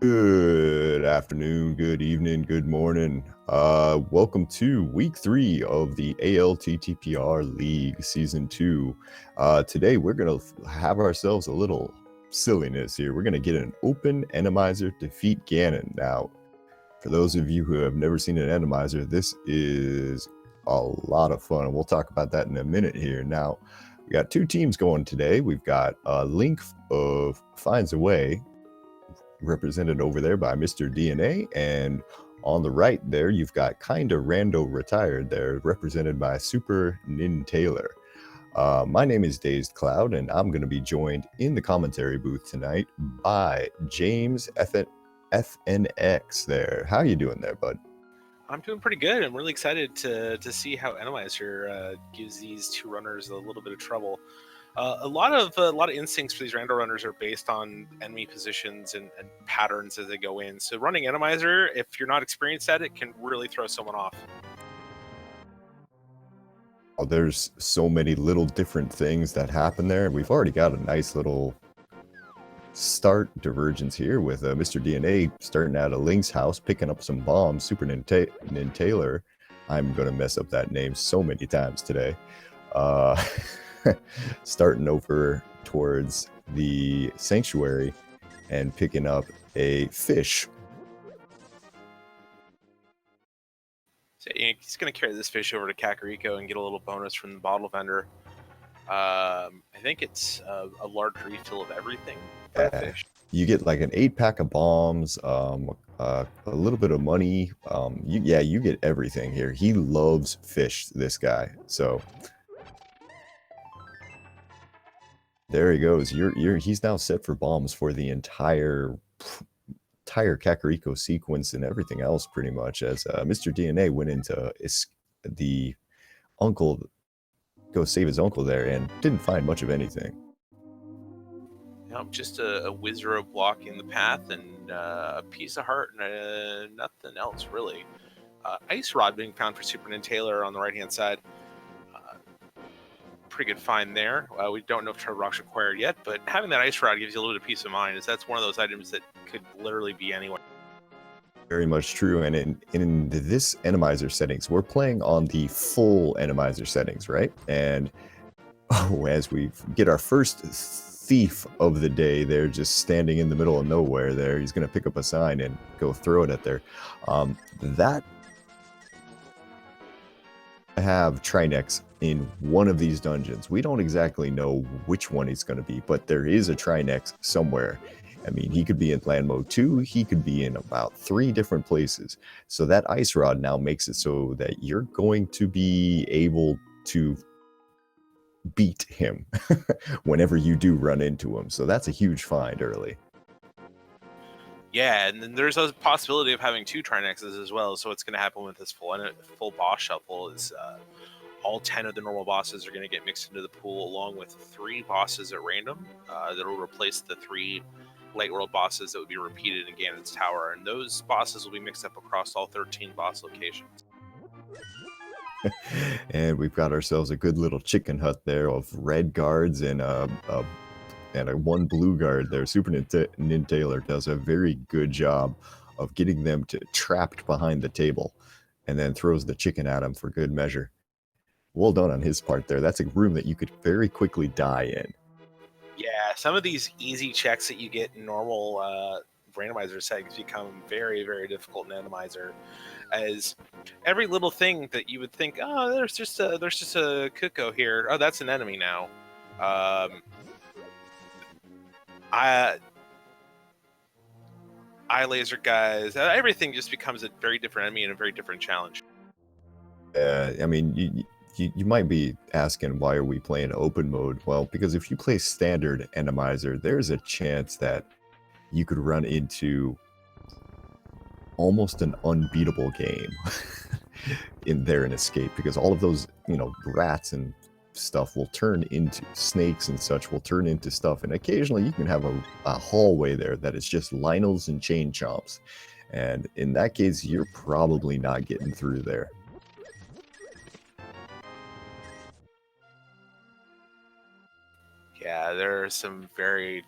Good afternoon, good evening, good morning. Welcome to week 3 of the ALTTPR League Season 2. Today we're going to have ourselves a little silliness here. We're going to get an open Randomizer defeat Ganon. Now, for those of you who have never seen an Randomizer, this is a lot of fun, and we'll talk about that in a minute here. Now, we got two teams going today. We've got Link of Finds a Way, represented over there by Mr. DNA, and on the right there you've got Kinda Rando Retired there, represented by SuperNinTaylor. My name is Dazed Cloud, and I'm going to be joined in the commentary booth tonight by James FNX there. How you doing there, bud? I'm doing pretty good. I'm really excited to see how Randomizer gives these two runners a little bit of trouble. A lot of instincts for these rando runners are based on enemy positions and patterns as they go in. So running Randomizer, if you're not experienced at it, can really throw someone off. Oh, there's so many little different things that happen there. We've already got a nice little start divergence here with Mr. DNA starting out of Link's house, picking up some bombs. SuperNinTaylor, I'm going to mess up that name so many times today. Starting over towards the sanctuary and picking up a fish. So he's going to carry this fish over to Kakariko and get a little bonus from the bottle vendor. I think it's a large refill of everything for the fish. You get like an 8-pack of bombs, a little bit of money. You get everything here. He loves fish, this guy. So there he goes. He's now set for bombs for the entire Kakariko sequence and everything else, pretty much. As Mr. DNA went into the uncle, go save his uncle there, and didn't find much of anything. Just a Wizro blocking the path and a piece of heart and nothing else really. Ice Rod being found for SuperNinTaylor on the right hand side. Pretty good find there. We don't know if Turtle Rock's required yet, but having that Ice Rod gives you a little bit of peace of mind, as that's one of those items that could literally be anywhere. Very much true. And in this Randomizer settings, we're playing on the full Randomizer settings, right? And as we get our first thief of the day there, just standing in the middle of nowhere there, he's going to pick up a sign and go throw it at there. That I have Trinex in one of these dungeons. We don't exactly know which one he's going to be, but there is a Trinex somewhere. I mean, he could be in Land Mode 2, he could be in about 3 different places. So that Ice Rod now makes it so that you're going to be able to beat him whenever you do run into him. So that's a huge find early. Yeah, and then there's a possibility of having 2 Trinexes as well. So what's going to happen with this full boss shuffle is all 10 of the normal bosses are going to get mixed into the pool, along with 3 bosses at random that will replace the 3 Light World bosses that would be repeated in Ganon's Tower. And those bosses will be mixed up across all 13 boss locations. And we've got ourselves a good little chicken hut there of red guards and a one blue guard there. SuperNinTaylor does a very good job of getting them trapped behind the table, and then throws the chicken at them for good measure. Well done on his part there. That's a room that you could very quickly die in. Yeah, some of these easy checks that you get in normal randomizer settings become very, very difficult in Randomizer, as every little thing that you would think, oh, there's just a Kuko here. Oh, that's an enemy now. Eye laser guys. Everything just becomes a very different enemy and a very different challenge. I mean, you might be asking, why are we playing open mode? Well, because if you play standard Randomizer, there's a chance that you could run into almost an unbeatable game in there and escape, because all of those, rats and stuff will turn into snakes and such, will turn into stuff, and occasionally you can have a hallway there that is just Lionels and chain chomps, and in that case you're probably not getting through there. Yeah, there are some very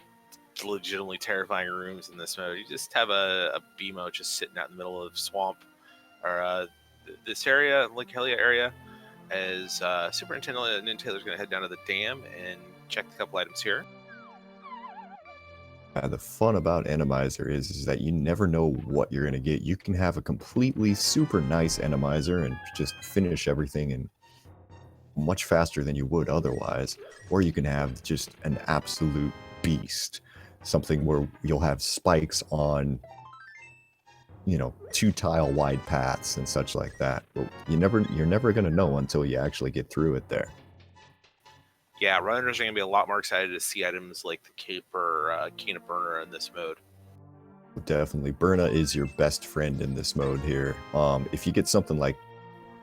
legitimately terrifying rooms in this mode. You just have a BMO just sitting out in the middle of swamp, or this area, Lake Helia area, as SuperNinTaylor is going to head down to the dam and check a couple items here. The fun about Randomizer is that you never know what you're going to get. You can have a completely super nice Randomizer and just finish everything in much faster than you would otherwise, or you can have just an absolute beast, something where you'll have spikes on, you know, 2-tile wide paths and such like that. But you're never going to know until you actually get through it there. Yeah, runners are going to be a lot more excited to see items like the Cape or Keen of Burner in this mode. Definitely. Burna is your best friend in this mode here. If you get something like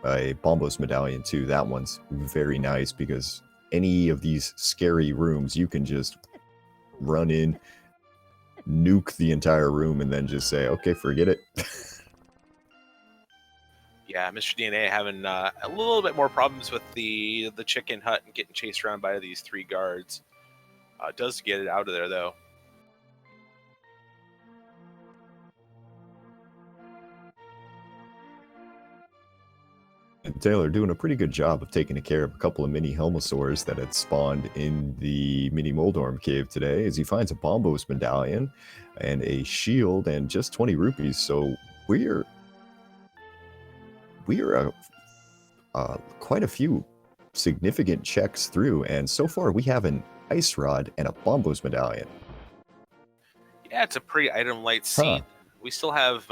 a Bombos Medallion too, that one's very nice because any of these scary rooms, you can just run in, nuke the entire room, and then just say, okay, forget it. Yeah, Mr. DNA having a little bit more problems with the chicken hut and getting chased around by these 3 guards. Does get it out of there, though. And Taylor doing a pretty good job of taking care of a couple of mini Helmosaurs that had spawned in the mini Moldorm cave today, as he finds a Bombos Medallion and a shield and just 20 rupees. So we're quite a few significant checks through, and so far we have an Ice Rod and a Bombos Medallion. Yeah, it's a pretty item light seed. We still have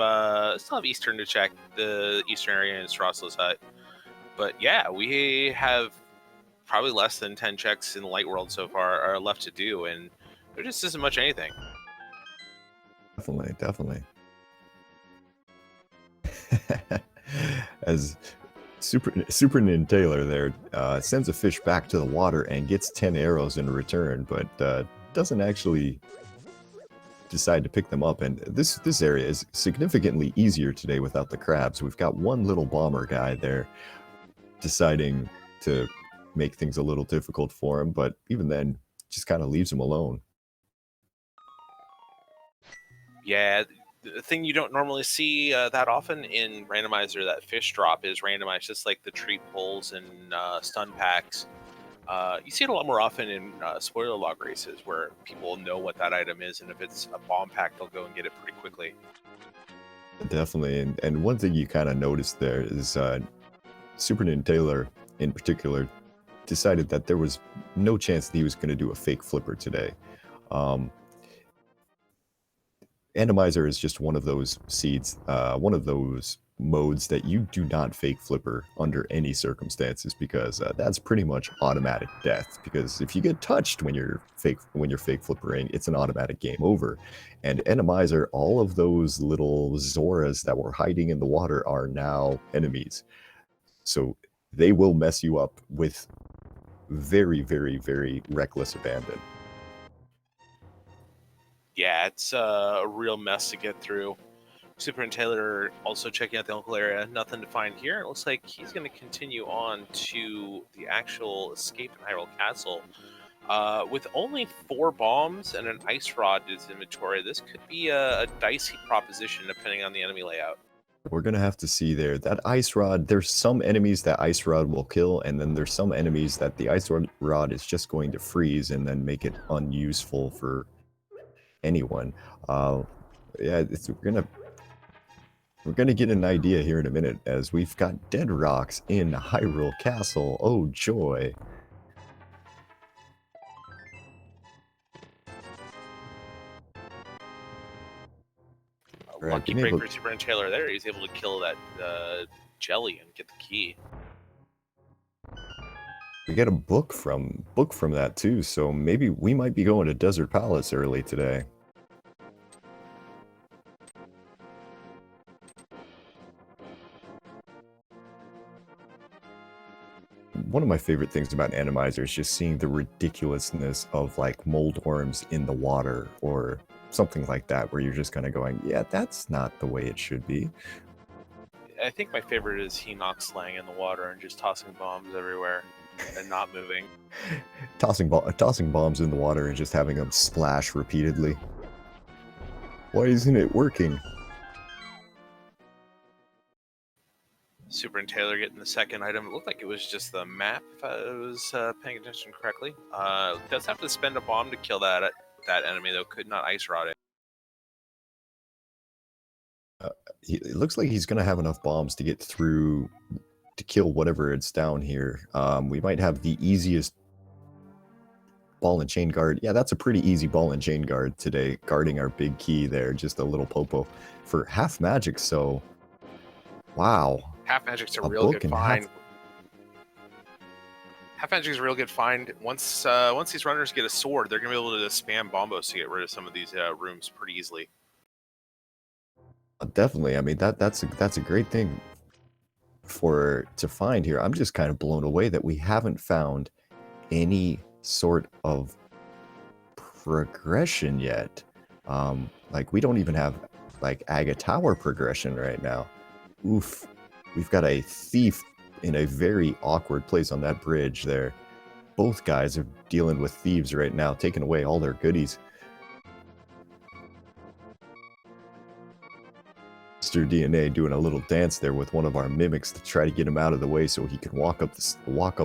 Eastern to check, the Eastern area in Strassla's hut. But yeah, we have probably less than 10 checks in the light world so far are left to do, and there just isn't much anything. Definitely. As SuperNinTaylor there sends a fish back to the water and gets 10 arrows in return, but doesn't actually decide to pick them up. And this area is significantly easier today without the crabs. We've got one little bomber guy there deciding to make things a little difficult for him, but even then, just kind of leaves him alone. Yeah, the thing you don't normally see that often in Randomizer, that fish drop, is randomized, just like the tree pulls and stun packs. You see it a lot more often in spoiler log races, where people know what that item is, and if it's a bomb pack, they'll go and get it pretty quickly. Definitely, and one thing you kind of noticed there is SuperNinTaylor in particular decided that there was no chance that he was going to do a fake flipper today. Randomizer is just one of those seeds, one of those modes that you do not fake flipper under any circumstances, because that's pretty much automatic death. Because if you get touched when you're fake flippering, it's an automatic game over. And Randomizer, all of those little Zoras that were hiding in the water are now enemies, so they will mess you up with very, very, very reckless abandon. Yeah, it's a real mess to get through. SuperNinTaylor also checking out the local area. Nothing to find here. It looks like he's going to continue on to the actual escape in Hyrule Castle. With only 4 bombs and an ice rod in his inventory, this could be a dicey proposition depending on the enemy layout. We're going to have to see there. That ice rod, there's some enemies that ice rod will kill, and then there's some enemies that the ice rod is just going to freeze and then make it unuseful for anyone. Yeah, we're gonna get an idea here in a minute, as we've got dead rocks in Hyrule Castle. Oh joy! Lucky break for SuperNinTaylor there. He's able to kill that jelly and get the key. We get a book from that too, so maybe we might be going to Desert Palace early today. One of my favorite things about Randomizer is just seeing the ridiculousness of like mold worms in the water or something like that, where you're just kind of going, yeah, that's not the way it should be. I think my favorite is he knocks Slang in the water and just tossing bombs everywhere. and not moving. tossing bombs in the water and just having them splash repeatedly. Why isn't it working? SuperNinTaylor getting the second item. It looked like it was just the map, if I was paying attention correctly. Does have to spend a bomb to kill that enemy, though. Could not ice rod it. It looks like he's going to have enough bombs to get through to kill whatever it's down here. We might have the easiest ball and chain guard. Yeah, that's a pretty easy ball and chain guard today, guarding our big key there. Just a little popo for half magic. So, wow. Half magic's a real book good and find. Half magic's a real good find. Once these runners get a sword, they're gonna be able to spam bombos to get rid of some of these rooms pretty easily. Definitely. I mean, that's a great thing to find here. I'm just kind of blown away that we haven't found any sort of progression yet. Like we don't even have like Aga Tower progression right now. Oof. We've got a thief in a very awkward place on that bridge there. Both guys are dealing with thieves right now, taking away all their goodies. Mr. DNA doing a little dance there with one of our mimics to try to get him out of the way so he can walk up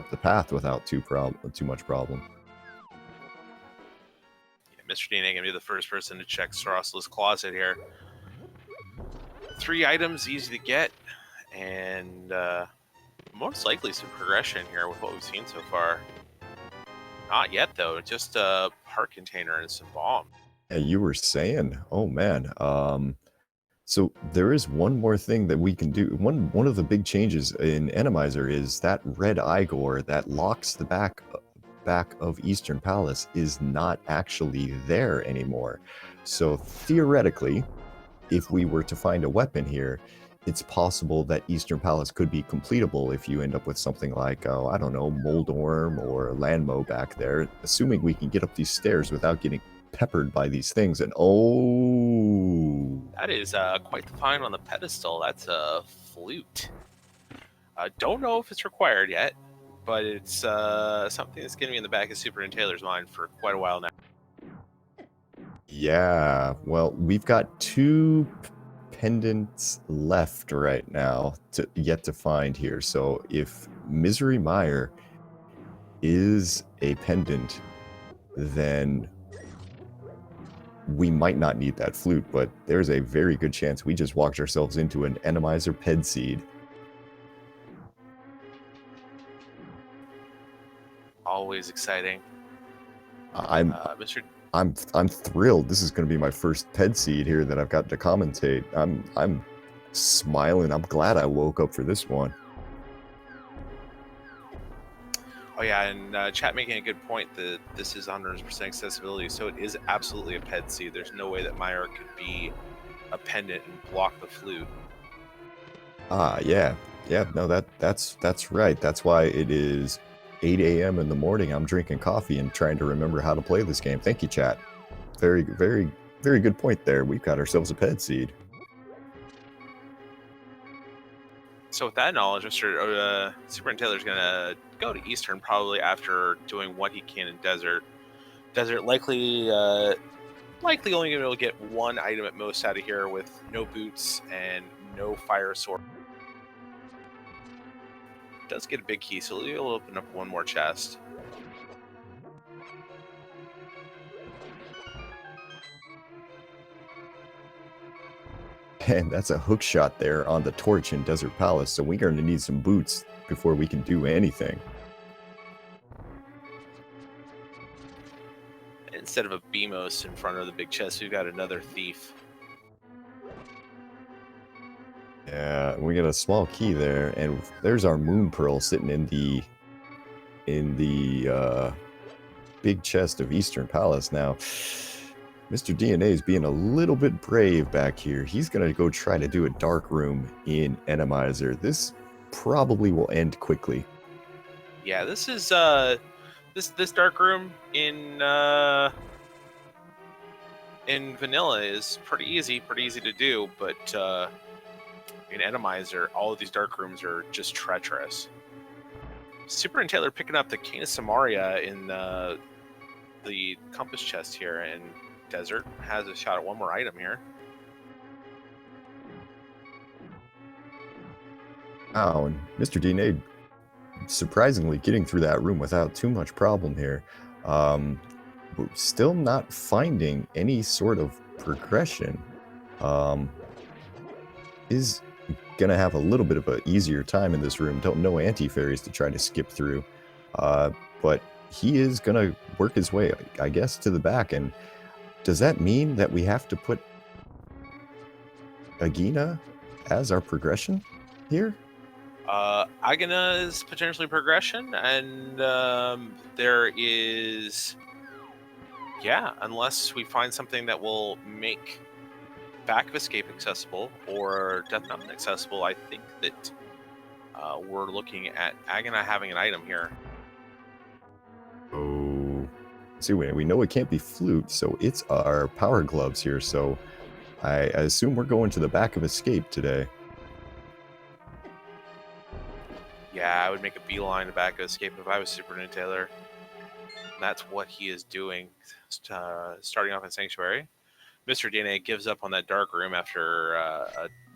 the path without too much problem. Yeah, Mr. DNA gonna be the first person to check Sarosala's closet here. 3 items, easy to get, and most likely some progression here with what we've seen so far. Not yet though, just a heart container and some bomb. Yeah, you were saying, oh man. So there is one more thing that we can do. One of the big changes in Randomizer is that red Igor that locks the back of Eastern Palace is not actually there anymore. So theoretically, if we were to find a weapon here, it's possible that Eastern Palace could be completable if you end up with something like, oh, I don't know, Moldorm or Landmo back there, assuming we can get up these stairs without getting peppered by these things. And oh, that is quite the find on the pedestal. That's a flute. Don't know if it's required yet, but it's something that's going to be in the back of SuperNinTaylor's mind for quite a while now. Yeah, well, we've got 2 pendants left right now yet to find here. So if Misery Mire is a pendant, then we might not need that flute, but there's a very good chance we just walked ourselves into an Randomizer Ped Seed. Always exciting. I'm thrilled. This is going to be my first Ped Seed here that I've got to commentate. I'm smiling. I'm glad I woke up for this one. Oh yeah, and chat making a good point that this is 100% accessibility, so it is absolutely a Ped Seed. There's no way that Myra could be a pendant and block the flute. Yeah, no, that's right. That's why it is 8 a.m. in the morning. I'm drinking coffee and trying to remember how to play this game. Thank you, chat. Very, very, very good point there. We've got ourselves a Ped Seed. So with that knowledge, Mr. SuperNinTaylor's going to go to Eastern probably after doing what he can in Desert. Desert likely only going to be able to get 1 item at most out of here with no boots and no fire sword. Does get a big key, so he'll open up 1 more chest. And that's a hook shot there on the torch in Desert Palace, so we're going to need some boots before we can do anything. Instead of a Beamos in front of the big chest, we've got another thief. Yeah, we got a small key there, and there's our moon pearl sitting in the big chest of Eastern Palace. Now, Mr. DNA is being a little bit brave back here. He's gonna go try to do a dark room in Randomizer. This probably will end quickly. Yeah, this is this dark room in vanilla is pretty easy to do, but in Randomizer, all of these dark rooms are just treacherous. SuperNinTaylor picking up the Cane of Samaria in the compass chest here, and Desert has a shot at one more item here. Wow, and Mr. DNA surprisingly getting through that room without too much problem here. We're still not finding any sort of progression. Is gonna have a little bit of an easier time in this room. Don't know anti-fairies to try to skip through. But he is gonna work his way, I guess, to the back. And does that mean that we have to put Agina as our progression here? Agina is potentially progression, and there is, yeah, unless we find something that will make Back of Escape accessible or Death Mountain accessible, I think that we're looking at Agina having an item here. Oh, see, we know it can't be flute, so it's our power gloves here. So I assume we're going to the Back of Escape today. Yeah, I would make a beeline to Back of Escape if I was SuperNinTaylor. That's what he is doing, starting off in Sanctuary. Mr. DNA gives up on that dark room after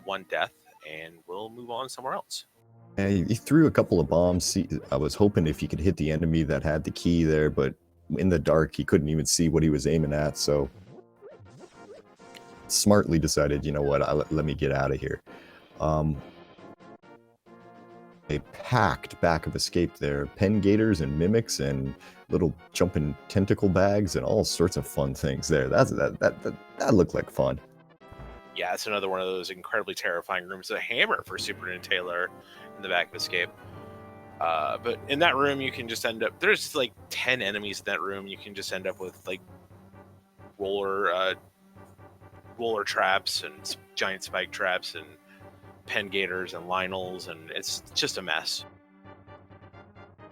one death, and we'll move on somewhere else. Yeah, he threw a couple of bombs. I was hoping if he could hit the enemy that had the key there, but in the dark, he couldn't even see what he was aiming at, so smartly decided, you know what, let me get out of here. A packed Back of Escape there. Pen gators and mimics and little jumping tentacle bags and all sorts of fun things there. That looked like fun. Yeah, it's another one of those incredibly terrifying rooms. A hammer for SuperNinTaylor in the Back of Escape. But in that room, you can just end up... There's like 10 enemies in that room. You can just end up with like roller traps and giant spike traps and pen gators and Lionels, and it's just a mess.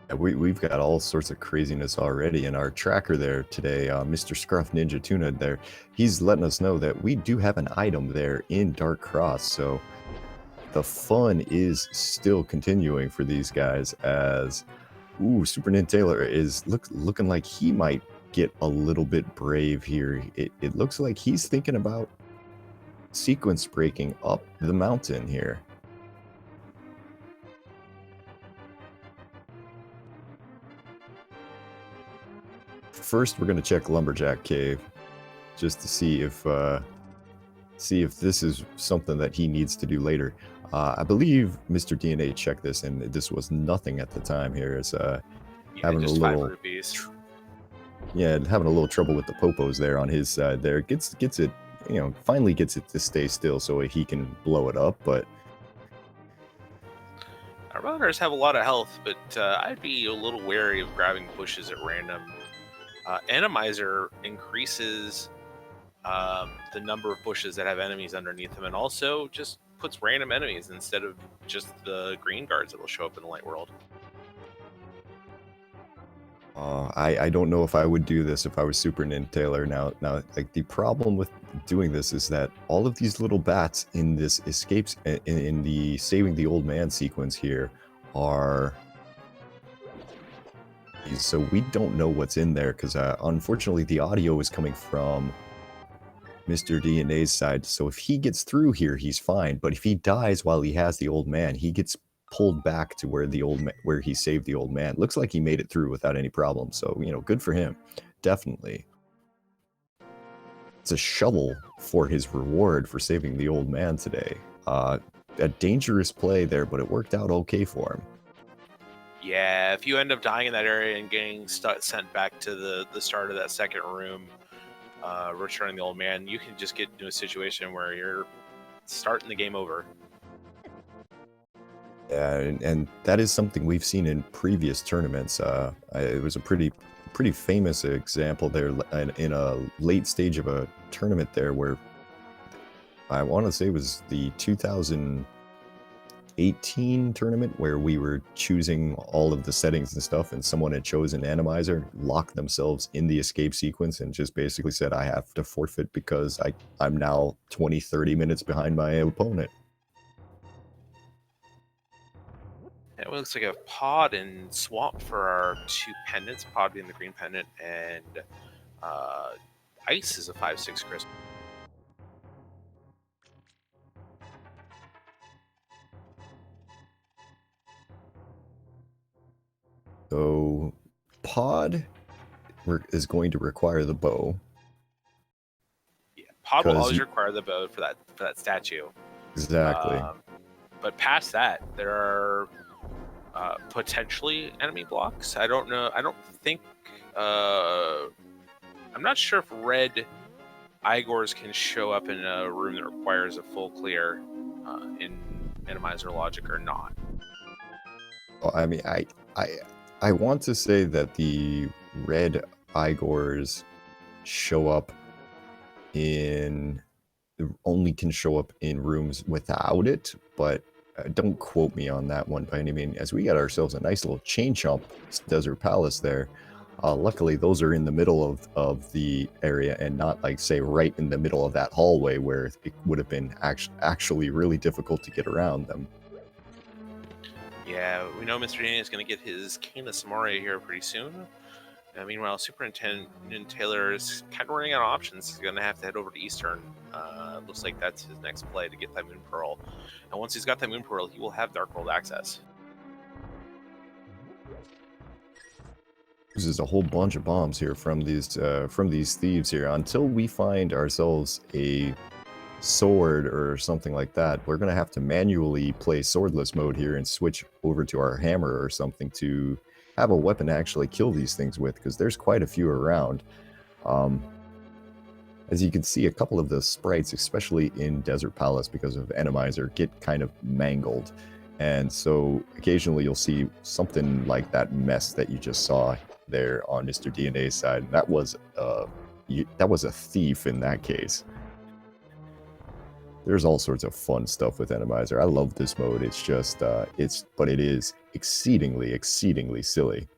Yeah, we've got all sorts of craziness already in our tracker there today. Mr. Scruff Ninja Tuna there, he's letting us know that we do have an item there in Dark Cross, so the fun is still continuing for these guys as SuperNinTaylor is looking like he might get a little bit brave here. It looks like he's thinking about sequence breaking up the mountain here. First, we're going to check Lumberjack Cave just to see if this is something that he needs to do later. I believe Mr. DNA checked this, and this was nothing at the time here. It's having a little, having a little trouble with the popos there on his side. There gets it, finally gets it to stay still so he can blow it up. But our runners have a lot of health, but I'd be a little wary of grabbing bushes at random. Randomizer increases the number of bushes that have enemies underneath them, and also just puts random enemies instead of just the green guards that will show up in the light world. I don't know if I would do this if I was SuperNinTaylor. Now, like, the problem with doing this is that all of these little bats in this escapes in the saving the old man sequence here are... So we don't know what's in there because unfortunately the audio is coming from Mr. DNA's side. So if he gets through here, he's fine. But if he dies while he has the old man, he gets pulled back to where he saved the old man. Looks like he made it through without any problem. So, good for him. Definitely. It's a shovel for his reward for saving the old man today. A dangerous play there, but it worked out okay for him. Yeah, if you end up dying in that area and getting sent back to the start of that second room, returning the old man, you can just get into a situation where you're starting the game over. Yeah, and that is something we've seen in previous tournaments. It was a pretty famous example there in a late stage of a tournament there where I want to say it was the 2018 tournament where we were choosing all of the settings and stuff, and someone had chosen Randomizer, locked themselves in the escape sequence, and just basically said, I have to forfeit because I'm now 20-30 minutes behind my opponent. It looks like a pod and swamp for our 2 pendants. Pod being the green pendant, and ice is a 5/6 crystal. So pod is going to require the bow. Yeah, pod will 'Cause always you- require the bow for that statue. Exactly. But past that, there are potentially enemy blocks. I don't know. I don't think. I'm not sure if red Igors can show up in a room that requires a full clear in Randomizer logic or not. Well, I mean, I want to say that the red Igors show up in only can show up in rooms without it, but don't quote me on that one by any means. As we got ourselves a nice little chain chomp desert palace there. Luckily, those are in the middle of the area and not like say right in the middle of that hallway where it would have been actually really difficult to get around them. Yeah, we know Mr. Danny is going to get his Kana Samore here pretty soon. Meanwhile, Superintendent Taylor is kind of running out of options. He's going to have to head over to Eastern. Looks like that's his next play to get that Moon Pearl. And once he's got that Moon Pearl, he will have Dark World access. Uses a whole bunch of bombs here from these thieves here. Until we find ourselves a sword or something like that, we're gonna have to manually play swordless mode here and switch over to our hammer or something to have a weapon to actually kill these things with, because there's quite a few around. As you can see, a couple of the sprites, especially in Desert Palace because of Randomizer, get kind of mangled. And so occasionally you'll see something like that mess that you just saw there on Mr. DNA's side. That was a thief in that case. There's all sorts of fun stuff with Randomizer. I love this mode. It's just, but it is exceedingly, exceedingly silly.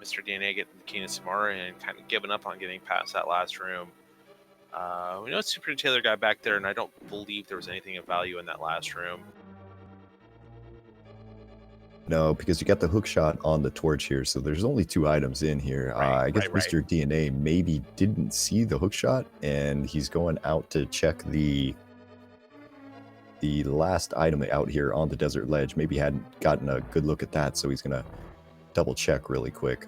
Mr. DNA getting the Kana Samara and kind of giving up on getting past that last room. We know Superintendent Taylor got back there, and I don't believe there was anything of value in that last room. No, because you got the hook shot on the torch here, so there's only 2 items in here. I guess Mr. DNA maybe didn't see the hook shot, and he's going out to check the last item out here on the desert ledge. Maybe hadn't gotten a good look at that, so he's gonna double check really quick.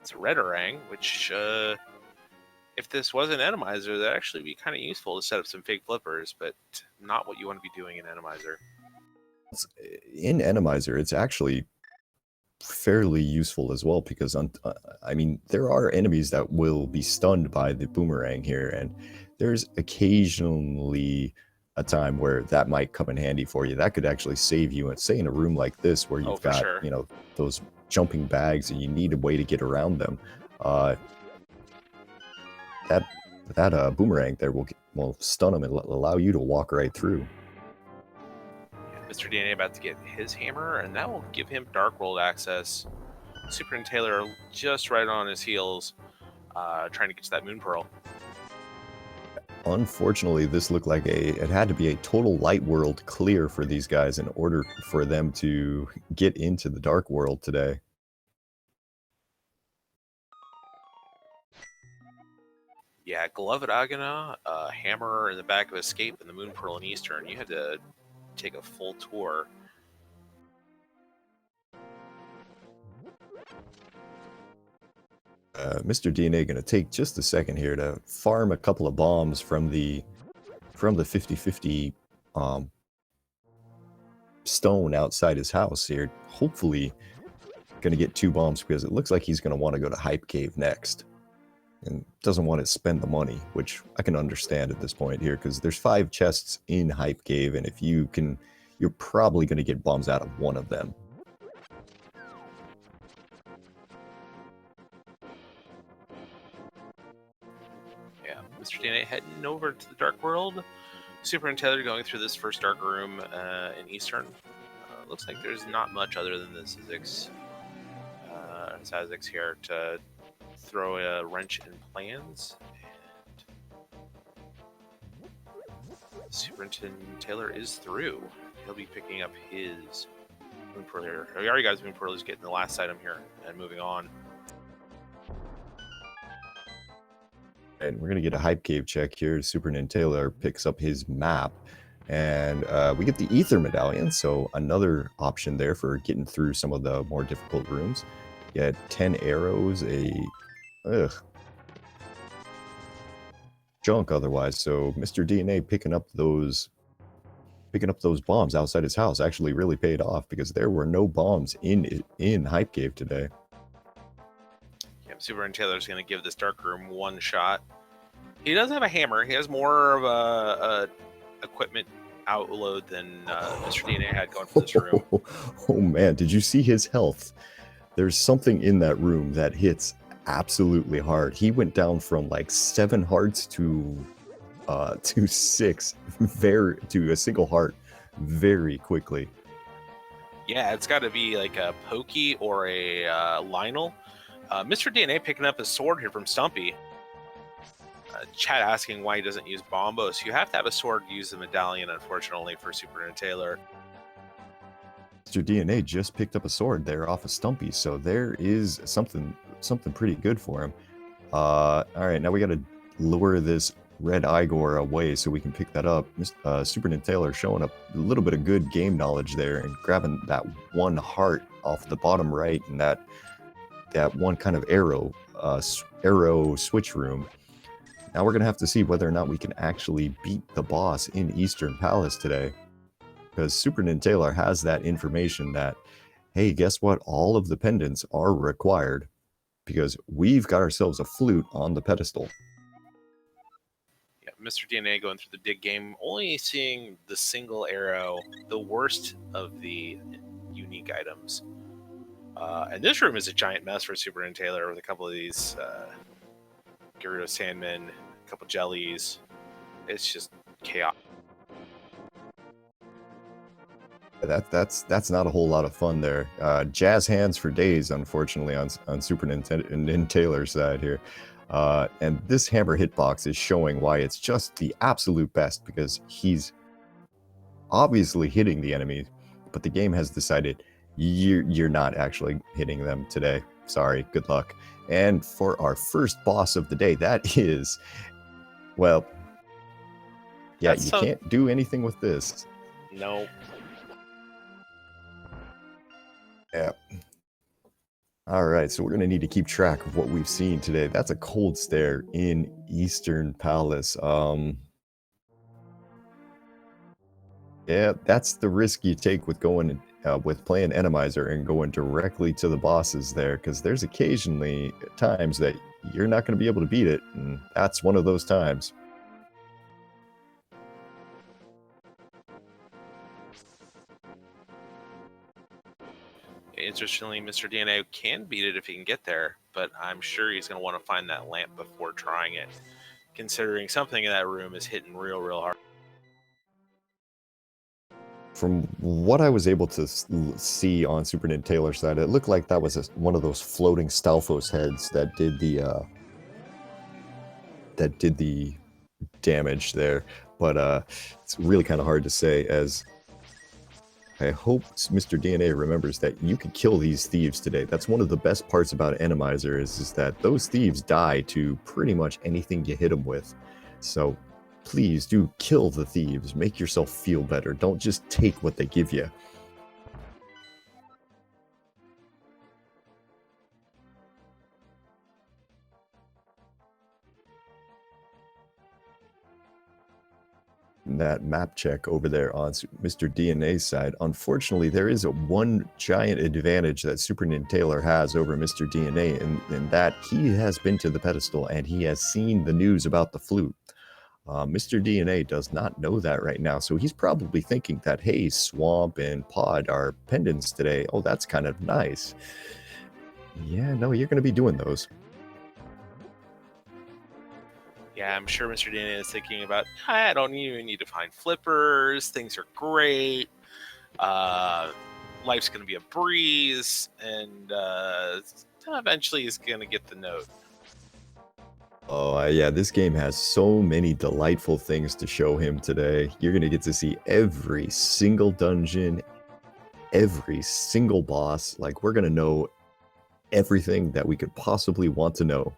It's a red orang, which, if this was an Randomizer, that'd actually be kind of useful to set up some fake flippers, but not what you want to be doing in Randomizer. In Randomizer, it's actually fairly useful as well, because I mean, there are enemies that will be stunned by the boomerang here, and there's occasionally a time where that might come in handy for you. That could actually save you, and say in a room like this where you've got sure. you know, those jumping bags and you need a way to get around them. That boomerang there will stun them and allow you to walk right through. Mr. DNA about to get his hammer, and that will give him Dark World access. Superintendent Taylor just right on his heels, trying to get to that Moon Pearl. Unfortunately, this looked like it had to be a total light world clear for these guys in order for them to get into the dark world today. Yeah, Glove at Agana, hammer in the back of Escape, and the Moon Pearl in Eastern. You had to take a full tour. Mr. DNA going to take just a second here to farm a couple of bombs from the 50/50 stone outside his house here. Hopefully going to get 2 bombs, because it looks like he's going to want to go to Hype Cave next and doesn't want to spend the money, which I can understand at this point here, because there's 5 chests in Hype Cave, and if you can, you're probably going to get bombs out of one of them. Yeah, Mr. DNA heading over to the Dark World. Superintendent Taylor going through this first dark room in Eastern. looks like there's not much other than the Zazix here to throw a wrench in plans. And SuperNinTaylor is through. He'll be picking up his Moon Pearl here. We already got his Moon Pearl. He's getting the last item here and moving on. And we're going to get a Hype Cave check here. SuperNinTaylor picks up his map. And we get the Ether Medallion, so another option there for getting through some of the more difficult rooms. Get 10 arrows, junk otherwise. So Mr. DNA picking up those bombs outside his house actually really paid off, because there were no bombs in Hype Cave today. Yep, SuperNinTaylor's going to give this dark room one shot. He does have a hammer. He has more of a equipment outload than Mr. DNA had going for this room. Oh man, did you see his health? There's something in that room that hits absolutely hard. He went down from like 7 hearts to 6 to a single heart very quickly. Yeah, it's got to be like a Pokey or a Lionel. Mr. DNA picking up his sword here from Stumpy. Chat asking why he doesn't use Bombos. You have to have a sword to use the medallion, unfortunately, for SuperNinTaylor. Mr. DNA just picked up a sword there off of Stumpy, so there is something pretty good for him. All right, now we got to lure this red Igor away so we can pick that up. SuperNinTaylor showing up a little bit of good game knowledge there and grabbing that one heart off the bottom right and that one kind of arrow switch room. Now we're going to have to see whether or not we can actually beat the boss in Eastern Palace today. Because SuperNinTaylor has that information that, hey, guess what? All of the pendants are required because we've got ourselves a flute on the pedestal. Yeah, Mr. DNA going through the dig game, only seeing the single arrow, the worst of the unique items. And this room is a giant mess for SuperNinTaylor with a couple of these Gyarados Sandmen, a couple jellies. It's just chaos. That's not a whole lot of fun there. Jazz hands for days, unfortunately, on SuperNinTaylor's side here. And this hammer hitbox is showing why it's just the absolute best, because he's obviously hitting the enemy, but the game has decided you're not actually hitting them today. Sorry, good luck. And for our first boss of the day, that is, well, yeah, you can't do anything with this. No. Yeah. All right, so we're going to need to keep track of what we've seen today. That's a cold stare in Eastern Palace. Yeah, that's the risk you take with going with playing Randomizer and going directly to the bosses there, because there's occasionally times that you're not going to be able to beat it, and that's one of those times. Interestingly, Mr. DNA can beat it if he can get there, but I'm sure he's going to want to find that lamp before trying it, considering something in that room is hitting real hard. From what I was able to see on SuperNinTaylor's side, it looked like that was one of those floating Stalfos heads that did the damage there. But it's really kind of hard to say, as I hope Mr. DNA remembers that you can kill these thieves today. That's one of the best parts about Randomizer is that those thieves die to pretty much anything you hit them with. So please do kill the thieves. Make yourself feel better. Don't just take what they give you. That map check over there on Mr. DNA's side. Unfortunately, there is one giant advantage that SuperNinTaylor has over Mr. DNA, in that he has been to the pedestal and he has seen the news about the flute. Mr. DNA does not know that right now, so he's probably thinking that, hey, Swamp and Pod are pendants today. Oh, that's kind of nice. Yeah, no, you're going to be doing those. Yeah, I'm sure Mr. DNA is thinking about, I don't even need to find flippers. Things are great. life's going to be a breeze, and eventually he's going to get the note. Oh, yeah, this game has so many delightful things to show him today. You're going to get to see every single dungeon, every single boss. Like, we're going to know everything that we could possibly want to know.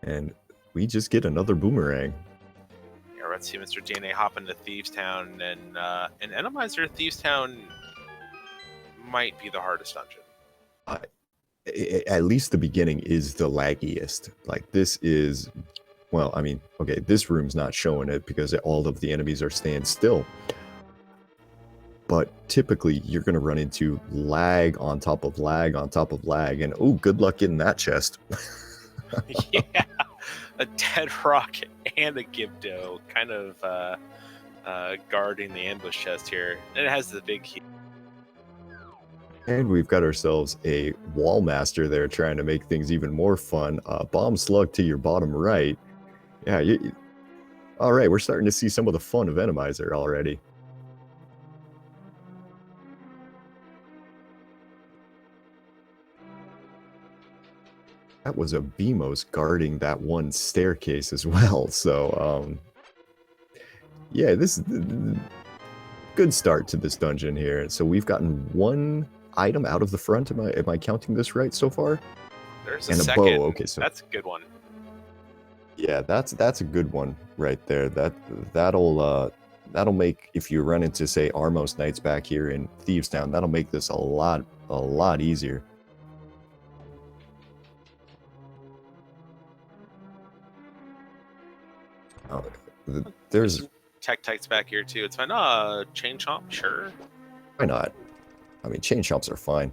And we just get another boomerang. Yeah, let's see Mr. DNA hop into Thieves Town, and Randomizer Thieves Town might be the hardest dungeon. At least the beginning is the laggiest. Like, this is, well, I mean, okay, this room's not showing it because all of the enemies are staying still. But typically, you're going to run into lag on top of lag on top of lag, and oh, good luck getting that chest. Yeah, a dead rock and a Gibdo kind of guarding the ambush chest here. And it has the big heat. And we've got ourselves a wall master there trying to make things even more fun. Bomb slug to your bottom right. Yeah, all right, we're starting to see some of the fun of Randomizer already. That was a Beamos guarding that one staircase as well. So, yeah, this is good start to this dungeon here. So we've gotten one item out of the front. Am I counting this right so far? There's and a a second. bow. Okay, so that's a good one. Yeah, that's a good one right there. That'll make, if you run into, say, Armos Knights back here in Thieves Town, that'll make this a lot easier. There's tech types back here too. It's fine. Chain chomp, sure. Why not? I mean, chain chomps are fine.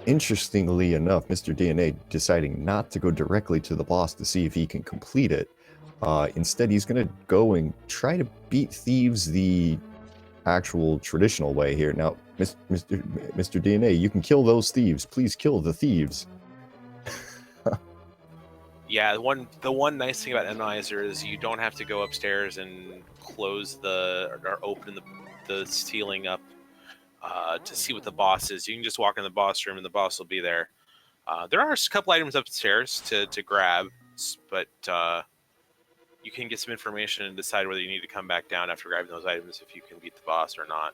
Interestingly enough, Mr. DNA deciding not to go directly to the boss to see if he can complete it. Instead, he's going to go and try to beat Thieves the actual traditional way here. Now, Mr. DNA, you can kill those thieves. Please kill the thieves. Yeah, the one nice thing about Randomizer is you don't have to go upstairs and close or open the ceiling up to see what the boss is. You can just walk in the boss room and the boss will be there. There are a couple items upstairs to grab, but you can get some information and decide whether you need to come back down after grabbing those items if you can beat the boss or not.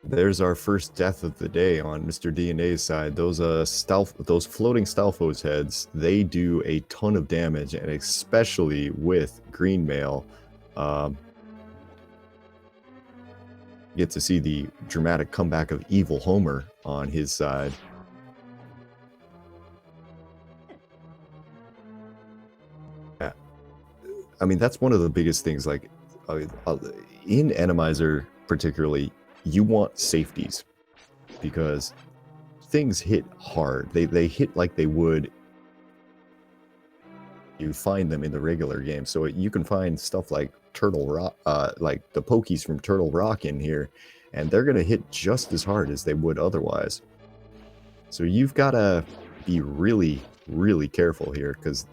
There's our first death of the day on Mr. DNA's side. Those floating Stalfos heads, they do a ton of damage, and especially with green mail. Get to see the dramatic comeback of Evil Homer on his side. Yeah. I mean, that's one of the biggest things, like, in Randomizer particularly, you want safeties, because things hit hard. They hit like they would. You find them in the regular game, so you can find stuff like Turtle Rock, like the Pokies from Turtle Rock in here, and they're gonna hit just as hard as they would otherwise. So you've got to be really, really careful here, because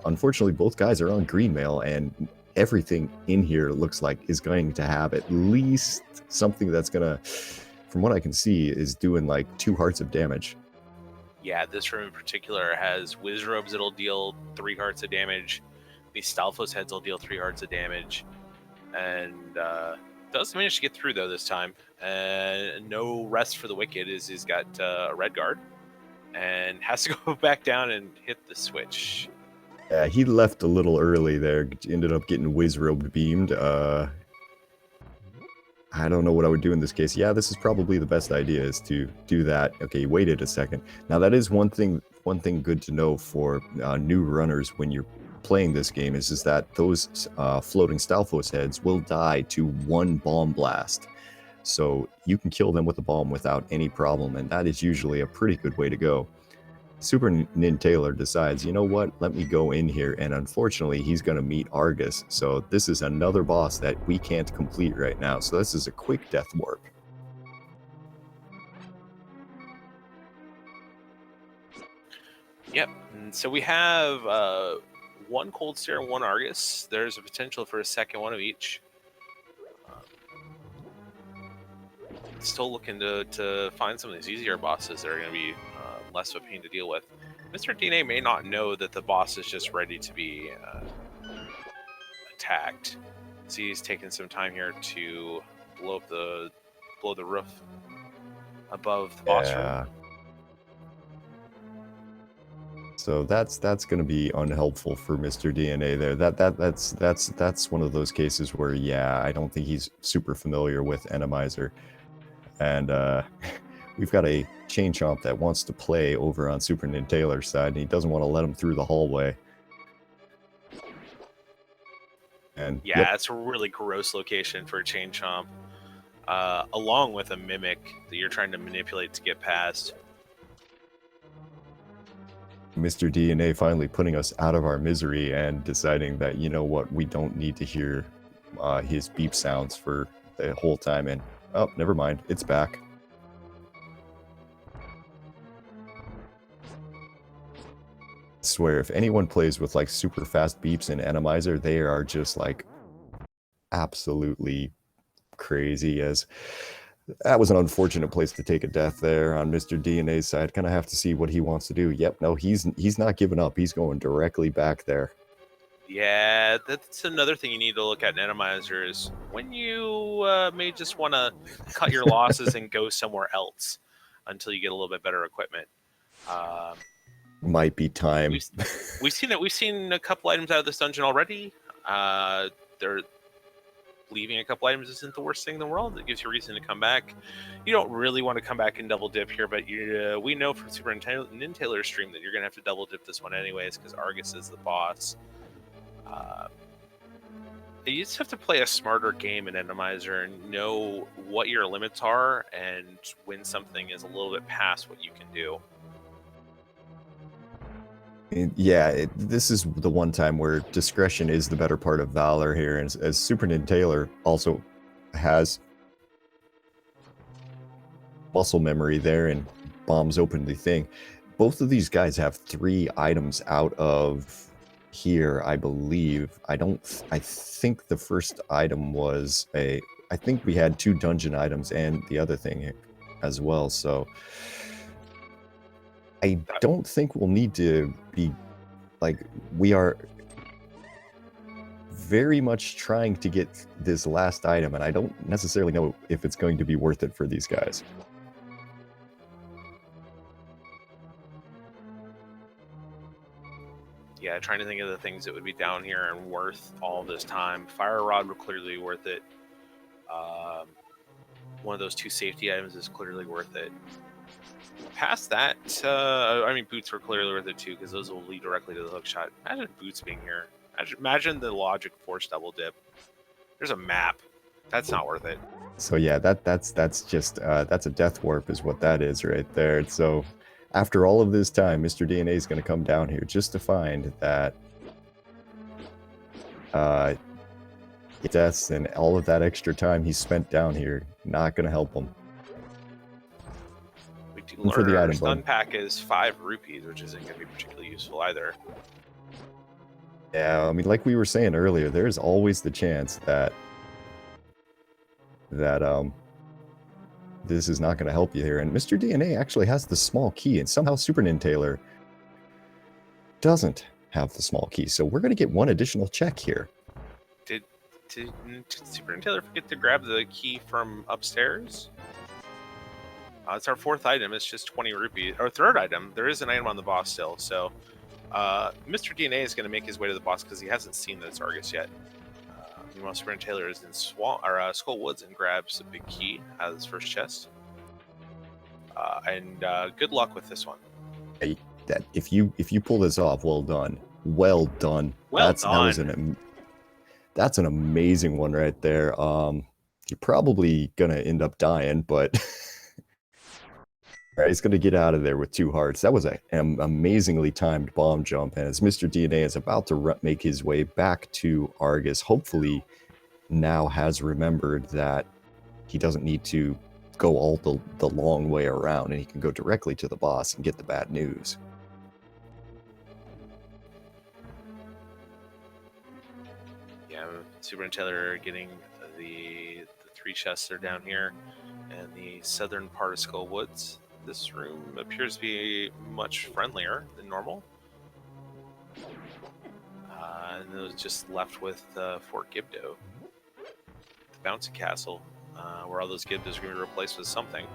unfortunately both guys are on green mail, and everything in here looks like is going to have at least something that's gonna, from what I can see, is doing like 2 hearts of damage. Yeah, this room in particular has Wiz Robes that'll deal 3 hearts of damage. These Stalfos heads will deal 3 hearts of damage. And does manage to get through though this time. And no rest for the wicked. He's got a red guard and has to go back down and hit the switch. Yeah, he left a little early there. Ended up getting Wiz Robe beamed. I don't know what I would do in this case. Yeah, this is probably the best idea, is to do that. Okay, he waited a second. Now that is one thing good to know for new runners when you're playing this game, is that those floating Stalfos heads will die to 1 bomb blast. So you can kill them with a bomb without any problem, and that is usually a pretty good way to go. SuperNinTaylor decides, you know what, let me go in here, and unfortunately he's going to meet Argus, so this is another boss that we can't complete right now, so this is a quick death warp. Yep. And so we have one Cold Stare and one Argus. There's a potential for a second one of each. Still looking to find some of these easier bosses that are going to be less of a pain to deal with. Mr. DNA may not know that the boss is just ready to be attacked. So he's taking some time here to blow the roof above the boss room. So that's going to be unhelpful for Mr. DNA there. That's one of those cases where, yeah, I don't think he's super familiar with Randomizer. And we've got a Chain Chomp that wants to play over on SuperNinTaylor's side, and he doesn't want to let him through the hallway. And yeah, yep. It's a really gross location for a Chain Chomp, along with a Mimic that you're trying to manipulate to get past. Mr. DNA finally putting us out of our misery and deciding that, you know what, we don't need to hear his beep sounds for the whole time. And, oh, never mind, it's back. I swear, if anyone plays with like super fast beeps in Randomizer, they are just like absolutely crazy. As that was an unfortunate place to take a death there on Mr. DNA's side. Kind of have to see what he wants to do. Yep, no, he's not giving up. He's going directly back there. Yeah, that's another thing you need to look at in Randomizer is when you may just want to cut your losses and go somewhere else until you get a little bit better equipment. Might be time. We've seen it. We've seen a couple items out of this dungeon already. They're leaving a couple items isn't the worst thing in the world. It gives you a reason to come back. You don't really want to come back and double dip here, but we know from SuperNinTaylor's stream that you're going to have to double dip this one anyways because Argus is the boss. You just have to play a smarter game in Randomizer and know what your limits are and when something is a little bit past what you can do. Yeah, this is the one time where discretion is the better part of valor here, and as SuperNinTaylor also has muscle memory there and bombs open the thing. Both of these guys have 3 items out of here, I believe. I think the first item was I think we had 2 dungeon items and the other thing as well, so I don't think we'll need to be, like, we are very much trying to get this last item, and I don't necessarily know if it's going to be worth it for these guys. Yeah, trying to think of the things that would be down here and worth all this time. Fire Rod would clearly be worth it. One of those 2 safety items is clearly worth it. Past that, I mean, boots were clearly worth it too, because those will lead directly to the hook shot. Imagine boots being here. Imagine the logic force double dip. There's a map. That's not worth it. So yeah, that's just that's a death warp is what that is right there. So after all of this time, Mr. DNA is going to come down here just to find that deaths and all of that extra time he spent down here not going to help him. For the item stun pack is 5 rupees, which isn't going to be particularly useful either. Yeah, I mean, like we were saying earlier, there's always the chance that this is not going to help you here. And Mr. DNA actually has the small key, and somehow SuperNinTaylor doesn't have the small key. So we're going to get one additional check here. Did SuperNinTaylor forget to grab the key from upstairs? It's our 4th item. It's just 20 rupees. Our 3rd item. There is an item on the boss still. So Mr. DNA is going to make his way to the boss because he hasn't seen that it's Argus yet. Meanwhile, SuperNinTaylor is in Skull Woods and grabs a big key out of his first chest. And good luck with this one. Hey, that if you pull this off, well done. Well done. That's an amazing one right there. You're probably gonna end up dying, but all right, he's going to get out of there with 2 hearts. That was an amazingly timed bomb jump. And as Mr. DNA is about to make his way back to Argus, hopefully now has remembered that he doesn't need to go all the long way around, and he can go directly to the boss and get the bad news. SuperNinTaylor getting the 3 chests that are down here and the southern part of Skull Woods. This room appears to be much friendlier than normal. And it was just left with Fort Gibdo, the bouncy castle, where all those Gibdos are going to be replaced with something.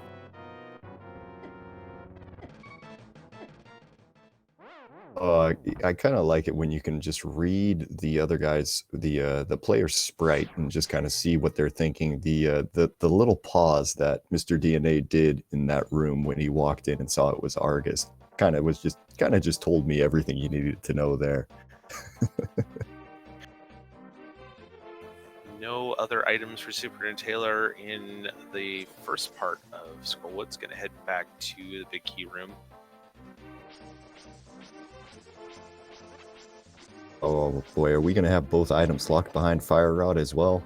I kind of like it when you can just read the other guys, the player's sprite, and just kind of see what they're thinking. The little pause that Mr. DNA did in that room when he walked in and saw it was Argus kind of just told me everything you needed to know there. No other items for SuperNinTaylor in the first part of Skullwood's. Going to head back to the big key room. Oh boy, are we going to have both items locked behind Fire Rod as well?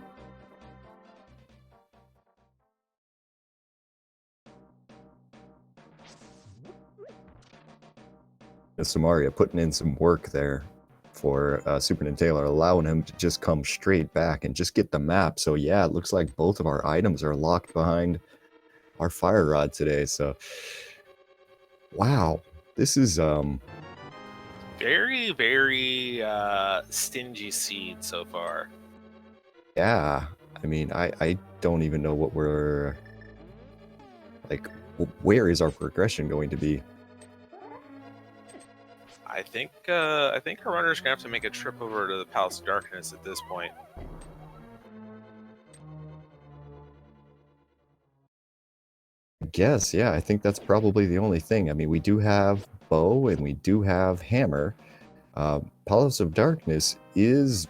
Samaria putting in some work there for SuperNinTaylor, allowing him to just come straight back and just get the map. So yeah, it looks like both of our items are locked behind our Fire Rod today. So wow, this is very, very stingy seed so far. Yeah, I mean, I don't even know what we're like. Where is our progression going to be? I think our runner's gonna have to make a trip over to the Palace of Darkness at this point. I guess, yeah, I think that's probably the only thing. I mean, we do have bow and we do have hammer. Palace of Darkness is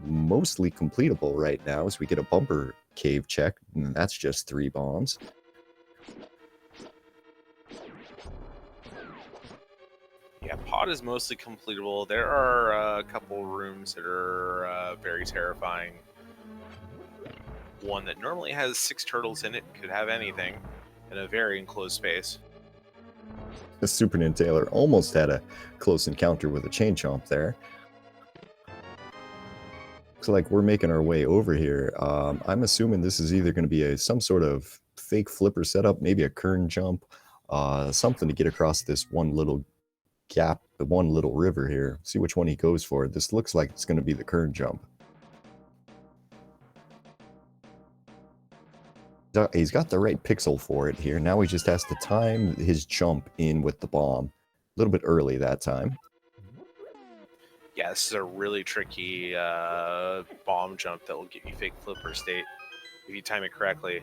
mostly completable right now, as we get a bumper cave check, and that's just 3 bombs. Yeah, pod is mostly completable. There are a couple rooms that are very terrifying. One that normally has 6 turtles in it, could have anything, in a very enclosed space. The SuperNinTaylor almost had a close encounter with a chain chomp there. Looks like we're making our way over here. I'm assuming this is either going to be some sort of fake flipper setup, maybe a kern jump, something to get across this one little gap, the one little river here. See which one he goes for. This looks like it's going to be the kern jump. He's got the right pixel for it here. Now he just has to time his jump in with the bomb. A little bit early that time. Yeah, this is a really tricky bomb jump that will get you fake flipper state if you time it correctly.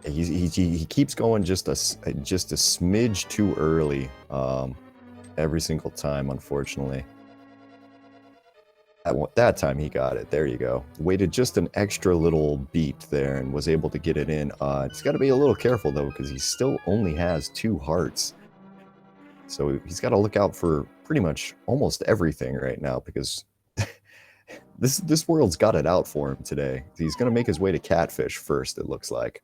He keeps going just a smidge too early every single time, unfortunately. That time he got it. There you go. Waited just an extra little beat there and was able to get it in. He's got to be a little careful, though, because he still only has 2 hearts. So he's got to look out for pretty much almost everything right now, because this world's got it out for him today. He's going to make his way to Catfish first, it looks like.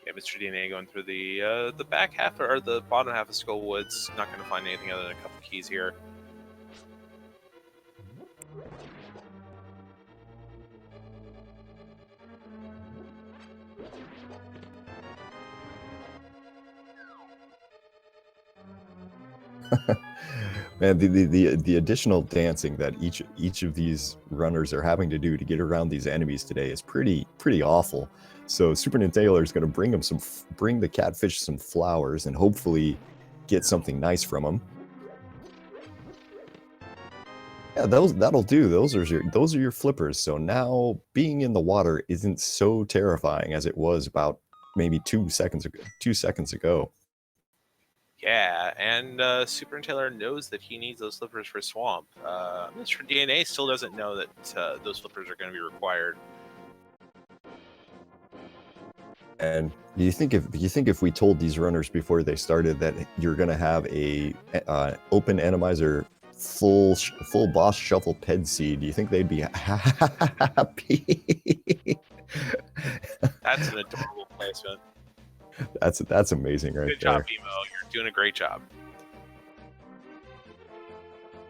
Yeah, Mr. DNA going through the back half or the bottom half of Skull Woods. Not going to find anything other than a couple keys here. Man, the additional dancing that each of these runners are having to do to get around these enemies today is pretty awful. So SuperNinTaylor is going to bring the Catfish some flowers and hopefully get something nice from them. Yeah, that'll do. Those are your flippers. So now being in the water isn't so terrifying as it was about maybe 2 seconds ago. Yeah, and SuperNinTaylor knows that he needs those flippers for Swamp. Mr. DNA still doesn't know that those flippers are going to be required. And do you think if we told these runners before they started that you're going to have a open Randomizer full boss shuffle ped seed, do you think they'd be happy? That's an adorable placement. That's amazing right Good there. job, Emo. You're doing a great job.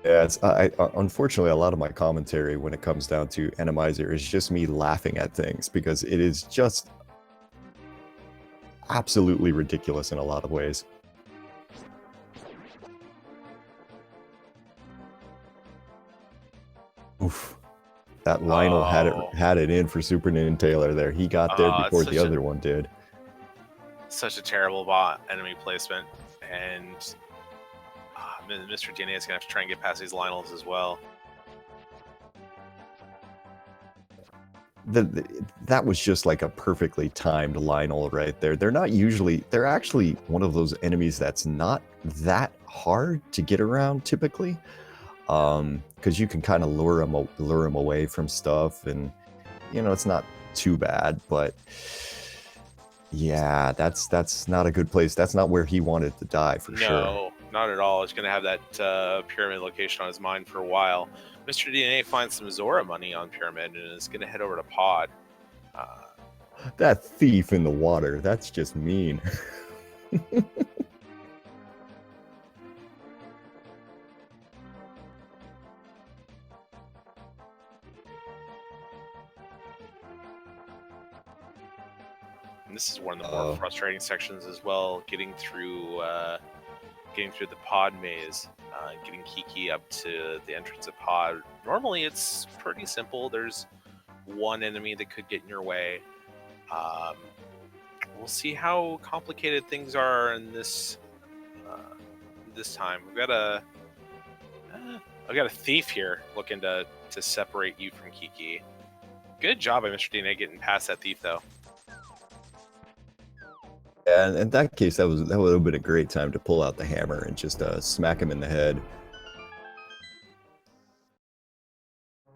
Yeah, unfortunately a lot of my commentary when it comes down to Randomizer is just me laughing at things because it is just absolutely ridiculous in a lot of ways. Oof. That Lionel had it in for SuperNinTaylor there. He got there before the other one did. Such a terrible enemy placement, and Mr. DNA is gonna have to try and get past these Lionels as well. That was just like a perfectly timed Lionel right there. They're actually one of those enemies that's not that hard to get around typically, because you can kind of lure them away from stuff, and you know it's not too bad. But yeah, that's not a good place. That's not where he wanted to die for sure. No, not at all. He's gonna have that pyramid location on his mind for a while. Mr. DNA finds some Zora money on Pyramid and is going to head over to Pod. That thief in the water, that's just mean. And this is one of the more frustrating sections as well, getting through the Pod maze. Getting Kiki up to the entrance of Pod. Normally it's pretty simple. There's one enemy that could get in your way. We'll see how complicated things are in this time. I've got a thief here looking to separate you from Kiki. Good job by Mr. DNA getting past that thief though. And in that case, that would have been a great time to pull out the hammer and just smack him in the head.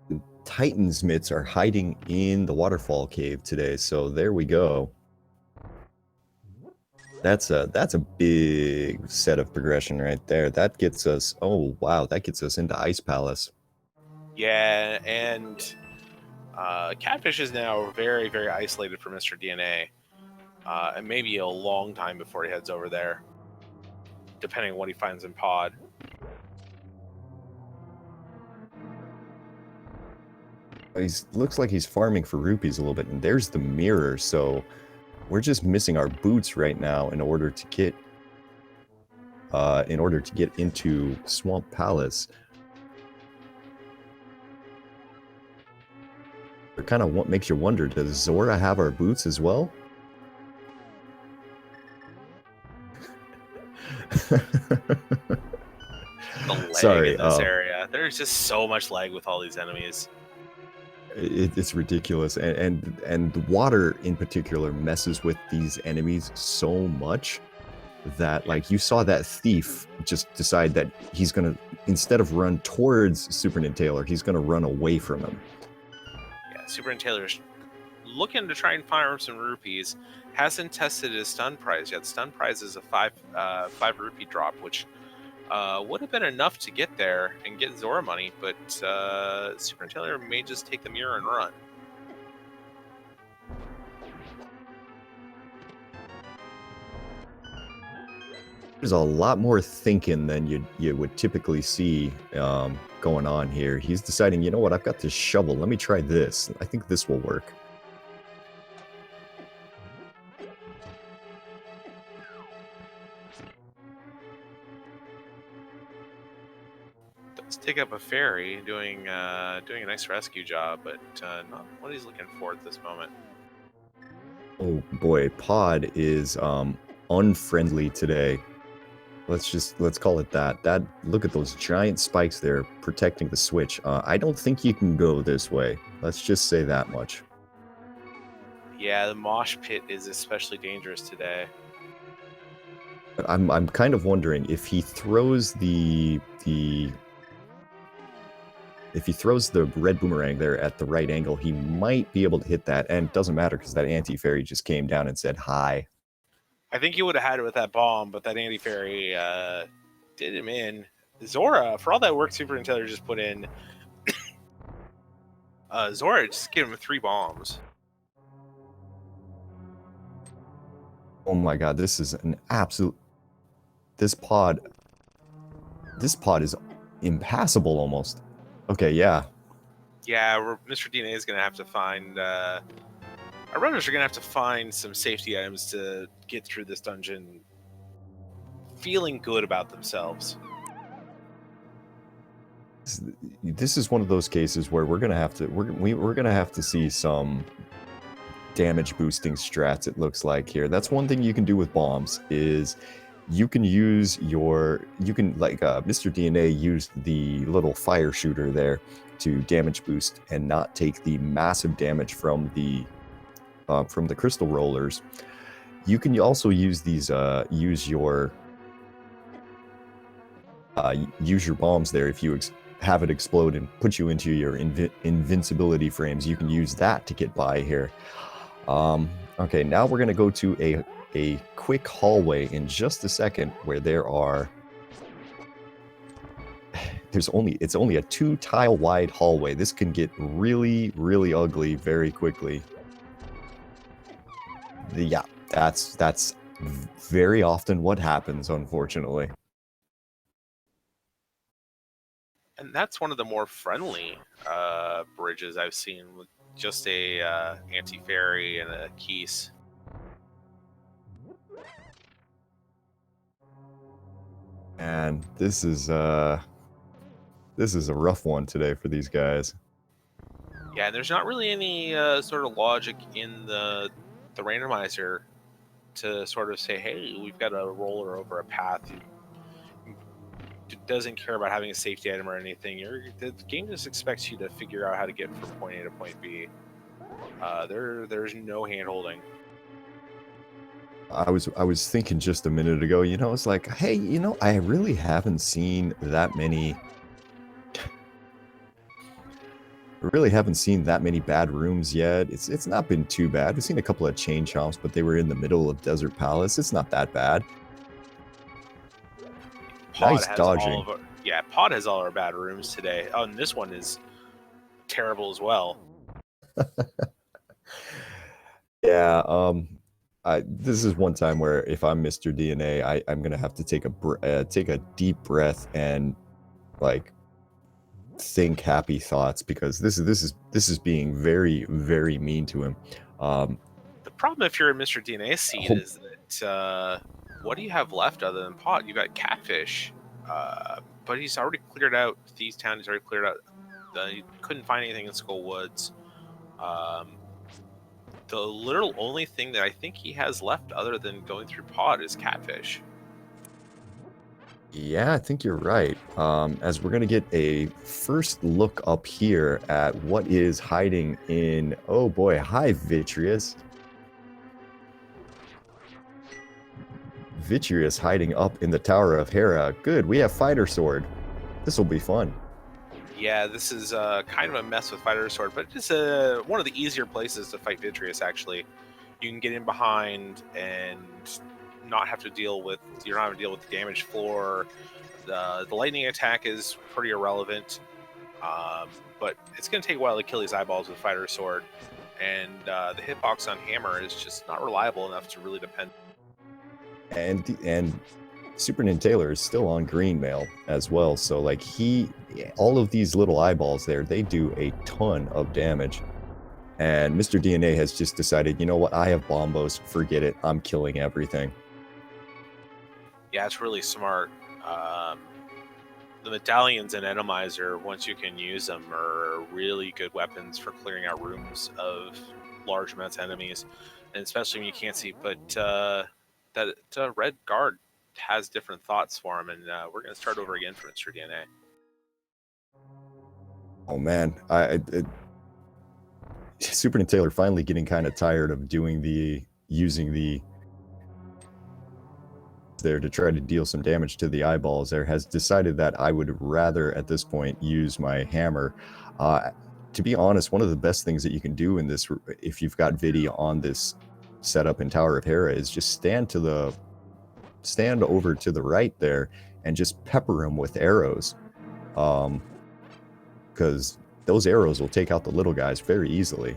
The Titan's mitts are hiding in the waterfall cave today, so there we go. That's a big set of progression right there. That gets us, oh wow, that gets us into Ice Palace. Yeah, and Catfish is now very, very isolated from Mr. DNA. And maybe a long time before he heads over there, depending on what he finds in Pod. Looks like he's farming for rupees a little bit, and there's the mirror, so we're just missing our boots right now in order to get into Swamp Palace. It kind of makes you wonder, does Zora have our boots as well? The lag in this area. There's just so much lag with all these enemies. It's ridiculous, and the water in particular messes with these enemies so much that, like, you saw that thief just decide that he's gonna, instead of run towards SuperNinTaylor, he's gonna run away from him. Yeah, SuperNinTaylor's looking to try and farm some rupees. Hasn't tested his stun prize yet. Stun prize is a 5 rupee drop, which would have been enough to get there and get Zora money, but SuperNinTaylor may just take the mirror and run. There's a lot more thinking than you would typically see going on here. He's deciding, you know what, I've got this shovel. Let me try this. I think this will work. Does take up a fairy, doing a nice rescue job, but not what he's looking for at this moment. Oh boy, Pod is unfriendly today. Let's call it that. Look at those giant spikes there protecting the switch. I don't think you can go this way. Let's just say that much. Yeah, the mosh pit is especially dangerous today. I'm kind of wondering if he throws the red boomerang there at the right angle, he might be able to hit that, and it doesn't matter because that anti-fairy just came down and said hi. I think he would have had it with that bomb, but that anti-fairy did him in. Zora, for all that work SuperNinTaylor just put in, Zora just gave him 3 bombs. Oh my god, this is an absolute... This pod is impassable almost. Okay, yeah. Yeah, Mr. DNA is going to have to find... our runners are going to have to find some safety items to get through this dungeon feeling good about themselves. This is one of those cases where we're gonna have to see some damage boosting strats. It looks like here. That's one thing you can do with bombs is you can use Mr. DNA used the little fire shooter there to damage boost and not take the massive damage from the crystal rollers. You can also use these use your bombs there if you have it explode and put you into your invincibility frames. You can use that to get by here. Okay, now we're gonna go to a quick hallway in just a second where there are it's only a 2-tile wide hallway. This can get really, really ugly very quickly. Yeah, that's very often what happens, unfortunately. And that's one of the more friendly bridges I've seen, with just a anti-fairy and a keys. And this is a rough one today for these guys. Yeah, and there's not really any sort of logic in the randomizer to sort of say, hey, we've got a roller over a path. It doesn't care about having a safety item or anything. The game just expects you to figure out how to get from point A to point B. There's no hand-holding. I was thinking just a minute ago, it's like, hey, I really haven't seen that many bad rooms yet. It's not been too bad. We've seen a couple of chain chomps, but they were in the middle of Desert Palace. It's not that bad. Nice dodging. Pod has all our bad rooms today. Oh, and this one is terrible as well. Yeah, this is one time where if I'm Mr. DNA, I'm gonna have to take a deep breath and like think happy thoughts, because this is being very, very mean to him. The problem if you're in Mr. DNA's seat is that what do you have left other than pot? You got catfish, but he's already cleared out Thieves Town. He's already cleared out. He couldn't find anything in Skull Woods. The literal only thing that I think he has left other than going through pot is catfish. Yeah, I think you're right. As we're going to get a first look up here at what is hiding in... Oh boy, hi Vitreous. Vitreous hiding up in the Tower of Hera. Good, we have Fighter Sword. This will be fun. Yeah, this is kind of a mess with Fighter Sword, but it's one of the easier places to fight Vitreous, actually. You can get in behind and not have to deal with... You don't have to deal with the damage floor. The lightning attack is pretty irrelevant, but it's going to take a while to kill these eyeballs with Fighter Sword, and the hitbox on Hammer is just not reliable enough to really depend. And SuperNinTaylor is still on green mail as well, so like all of these little eyeballs there, they do a ton of damage. And Mr. DNA has just decided, you know what, I have bombos, forget it, I'm killing everything. Yeah, it's really smart. The medallions and Randomizer, once you can use them, are really good weapons for clearing out rooms of large amounts of enemies, and especially when you can't see. But that red guard has different thoughts for him, and we're going to start over again for Mr. DNA. Oh man, SuperNinTaylor finally getting kind of tired of using the there to try to deal some damage to the eyeballs there, has decided that I would rather at this point use my hammer. To be honest, one of the best things that you can do in this, if you've got Vidi on this setup in Tower of Hera, is just stand over to the right there and just pepper him with arrows, because those arrows will take out the little guys very easily.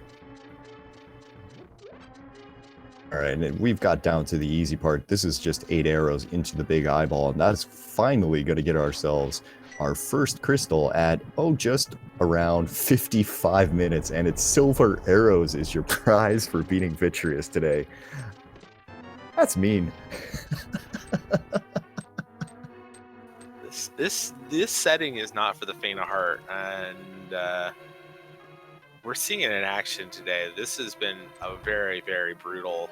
All right, and we've got down to the easy part. This is just 8 arrows into the big eyeball, and that's finally going to get ourselves our first crystal at, just around 55 minutes, and it's silver arrows is your prize for beating Vitreous today. That's mean. This setting is not for the faint of heart, and we're seeing it in action today. This has been a very, very brutal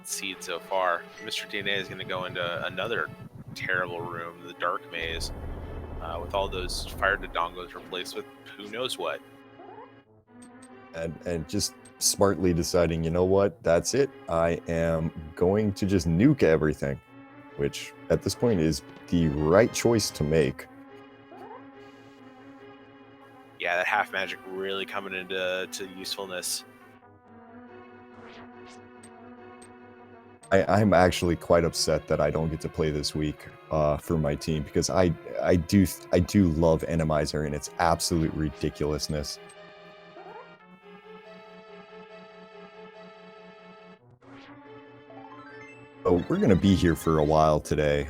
seed so far. Mr. DNA is going to go into another terrible room, the Dark Maze, with all those fire dodongos replaced with who knows what. And just smartly deciding, you know what, that's it. I am going to just nuke everything, which at this point is the right choice to make. Yeah, that half magic really coming into usefulness. I'm actually quite upset that I don't get to play this week for my team, because I do love Randomizer and its absolute ridiculousness. So we're gonna be here for a while today,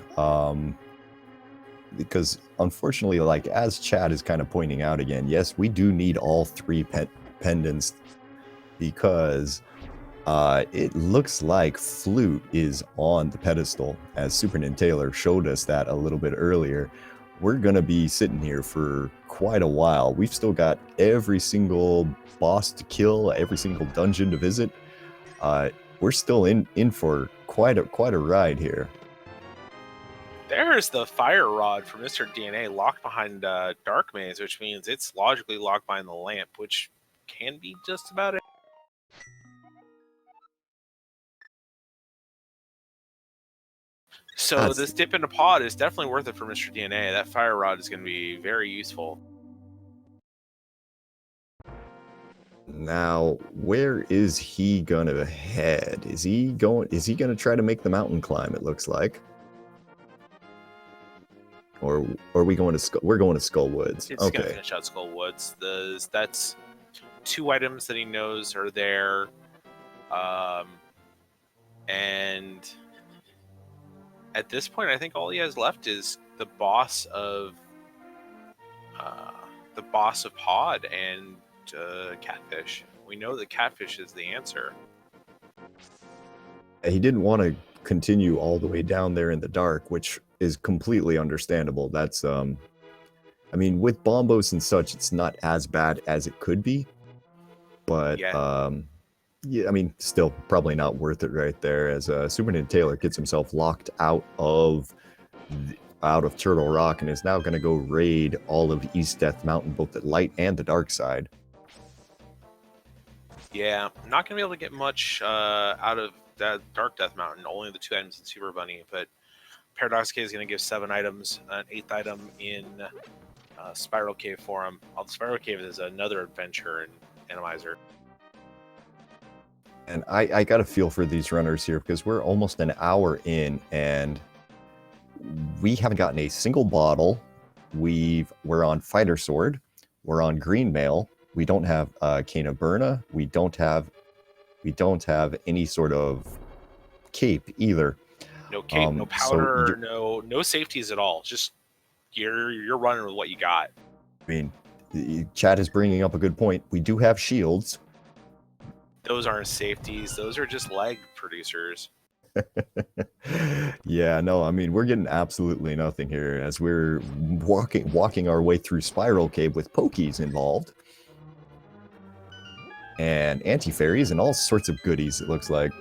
because unfortunately, like as Chad is kind of pointing out again, yes, we do need all 3 pendants, because it looks like Flute is on the pedestal, as SuperNinTaylor showed us that a little bit earlier. We're going to be sitting here for quite a while. We've still got every single boss to kill, every single dungeon to visit. We're still in for quite a ride here. There's the fire rod for Mr. DNA locked behind Dark Maze, which means it's logically locked behind the lamp, which can be just about it. So this dip into pod is definitely worth it for Mr. DNA. That fire rod is going to be very useful. Now, where is he gonna head? Is he gonna try to make the mountain climb, it looks like? Or are we going to we're going to Skull Woods? It's going to finish out Skull Woods. That's 2 items that he knows are there. And at this point, I think all he has left is the boss of Pod and Catfish. We know that Catfish is the answer. He didn't want to continue all the way down there in the dark, which is completely understandable. That's I mean, with bombos and such, it's not as bad as it could be, but yeah, I mean, still probably not worth it right there, as SuperNinTaylor gets himself locked out of Turtle Rock and is now going to go raid all of East Death Mountain, both the light and the dark side. Yeah, not going to be able to get much out of that Dark Death Mountain, only the 2 items in Super Bunny, but Paradox Cave is going to give 7 items, an 8th item in Spiral Cave for him. The Spiral Cave is another adventure in Randomizer. And I got a feel for these runners here, because we're almost an hour in and we haven't gotten a single bottle. We're on Fighter Sword. We're on Green Mail. We don't have Cane of Burna. We don't have any sort of cape either. No cape, no powder, no safeties at all. Just you're running with what you got. I mean, Chad is bringing up a good point. We do have shields. Those aren't safeties. Those are just leg producers. Yeah, no, I mean, we're getting absolutely nothing here as we're walking our way through Spiral Cave with Pokies involved. And anti-fairies and all sorts of goodies, it looks like.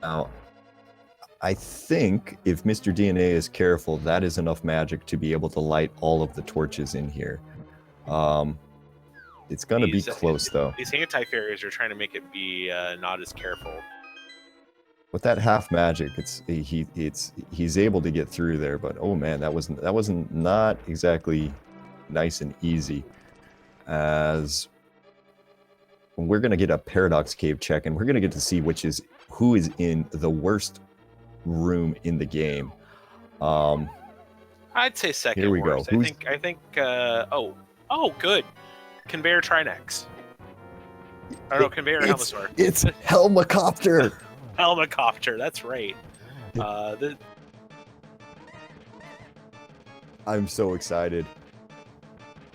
Now, I think if Mr. DNA is careful, that is enough magic to be able to light all of the torches in here. It's going to be close, though. These anti-fairies are trying to make it be not as careful. With that half magic, he's able to get through there, but oh man, that wasn't not exactly nice and easy. As we're gonna get a Paradox Cave check, and we're gonna get to see who is in the worst room in the game. I'd say Here second we go. worst. I think. Oh, good. Conveyor Trinex. Or no, Conveyor Helmosaur. It's Helmicopter. Helmicopter. That's right. I'm so excited.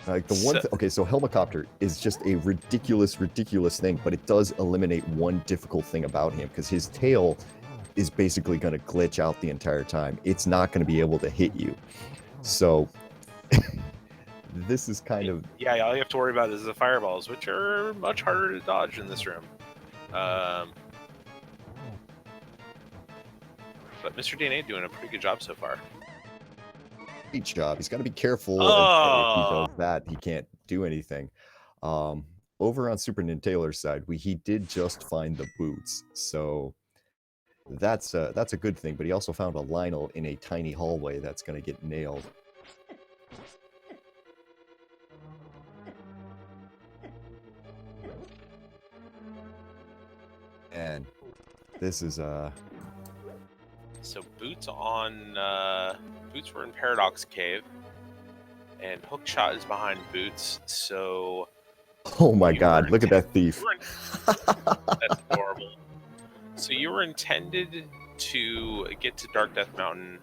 Like the one, okay, so Helmicopter is just a ridiculous thing, but it does eliminate one difficult thing about him because his tail is basically going to glitch out the entire time. It's not going to be able to hit you. So this is kind of... Yeah, all you have to worry about is the fireballs, which are much harder to dodge in this room. But Mr. DNA doing a pretty good job so far. Great job. He's got to be careful. Oh. If he does that, he can't do anything. Over on SuperNinTaylor's side, he did just find the boots, so that's a good thing. But he also found a Lionel in a tiny hallway that's going to get nailed. And this is So Boots were in Paradox Cave, and Hookshot is behind Boots. So oh my God! Look at that thief. That's horrible. So you were intended to get to Dark Death Mountain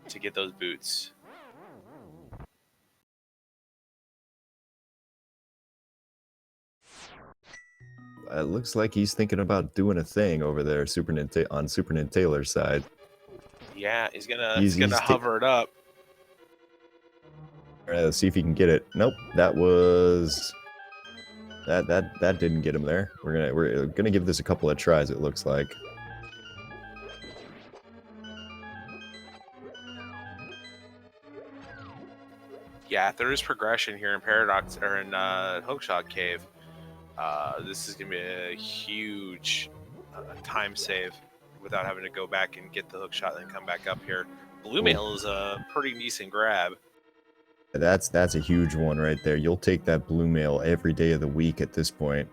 to get those boots. It looks like he's thinking about doing a thing over there, on SuperNinTaylor's side. Yeah, he's gonna hover it up. All right, let's see if he can get it. Nope, that didn't get him there. We're gonna give this a couple of tries. It looks like. Yeah, there is progression here in Paradox or in Hookshot Cave. This is gonna be a huge time save without having to go back and get the hookshot and then come back up here. Blue Mail is a pretty decent grab. That's a huge one right there. You'll take that Blue Mail every day of the week at this point.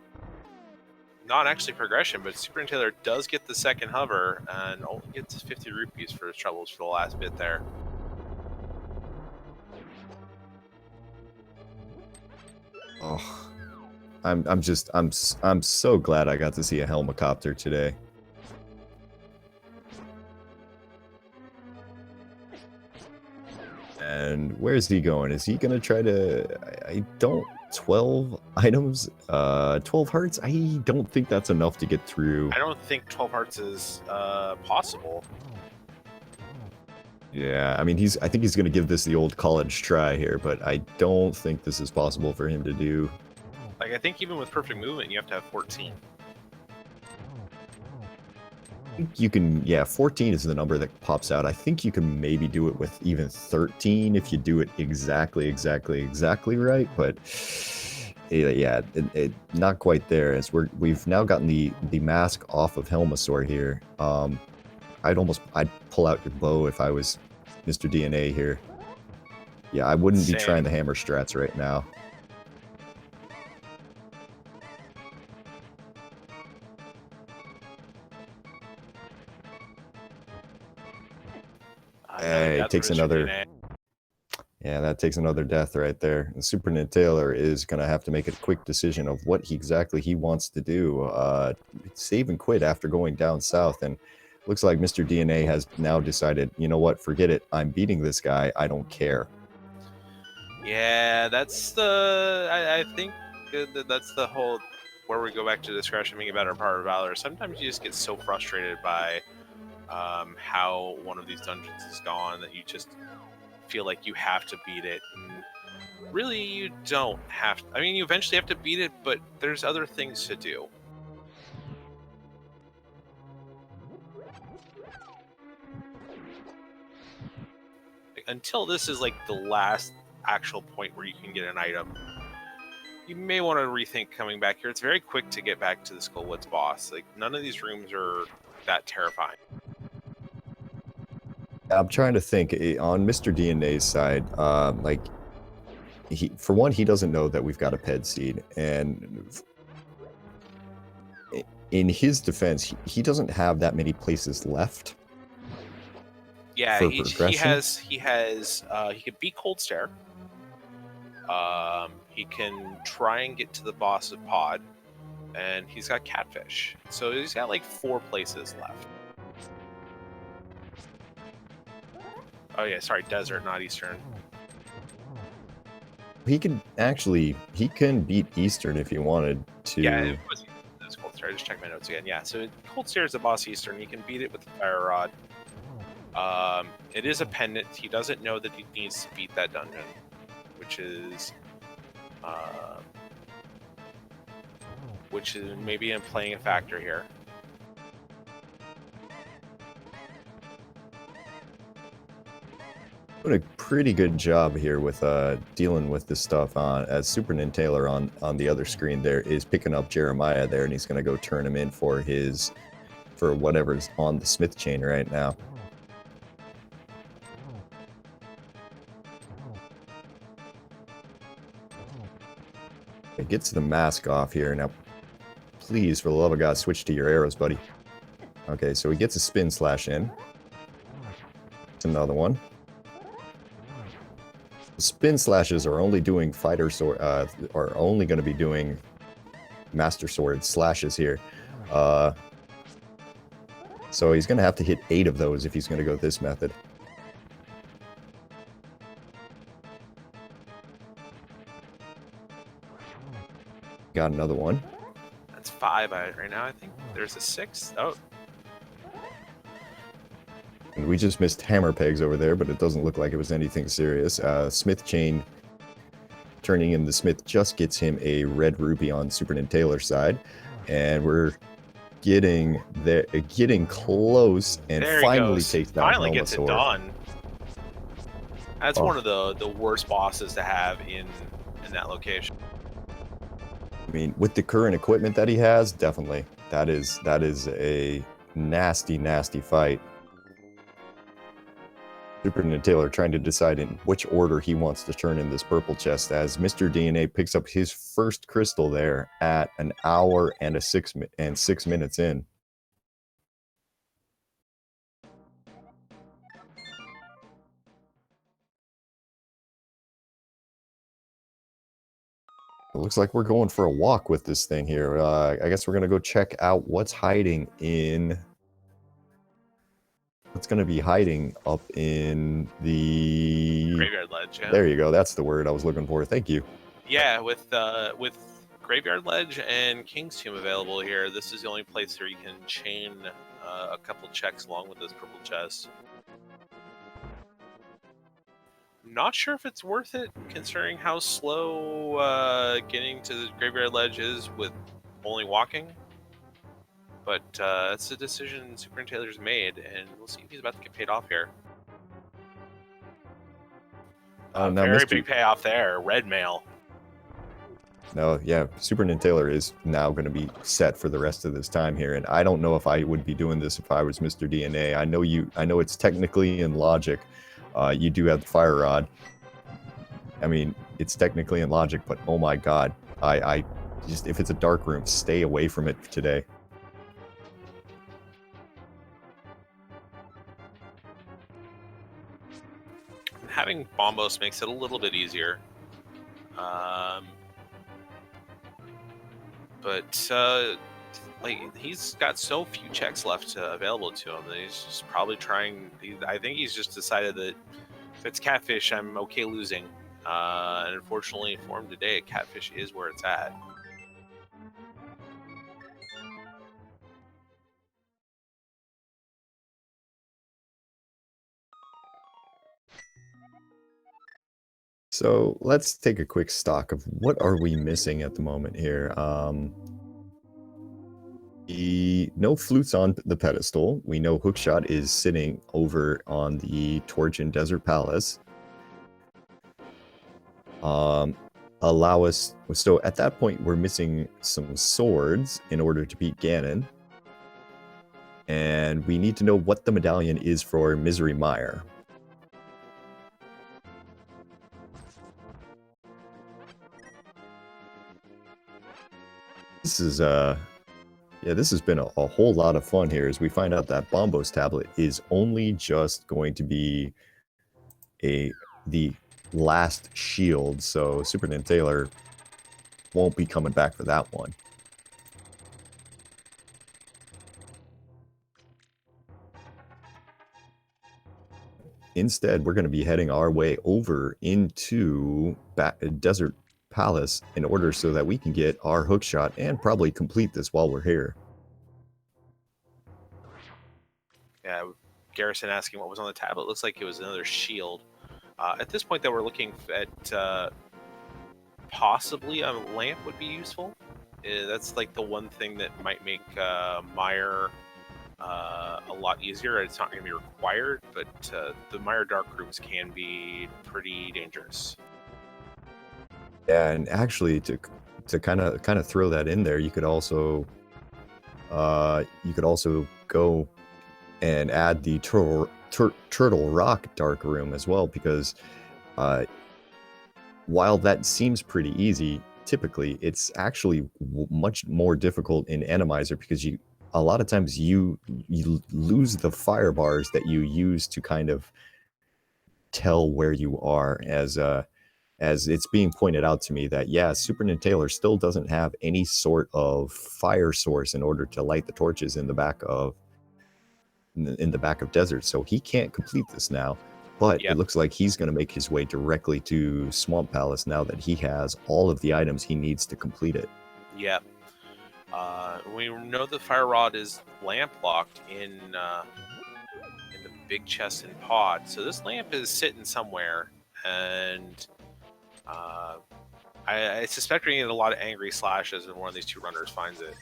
Not actually progression, but SuperNinTaylor does get the second hover and only gets 50 rupees for his troubles for the last bit there. Oh, I'm so glad I got to see a Helmicopter today. And where's he going? Is he gonna try to... I don't... 12 items? 12 hearts? I don't think that's enough to get through. I don't think 12 hearts is possible. Yeah, I mean, I think he's gonna give this the old college try here, but I don't think this is possible for him to do. Like, I think even with perfect movement, you have to have 14. I think you can, yeah, 14 is the number that pops out. I think you can maybe do it with even 13 if you do it exactly right, but yeah, not quite there. As we've now gotten the mask off of Helmosaur here. I'd pull out your bow if I was Mr. DNA here. Yeah, I wouldn't be trying the hammer strats right now. It takes another... Yeah, that takes another death right there. And SuperNinTaylor is going to have to make a quick decision of what exactly he wants to do. Save and quit after going down south. And looks like Mr. DNA has now decided, you know what, forget it. I'm beating this guy. I don't care. Yeah, that's the... I think that's the whole... Where we go back to discretion being a better part of valor. Sometimes you just get so frustrated by how one of these dungeons is gone that you just feel like you have to beat it. And really, you don't have to. I mean, you eventually have to beat it, but there's other things to do. Until this is like the last actual point where you can get an item, you may want to rethink coming back here. It's very quick to get back to the Skullwoods boss. Like, none of these rooms are that terrifying. I'm trying to think on Mr. DNA's side. Like, for one, he doesn't know that we've got a ped seed, and in his defense, he doesn't have that many places left. Yeah, for he progression? has he can beat Cold Stare. He can try and get to the boss of Pod, and he's got Catfish. So he's got like 4 places left. Oh yeah, sorry, Desert, not Eastern. He can beat Eastern if he wanted to. Yeah, it was Cold Stare. I just checked my notes again. Yeah, so Cold Stare is the boss Eastern. He can beat it with the Fire Rod. It is a pendant. He doesn't know that he needs to beat that dungeon, which is maybe playing a factor here. Doing a pretty good job here with dealing with this stuff on as SuperNinTaylor on the other screen there is picking up Jeremiah there, and he's going to go turn him in for whatever's on the Smith chain right now. It gets the mask off here. Now, please, for the love of God, switch to your arrows, buddy. Okay, so he gets a spin slash in. It's another one. Spin slashes are only doing fighter sword, are only going to be doing master sword slashes here. So he's going to have to hit 8 of those if he's going to go this method. Got another one. That's 5 right now, I think. There's a 6th. Oh. And we just missed hammer pegs over there, but it doesn't look like it was anything serious. Smith chain turning in the Smith just gets him a red rupee on SuperNinTaylor's side. And we're getting close, and There finally takes down Finally gets it done. That's one of the worst bosses to have in that location. I mean, with the current equipment that he has, definitely. That is a nasty, nasty fight. SuperNinTaylor trying to decide in which order he wants to turn in this purple chest as Mr. DNA picks up his first crystal there at an hour and 6 minutes in. It looks like we're going for a walk with this thing here. I guess we're going to go check out what's hiding in... What's going to be hiding up in the... Graveyard Ledge, yeah. There you go. That's the word I was looking for. Thank you. Yeah, with Graveyard Ledge and King's Tomb available here, this is the only place where you can chain a couple checks along with this purple chest. Not sure if it's worth it, considering how slow getting to the Graveyard Ledge is with only walking. But it's a decision SuperNinTaylor's made, and we'll see if he's about to get paid off here. Very big payoff there. Red mail. No, yeah, SuperNinTaylor is now going to be set for the rest of this time here, and I don't know if I would be doing this if I was Mr. DNA. I know it's technically in logic. You do have the fire rod. I mean, it's technically in logic, but oh my god, I just, if it's a dark room, stay away from it today. Having Bombos makes it a little bit easier. But like, he's got so few checks left available to him that he's just probably trying. I think he's just decided that if it's Catfish, I'm okay losing. And unfortunately for him today, Catfish is where it's at. So let's take a quick stock of what are we missing at the moment here. No flutes on the pedestal. We know Hookshot is sitting over on the Torch in Desert Palace. Allow us... So at that point, we're missing some swords in order to beat Ganon. And we need to know what the medallion is for Misery Mire. This is, Yeah, this has been a whole lot of fun here as we find out that Bombo's tablet is only just going to be the last shield, so SuperNinTaylor won't be coming back for that one. Instead, we're going to be heading our way over into Desert Palace in order so that we can get our hookshot and probably complete this while we're here. Yeah, Garrison asking what was on the tablet. Looks like it was another shield. At this point, though, we're looking at possibly a lamp would be useful. That's like the one thing that might make Mire a lot easier. It's not going to be required, but the Mire dark rooms can be pretty dangerous. Yeah, and actually to kind of throw that in there, you could also go and add the Turtle Rock dark room as well, because while that seems pretty easy, typically it's actually much more difficult in Randomizer, because a lot of times you lose the fire bars that you use to kind of tell where you are, as it's being pointed out to me that, yeah, SuperNinTaylor still doesn't have any sort of fire source in order to light the torches in the back of Desert, so he can't complete this now. But Yep. It looks like he's going to make his way directly to Swamp Palace now that he has all of the items he needs to complete it. Yep. We know the fire rod is lamp locked in the big chest and pod, so this lamp is sitting somewhere, and I suspect we're going to get a lot of angry slashes when one of these two runners finds it.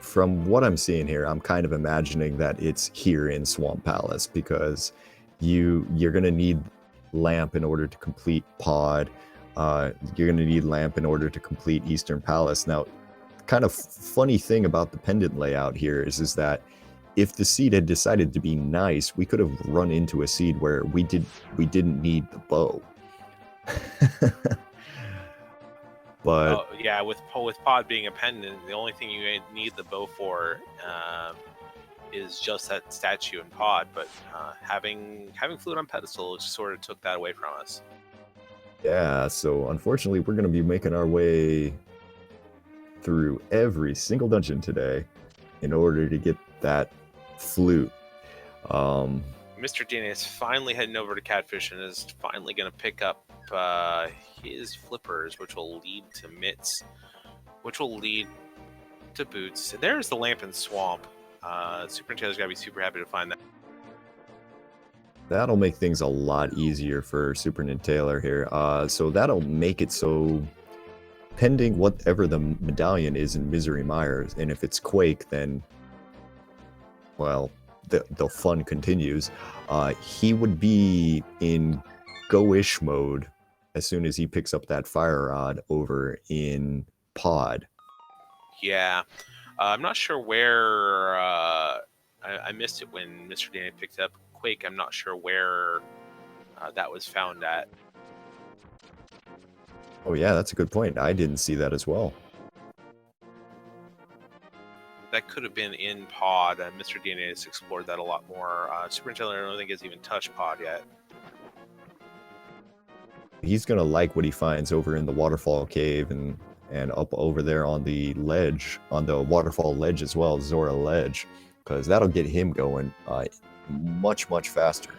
From what I'm seeing here, I'm kind of imagining that it's here in Swamp Palace, because you're going to need lamp in order to complete pod. You're going to need lamp in order to complete Eastern Palace. Now, kind of funny thing about the pendant layout here is that if the seed had decided to be nice, we could have run into a seed where we didn't need the bow. But yeah, with pod being a pendant, the only thing you need the bow for is just that statue and pod. But having fluid on pedestal just sort of took that away from us. Yeah, so unfortunately, we're going to be making our way through every single dungeon today in order to get that flute. Mr. DNA is finally heading over to Catfish and is finally going to pick up his flippers, which will lead to mitts, which will lead to boots. And there's the lamp and swamp. SuperNinTaylor's got to be super happy to find that. That'll make things a lot easier for SuperNinTaylor here. So that'll make it so, pending whatever the medallion is in Misery Mire, and if it's Quake, then, well, the fun continues. He would be in go-ish mode as soon as he picks up that fire rod over in pod. Yeah. I'm not sure where... I missed it when Mr. Danny picked up Quake. I'm not sure where that was found at. Oh yeah, that's a good point. I didn't see that as well. That could have been in pod. Mr. DNA has explored that a lot more. SuperNinTaylor, I don't think has even touched pod yet. He's gonna like what he finds over in the waterfall cave and up over there on the ledge, on the waterfall ledge as well, Zora ledge, because that'll get him going much faster.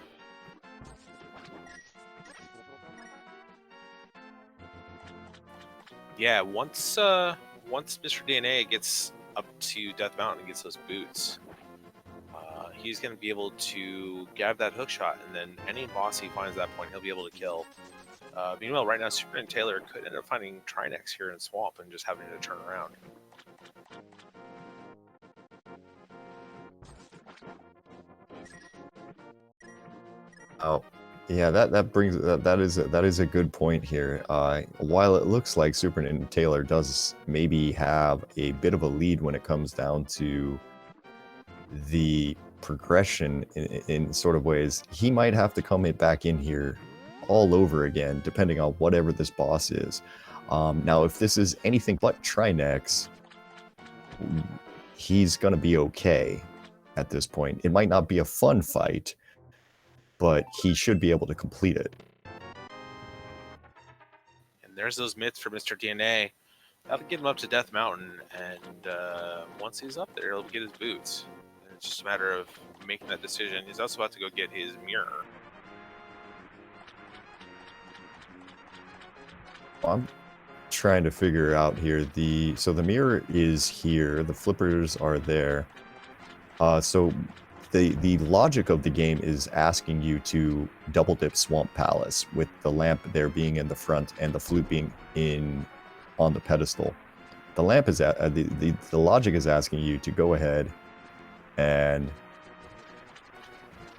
Yeah, once Mr. DNA gets up to Death Mountain and gets those boots, he's going to be able to grab that hook shot, and then any boss he finds at that point, he'll be able to kill. Meanwhile, right now, SuperNinTaylor could end up finding Trinex here in Swamp and just having to turn around. Oh, yeah, that is a good point here. While it looks like SuperNinTaylor does maybe have a bit of a lead when it comes down to the progression in sort of ways, he might have to come back in here all over again, depending on whatever this boss is. Now, if this is anything but Trinex, he's going to be okay at this point. It might not be a fun fight, but he should be able to complete it. And there's those myths for Mr. DNA. That'll get him up to Death Mountain, and once he's up there, he'll get his boots. And it's just a matter of making that decision. He's also about to go get his mirror. I'm trying to figure out here so the mirror is here, the flippers are there. So the logic of the game is asking you to double dip Swamp Palace, with the lamp there being in the front and the flute being on the pedestal. The lamp is the logic is asking you to go ahead and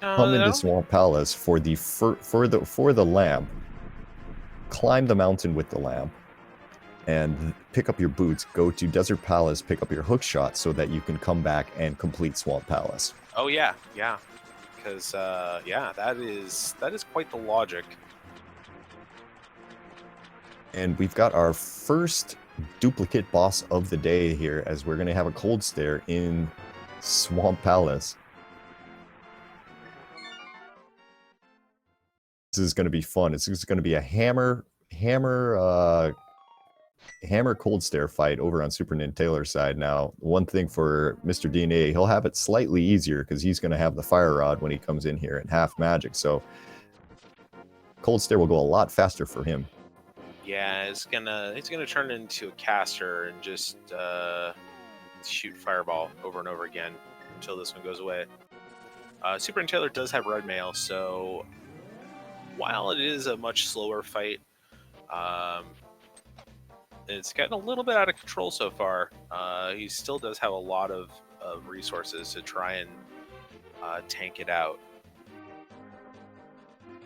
come into Swamp Palace for the lamp, climb the mountain with the lamp, and pick up your boots, go to Desert Palace, pick up your hook shot so that you can come back and complete Swamp Palace. Oh yeah, because yeah, that is quite the logic. And we've got our first duplicate boss of the day here, as we're going to have a cold stare in Swamp Palace. This is going to be fun. This is going to be a hammer cold stare fight over on SuperNinTaylor's side. Now, one thing for Mr. DNA, he'll have it slightly easier because he's going to have the fire rod when he comes in here and half magic. So cold stare will go a lot faster for him. Yeah, it's gonna turn into a caster and just shoot fireball over and over again until this one goes away. SuperNinTaylor does have red mail, so while it is a much slower fight, it's getting a little bit out of control so far. He still does have a lot of resources to try and tank it out.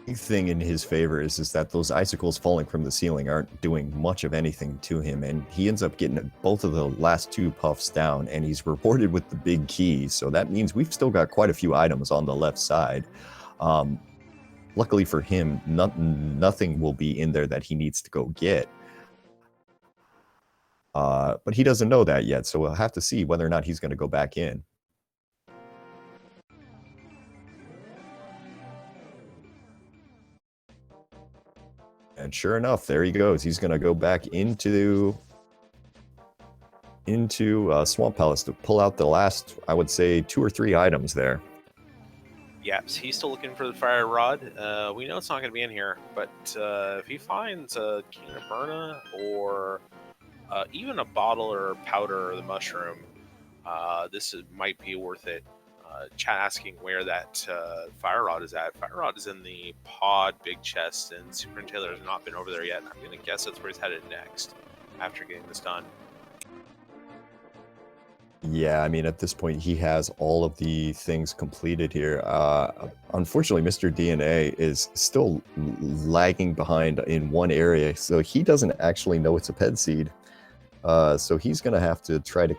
Big thing in his favor is that those icicles falling from the ceiling aren't doing much of anything to him, and he ends up getting both of the last two puffs down, and he's rewarded with the big key. So that means we've still got quite a few items on the left side. Luckily for him, nothing will be in there that he needs to go get. But he doesn't know that yet, so we'll have to see whether or not he's going to go back in. And sure enough, there he goes. He's going to go back into Swamp Palace to pull out the last, I would say, 2 or 3 items there. Yep, so he's still looking for the fire rod. We know it's not going to be in here, but if he finds a can of Burna or even a bottle or powder or the mushroom, this might be worth it. Chat asking where that fire rod is at. Fire rod is in the pod big chest, and SuperNinTaylor has not been over there yet. I'm going to guess that's where he's headed next after getting this done. Yeah, I mean, at this point, he has all of the things completed here. Unfortunately, Mr. DNA is still lagging behind in one area, so he doesn't actually know it's a ped seed. So he's going to have to try to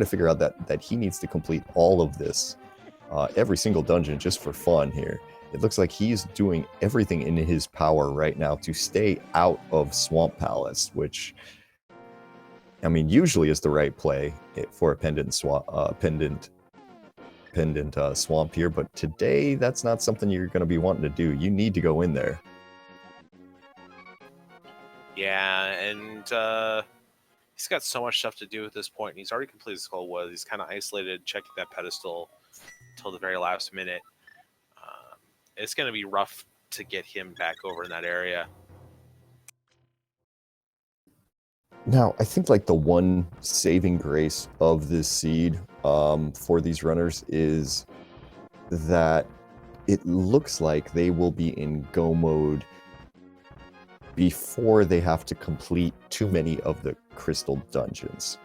figure out that he needs to complete all of this, every single dungeon, just for fun here. It looks like he's doing everything in his power right now to stay out of Swamp Palace, which, I mean, usually is the right play for a pendant swamp here, but today that's not something you're going to be wanting to do. You need to go in there. Yeah, and he's got so much stuff to do at this point, and he's already completed Skull Woods. He's kind of isolated, checking that pedestal till the very last minute. It's going to be rough to get him back over in that area. Now, I think like the one saving grace of this seed for these runners is that it looks like they will be in go mode before they have to complete too many of the crystal dungeons.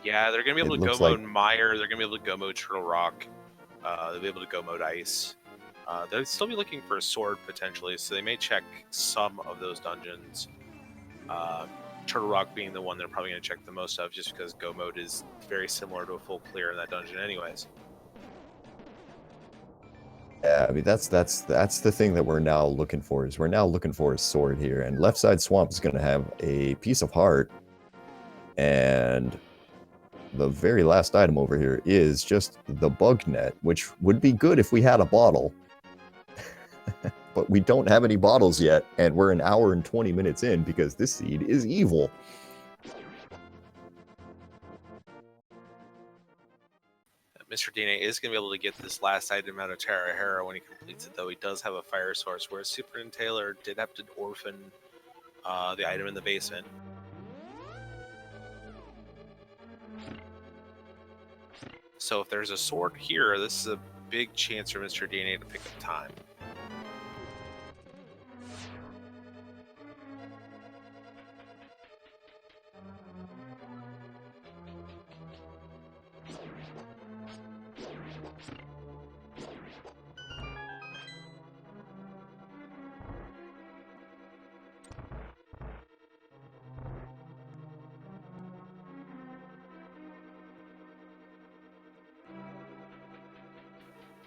Yeah, they're going to be able to go mode Mire. They're going to be able to go mode Turtle Rock. They'll be able to go mode Ice. They'll still be looking for a sword potentially, so they may check some of those dungeons. Turtle Rock being the one they're probably going to check the most of, just because go mode is very similar to a full clear in that dungeon anyways. Yeah, I mean, that's the thing that we're now looking for, is we're now looking for a sword here, and left side swamp is going to have a piece of heart And the very last item over here is just the bug net, which would be good if we had a bottle. But we don't have any bottles yet, and we're an hour and 20 minutes in because this seed is evil. Mr. DNA is going to be able to get this last item out of Terra Hera when he completes it, though he does have a fire source, whereas SuperNinTaylor did have to orphan the item in the basement. So if there's a sword here, this is a big chance for Mr. DNA to pick up time.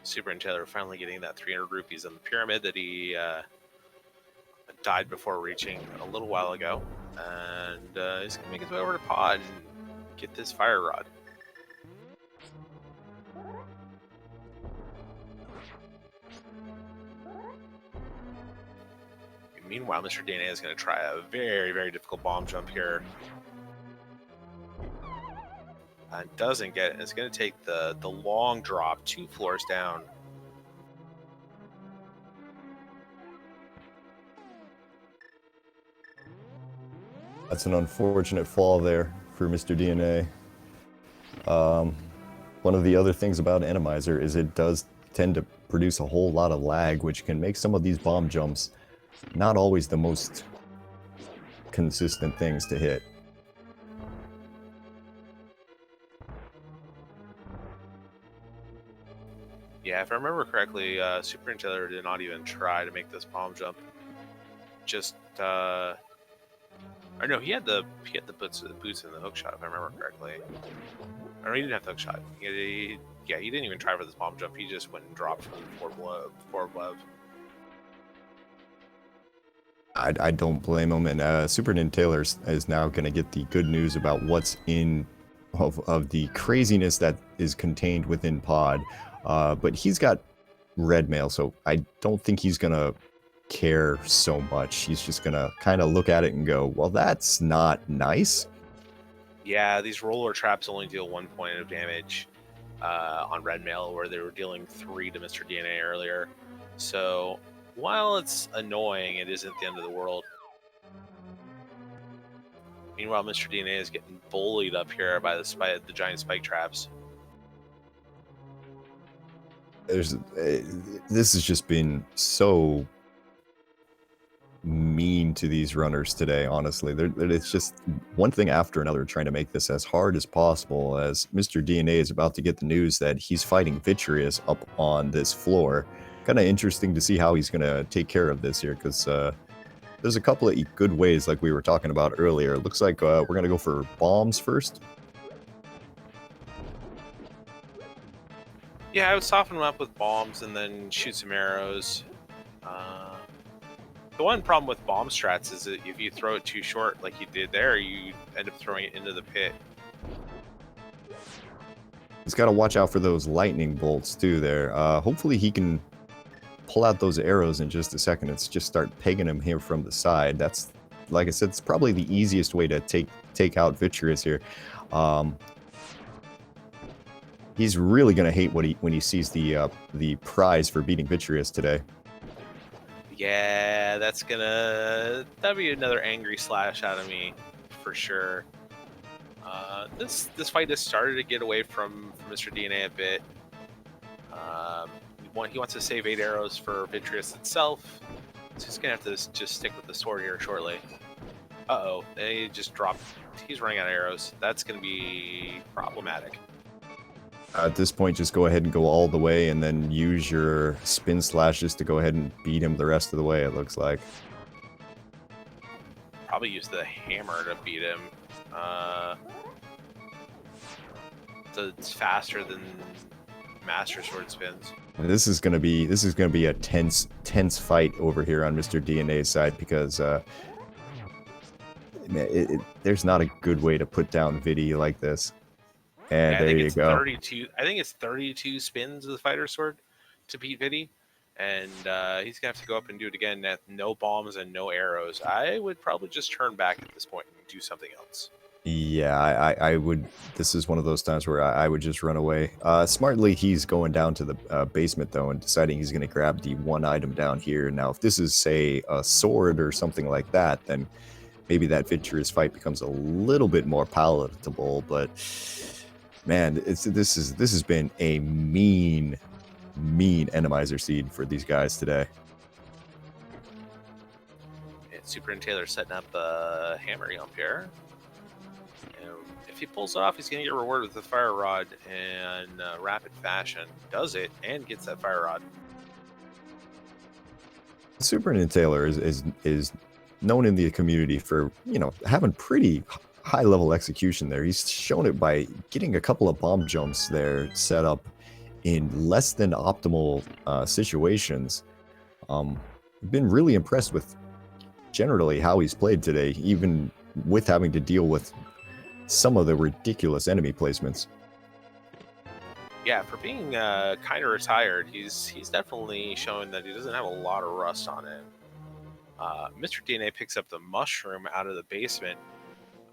SuperNinTaylor finally getting that 300 rupees on the pyramid that he died before reaching a little while ago. And he's going to make his way over to Pod and get this fire rod. Meanwhile, Mr. DNA is going to try a very, very difficult bomb jump here. And doesn't get it. It's going to take the long drop 2 floors down. That's an unfortunate fall there for Mr. DNA. One of the other things about Randomizer is it does tend to produce a whole lot of lag, which can make some of these bomb jumps not always the most consistent things to hit. Yeah, if I remember correctly, SuperNinTaylor did not even try to make this bomb jump. Just, or no, he had the boots in the hook shot, if I remember correctly. Or he didn't have the hook shot. He didn't even try for this bomb jump. He just went and dropped from forward blow. I don't blame him, and SuperNinTaylor is now going to get the good news about what's in of the craziness that is contained within Pod. But he's got red mail, so I don't think he's going to care so much. He's just going to kind of look at it and go, well, that's not nice. Yeah, these roller traps only deal 1 point of damage on red mail, where they were dealing 3 to Mr. DNA earlier. So while it's annoying, it isn't the end of the world. Meanwhile, Mr. DNA is getting bullied up here by the giant spike traps. This has just been so mean to these runners today, honestly. It's just one thing after another trying to make this as hard as possible, as Mr. DNA is about to get the news that he's fighting Vitreous up on this floor. Kind of interesting to see how he's going to take care of this here, because there's a couple of good ways, like we were talking about earlier. It looks like we're going to go for bombs first. Yeah, I would soften them up with bombs and then shoot some arrows. The one problem with bomb strats is that if you throw it too short, like you did there, you end up throwing it into the pit. He's got to watch out for those lightning bolts too there. Hopefully he can pull out those arrows in just a second. It's just start pegging him here from the side. That's, like I said, it's probably the easiest way to take out Vitreous here. He's really gonna hate when he sees the prize for beating Vitreous today. Yeah, that'd be another angry slash out of me for sure. This fight has started to get away from Mr. DNA a bit. He wants to save 8 arrows for Vitreous itself, so he's gonna have to just stick with the sword here shortly. Uh-oh, they just dropped. He's running out of arrows. That's gonna be problematic. At this point, just go ahead and go all the way, and then use your spin slashes to go ahead and beat him the rest of the way, it looks like. Probably use the hammer to beat him. So it's faster than Master Sword spins. And this is gonna be a tense fight over here on Mr. DNA's side, because man, there's not a good way to put down Vidi like this. And Yeah, I there think you it's go. 32. I think it's 32 spins of the fighter sword to beat Vidi, and he's gonna have to go up and do it again. With no bombs and no arrows. I would probably just turn back at this point and do something else. Yeah, I would. This is one of those times where I would just run away. Smartly, he's going down to the basement, though, and deciding he's going to grab the one item down here. Now, if this is, say, a sword or something like that, then maybe that victorious fight becomes a little bit more palatable. But, man, this has been a mean Randomizer seed for these guys today. And SuperNinTaylor setting up the hammer jump here. And if he pulls it off, he's going to get rewarded with the fire rod in rapid fashion. Does it and gets that fire rod. SuperNinTaylor is known in the community for, you know, having pretty high level execution there. He's shown it by getting a couple of bomb jumps there set up in less than optimal situations. Been really impressed with generally how he's played today, even with having to deal with some of the ridiculous enemy placements. Yeah, for being kind of retired, he's definitely showing that he doesn't have a lot of rust on him. Mr. DNA picks up the mushroom out of the basement.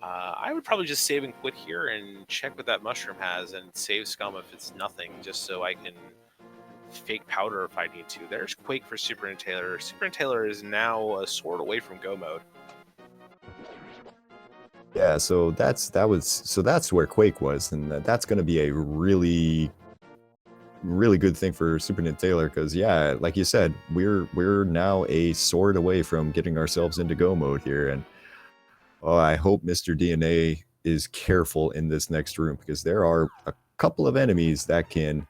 I would probably just save and quit here and check what that mushroom has and save scum if it's nothing, just so I can fake powder if I need to. There's Quake for SuperNinTaylor. SuperNinTaylor is now a sword away from go mode. Yeah, so that's where Quake was, and that's going to be a really good thing for SuperNinTaylor, because yeah, like you said, we're now a sword away from getting ourselves into go mode here, and I hope Mr. DNA is careful in this next room, because there are a couple of enemies that can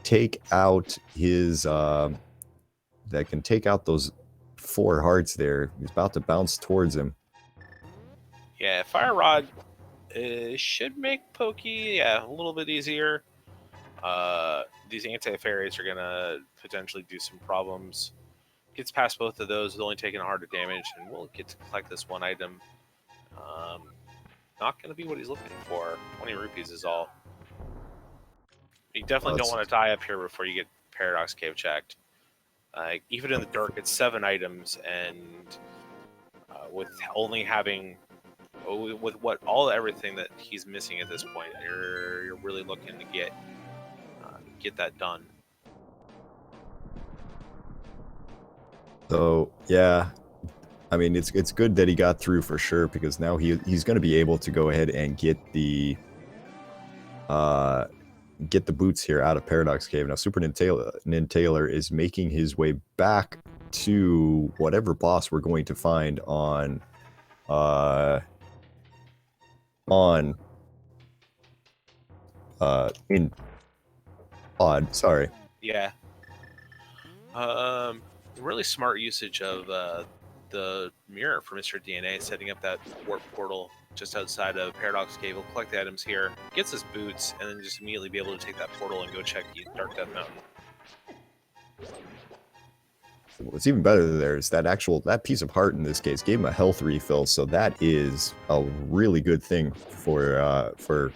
take out his that can take out those 4 hearts there. He's about to bounce towards him. Yeah, Fire Rod should make Pokey a little bit easier. These anti-fairies are going to potentially do some problems. Gets past both of those, only taking a heart of damage, and we'll get to collect this one item. Not going to be what he's looking for. 20 rupees is all. You definitely don't want to die up here before you get Paradox Cave checked. Even in the dark, it's 7 items, and with only having... with everything that he's missing at this point, you're really looking to get that done. So yeah, I mean it's good that he got through for sure, because now he's going to be able to go ahead and get the boots here out of Paradox Cave. Now SuperNinTaylor is making his way back to whatever boss we're going to find on in Odd, sorry. Yeah. Really smart usage of the mirror for Mr. DNA, setting up that warp portal just outside of Paradox Cave. He'll collect the items here, gets his boots, and then just immediately be able to take that portal and go check the Dark Death Mountain. What's even better there is that piece of heart in this case gave him a health refill, so that is a really good thing for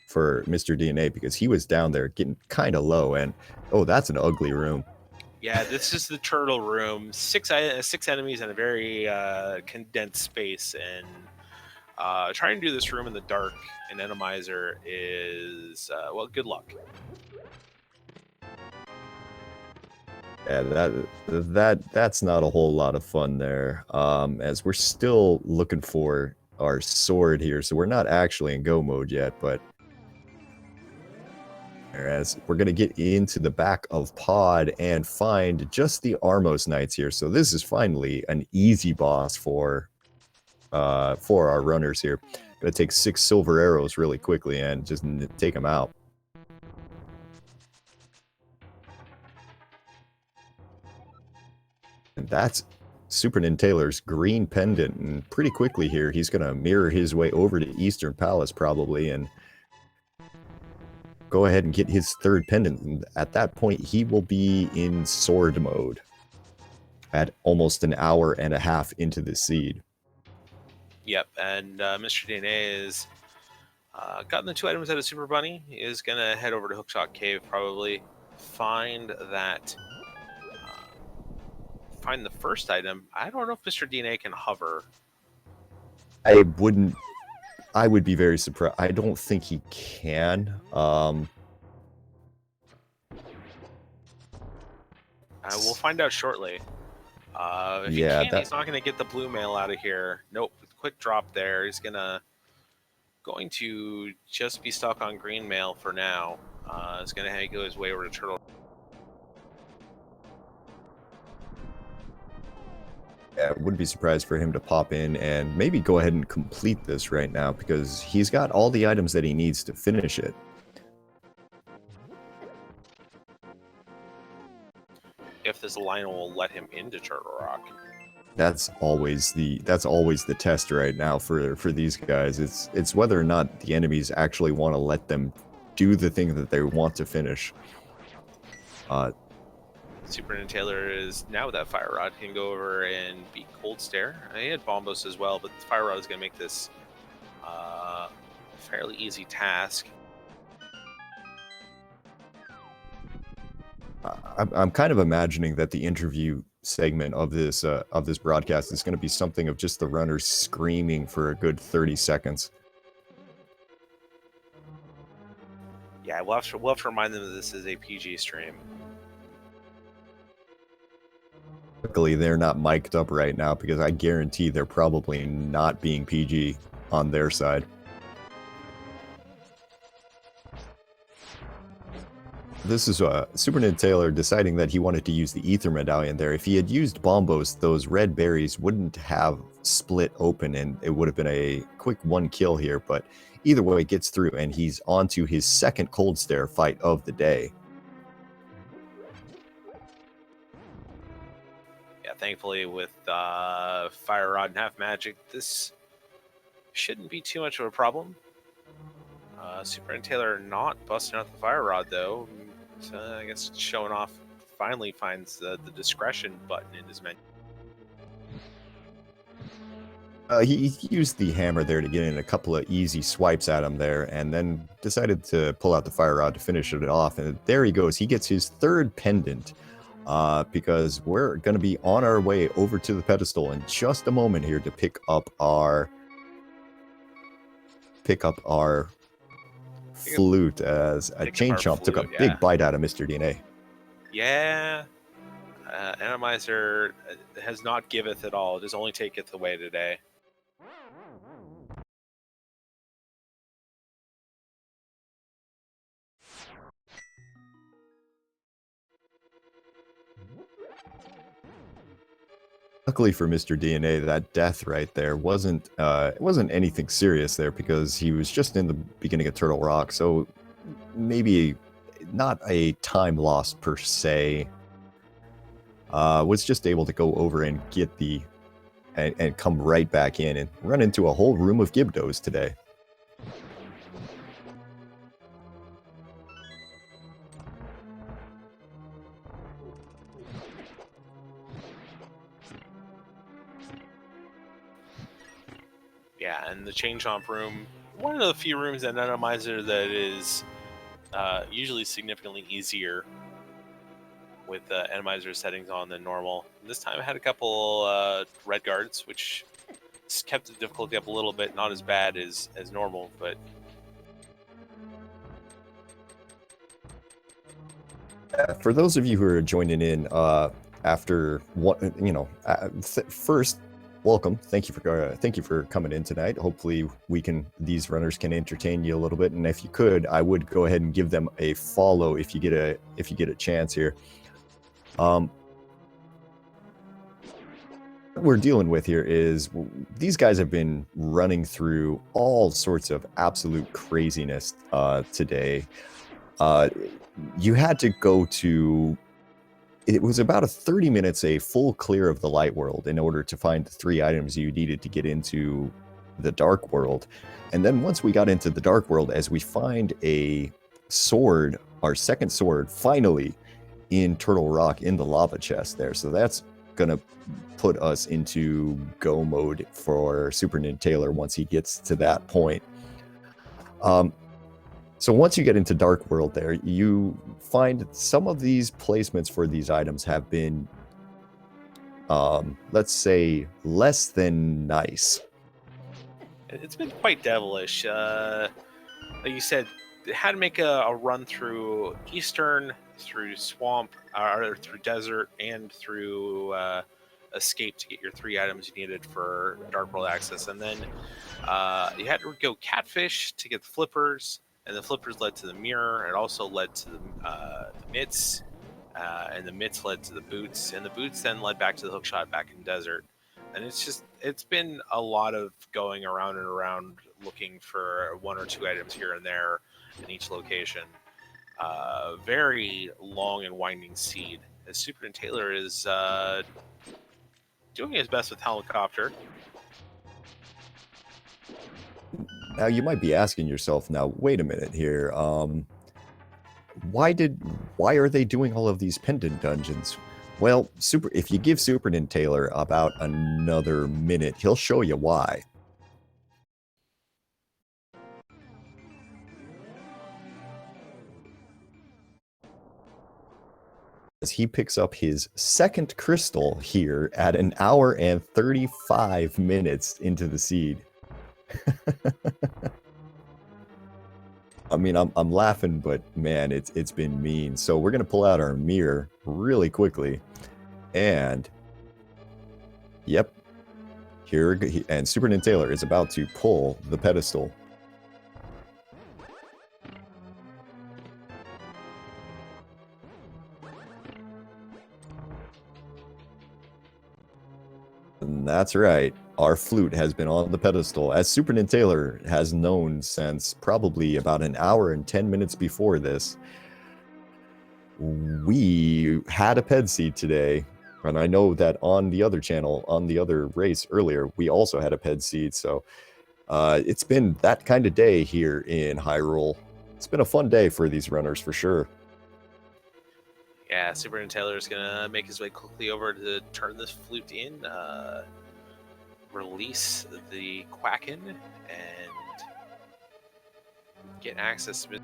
Mr. DNA, because he was down there getting kind of low, and oh, that's an ugly room. Yeah, this is the turtle room. 6 enemies in a very condensed space, and trying to do this room in the dark in Randomizer is well, good luck. Yeah, that's not a whole lot of fun there. As we're still looking for our sword here, so we're not actually in go mode yet, but whereas we're going to get into the back of Pod and find just the Armos Knights here. So this is finally an easy boss for our runners here. Going to take 6 silver arrows really quickly and just take them out. And that's SuperNinTaylor's green pendant, and pretty quickly here he's going to mirror his way over to Eastern Palace probably, and go ahead and get his 3rd pendant, and at that point he will be in sword mode at almost an hour and a half into the seed. Yep, and Mr. DNA is gotten the 2 items out of Super Bunny. He is gonna head over to Hookshot Cave, probably find that. Find the first item. I don't know if Mr. DNA can hover. I would be very surprised. I don't think he can. We'll find out shortly. If he Yeah, can, he's not going to get the blue mail out of here. Nope, quick drop there. He's going to just be stuck on green mail for now. He's going to go his way over to Turtle. Yeah, I wouldn't be surprised for him to pop in and maybe go ahead and complete this right now because he's got all the items that he needs to finish it. If this line will let him into Turtle Rock. That's always the test right now for these guys. It's whether or not the enemies actually want to let them do the thing that they want to finish. SuperNinTaylor is now with that Fire Rod, can go over and beat Cold Stare. He had Bombos as well, but the Fire Rod is going to make this fairly easy task. I'm kind of imagining that the interview segment of this broadcast is going to be something of just the runners screaming for a good 30 seconds. Yeah, we'll have to remind them that this is a PG stream. Luckily, they're not mic'd up right now because I guarantee they're probably not being PG on their side. This is SuperNinTaylor deciding that he wanted to use the Ether Medallion there. If he had used Bombos, those red berries wouldn't have split open and it would have been a quick 1 kill here. But either way, it gets through and he's on to his second Cold Stare fight of the day. Yeah, thankfully with Fire Rod and Half Magic, this shouldn't be too much of a problem. SuperNinTaylor not busting out the Fire Rod though. So I guess showing off finally finds the discretion button in his menu. He used the hammer there to get in a couple of easy swipes at him there, and then decided to pull out the Fire Rod to finish it off. And there he goes. He gets his third pendant, because we're going to be on our way over to the pedestal in just a moment here to pick up our flute as a Chain Chomp took a big bite out of Mr. DNA. Yeah. Randomizer has not giveth at all. It is only taketh away today. Luckily for Mr. DNA, that death right there wasn't anything serious there because he was just in the beginning of Turtle Rock, so maybe not a time loss per se. Was just able to go over and get and come right back in and run into a whole room of Gibdos today. Yeah, and the Chain Chomp room, one of the few rooms in Randomizer that is usually significantly easier with Randomizer settings on than normal. This time I had a couple red guards, which kept the difficulty up a little bit, not as bad as normal, but for those of you who are joining in after what first, welcome. Thank you for coming in tonight. Hopefully these runners can entertain you a little bit, and if you could, I would go ahead and give them a follow if you get a chance here. What we're dealing with here is these guys have been running through all sorts of absolute craziness today. You had to go to, it was about 30 minutes, a full clear of the light world in order to find the 3 items you needed to get into the dark world. And then once we got into the dark world, as we find a sword, our second sword, finally in Turtle Rock in the lava chest there. So that's gonna put us into go mode for SuperNinTaylor once he gets to that point. So once you get into Dark World there, you find some of these placements for these items have been, let's say, less than nice. It's been quite devilish. Like you said, they had to make a run through Eastern, through Swamp, or through Desert, and through Escape to get your 3 items you needed for Dark World access. And then you had to go Catfish to get the Flippers, and the Flippers led to the Mirror. It also led to the Mitts, and the Mitts led to the Boots, and the Boots then led back to the Hookshot back in Desert. And it's been a lot of going around and around looking for 1 or 2 items here and there in each location. Very long and winding seed, as SuperNinTaylor is doing his best with Helicopter. Now you might be asking yourself, now wait a minute here, why are they doing all of these pendant dungeons? Well, if you give SuperNinTaylor about another minute, he'll show you why. As he picks up his second crystal here at 1 hour and 35 minutes into the seed. I mean, I'm laughing, but man, it's been mean. So we're gonna pull out our mirror really quickly, and yep, and SuperNinTaylor is about to pull the pedestal. And that's right. Our flute has been on the pedestal, as SuperNinTaylor has known since probably about 1 hour and 10 minutes before this. We had a ped seed today, and I know that on the other channel, on the other race earlier, we also had a ped seed, so it's been that kind of day here in Hyrule. It's been a fun day for these runners, for sure. Yeah, SuperNinTaylor is going to make his way quickly over to turn this flute in, release the Quacken, and get access to...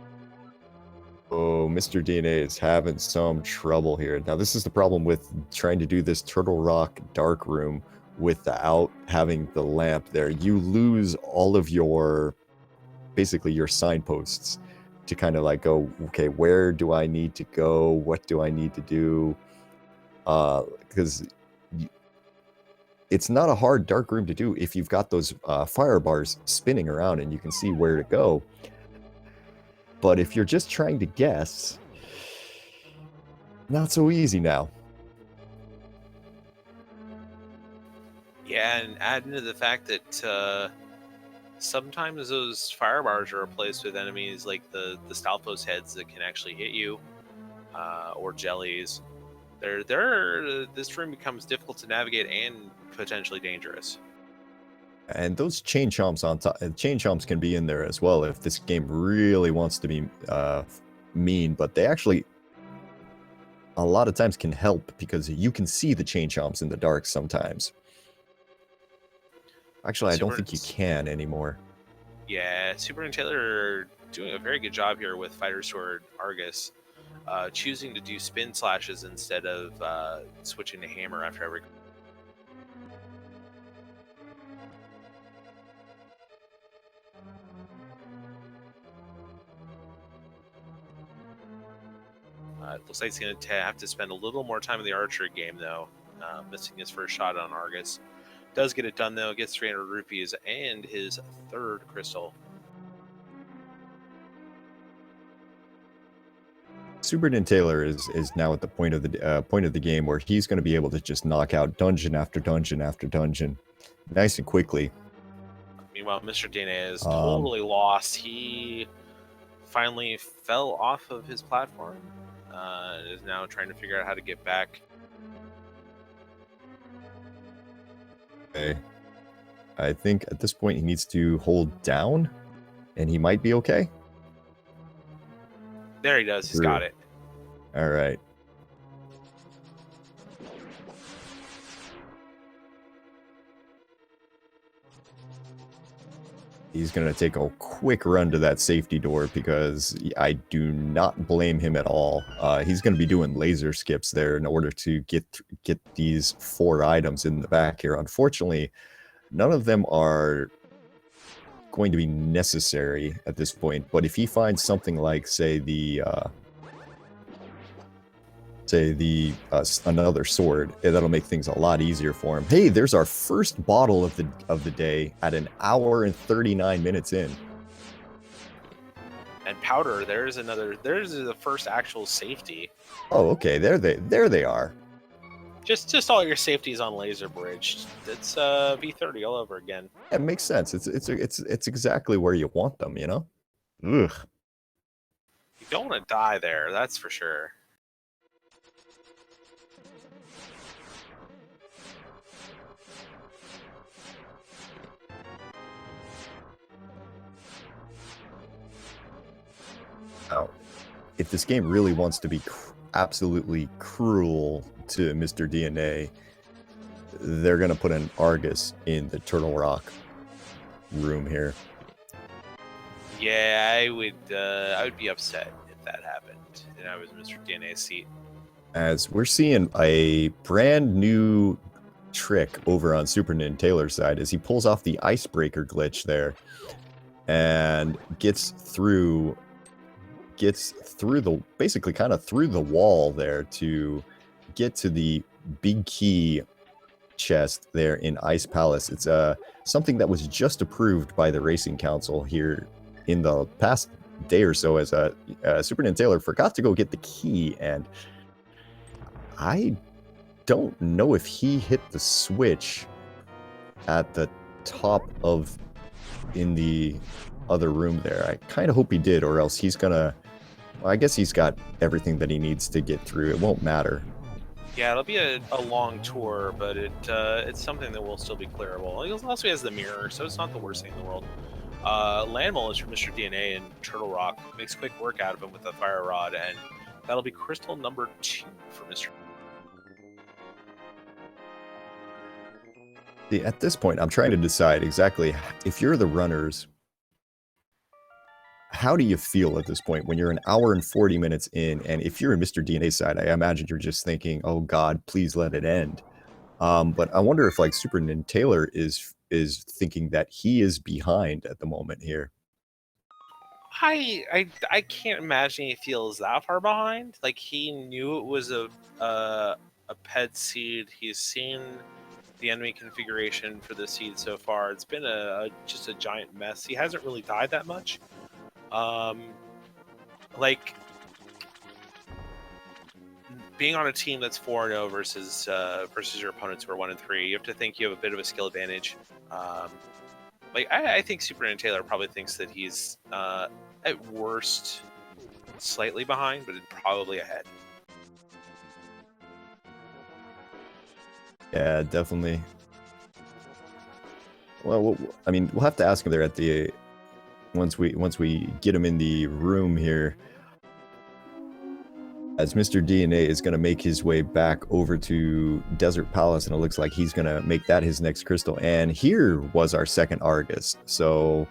Oh, Mr. DNA is having some trouble here. Now, this is the problem with trying to do this Turtle Rock Dark Room without having the lamp there. You lose all of your, basically your signposts to kind of like go, okay, where do I need to go? What do I need to do? Because it's not a hard dark room to do if you've got those fire bars spinning around and you can see where to go. But if you're just trying to guess, not so easy now. Yeah, and add into the fact that sometimes those fire bars are replaced with enemies like the Stalfos heads that can actually hit you, or jellies. This room becomes difficult to navigate and potentially dangerous. And those chain chomps on top, chain chomps can be in there as well if this game really wants to be mean, but they actually a lot of times can help because you can see the chain chomps in the dark sometimes. Actually, I don't think you can anymore. Yeah, SuperNinTaylor are doing a very good job here with Fighter Sword Argus, choosing to do spin slashes instead of switching to hammer after every... It looks like he's going to have to spend a little more time in the archery game, though, missing his first shot on Argus. Does get it done, though. Gets 300 rupees and his 3rd crystal. SuperNinTaylor is now at the point of the game where he's going to be able to just knock out dungeon after dungeon after dungeon, nice and quickly. Meanwhile, Mr. Dana is totally lost. He finally fell off of his platform. Is now trying to figure out how to get back. Okay. I think at this point he needs to hold down, and he might be okay. There he does. He's got it. All right. He's going to take a quick run to that safety door because I do not blame him at all. He's going to be doing laser skips there in order to get these 4 items in the back here. Unfortunately, none of them are going to be necessary at this point, but if he finds something like, say, another sword, that'll make things a lot easier for him. Hey, there's our first bottle of the day at 1 hour and 39 minutes in. And powder, there's the first actual safety. Oh, okay, there they are. Just all your safeties on Laser Bridge. It's V30 all over again. It makes sense. It's exactly where you want them, you know? Ugh. You don't want to die there, that's for sure. Now, if this game really wants to be absolutely cruel to Mr. DNA, they're gonna put an Argus in the Turtle Rock room here. Yeah, I would be upset if that happened and I was Mr. DNA's seat. As we're seeing a brand new trick over on SuperNinTaylor's side as he pulls off the icebreaker glitch there and gets through the basically kind of through the wall there to get to the big key chest there in Ice Palace. It's something that was just approved by the Racing Council here in the past day or so, as SuperNinTaylor forgot to go get the key, and I don't know if he hit the switch at the top of in the other room there. I kind of hope he did, or else he's gonna, well, I guess he's got everything that he needs to get through. It won't matter. Yeah, it'll be a long tour, but it's something that will still be clearable. He also has the mirror, so it's not the worst thing in the world. Landmole is from Mr. DNA, and Turtle Rock makes quick work out of him with the fire rod, and that'll be crystal number 2 for Mr. See, at this point, I'm trying to decide exactly, if you're the runners, how do you feel at this point when you're 1 hour and 40 minutes in? And if you're in Mr. DNA's side, I imagine you're just thinking, oh God, please let it end. But I wonder if like SuperNinTaylor is thinking that he is behind at the moment here. I can't imagine he feels that far behind. Like, he knew it was a ped seed. He's seen the enemy configuration for the seed so far. It's been just a giant mess. He hasn't really died that much. Like, being on a team that's 4-0 versus your opponents who are 1-3, you have to think you have a bit of a skill advantage. Like, I think SuperNinTaylor probably thinks that he's at worst slightly behind, but probably ahead. Yeah, definitely. Well, I mean, we'll have to ask him there at the once we get him in the room here, as Mr. DNA is going to make his way back over to Desert Palace, and it looks like he's going to make that his next crystal. And here was our second Argus. So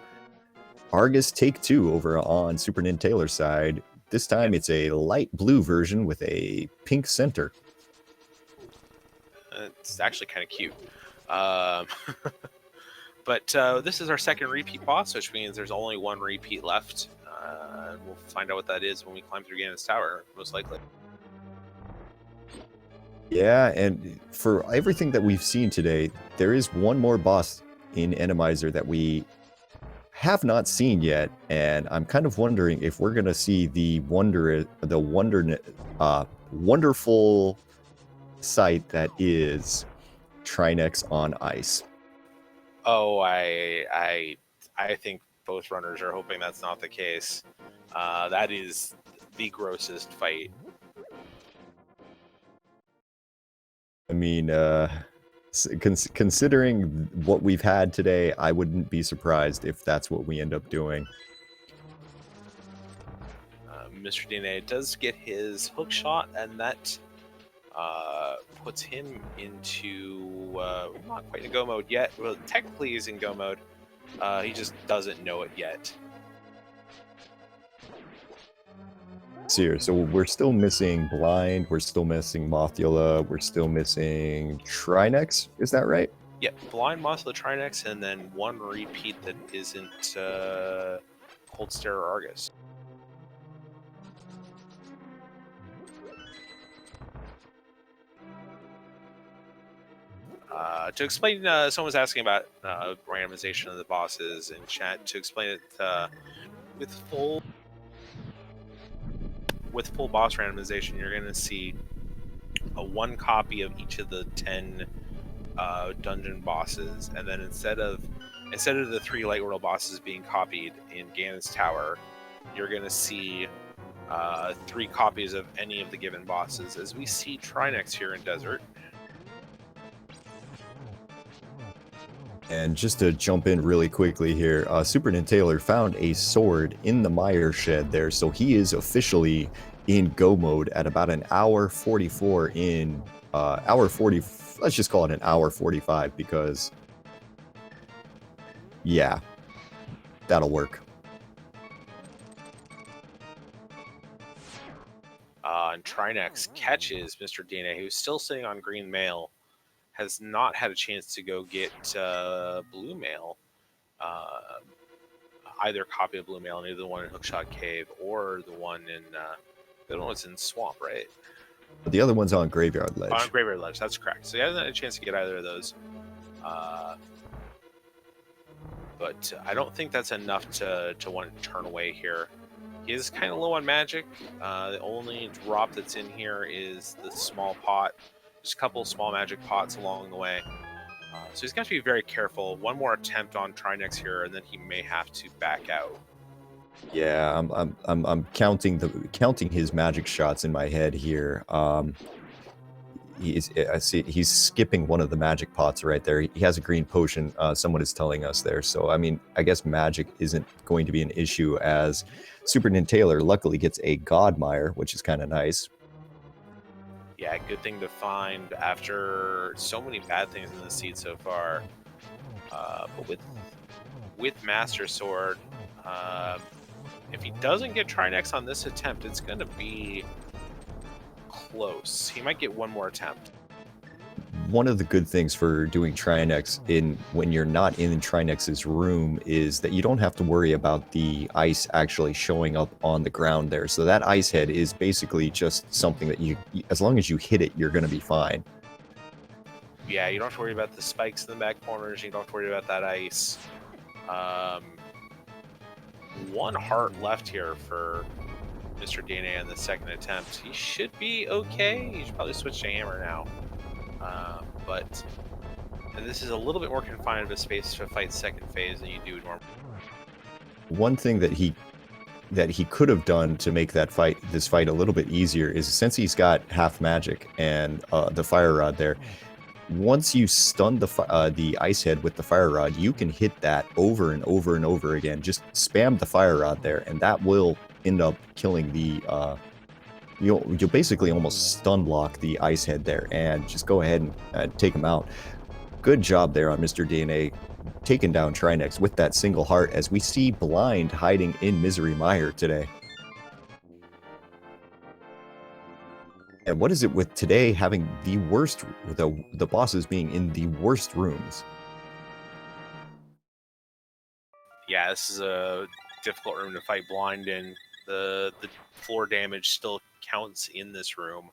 Argus take 2 over on SuperNinTaylor's side. This time it's a light blue version with a pink center. It's actually kind of cute. But this is our second repeat boss, which means there's only 1 repeat left. We'll find out what that is when we climb through Ganon's Tower, most likely. Yeah, and for everything that we've seen today, there is one more boss in Randomizer that we have not seen yet, and I'm kind of wondering if we're gonna see the wonderful sight that is Trinex on ice. Oh, I think both runners are hoping that's not the case. That is the grossest fight. I mean, considering what we've had today, I wouldn't be surprised if that's what we end up doing. Mr. DNA does get his hook shot, and that puts him into not quite in go mode yet. Well, technically he's in go mode. He just doesn't know it yet. Here, so we're still missing Blind, we're still missing Mothula, we're still missing Trinex, is that right? Yeah, Blind, Mothula, Trinex, and then one repeat that isn't Cold Stare or Argus. To explain, someone was asking about randomization of the bosses in chat. To explain it, with full boss randomization, you're going to see a one copy of each of the 10 dungeon bosses, and then instead of the 3 Light World bosses being copied in Ganon's Tower, you're going to see 3 copies of any of the given bosses, as we see Trinex here in Desert. And just to jump in really quickly here, SuperNinTaylor found a sword in the mire shed there, so he is officially in go mode at about an hour 44 in, hour 40, let's just call it an hour 45, because, yeah, that'll work. And Trinex catches Mr. DNA, who's still sitting on green mail, has not had a chance to go get blue mail, either copy of blue mail, either the one in Hookshot Cave or the one in the other one was in Swamp, right? The other one's on Graveyard Ledge. On Graveyard Ledge, that's correct. So he hasn't had a chance to get either of those. But I don't think that's enough to want to turn away here. He is kind of low on magic. The only drop that's in here is the small pot. Just a couple small magic pots along the way. So he's got to be very careful. One more attempt on Trinex here, and then he may have to back out. Yeah, I'm counting his magic shots in my head here. I see he's skipping one of the magic pots right there. He has a green potion, someone is telling us there. So, I mean, I guess magic isn't going to be an issue, as SuperNinTaylor luckily gets a Godmire, which is kind of nice. Yeah, good thing to find after so many bad things in the seed so far. But with Master Sword, if he doesn't get Trinex on this attempt, it's going to be close. He might get one more attempt. One of the good things for doing Trinex when you're not in Trinex's room is that you don't have to worry about the ice actually showing up on the ground there. So that ice head is basically just something that as long as you hit it, you're going to be fine. Yeah, you don't have to worry about the spikes in the back corners. You don't have to worry about that ice. One heart left here for Mr. DNA on the second attempt. He should be okay. He should probably switch to hammer now. And this is a little bit more confined of a space to fight second phase than you do normally. One thing that he could have done to make this fight a little bit easier is, since he's got half magic and the fire rod there, once you stun the ice head with the fire rod, you can hit that over and over and over again. Just spam the fire rod there, and that will end up killing the you'll basically almost stun block the ice head there, and just go ahead and take him out. Good job there on Mr. DNA, taking down Trinex with that single heart, as we see Blind hiding in Misery Mire today. And what is it with today having the worst, the bosses being in the worst rooms? Yeah, this is a difficult room to fight Blind in. The floor damage still counts in this room,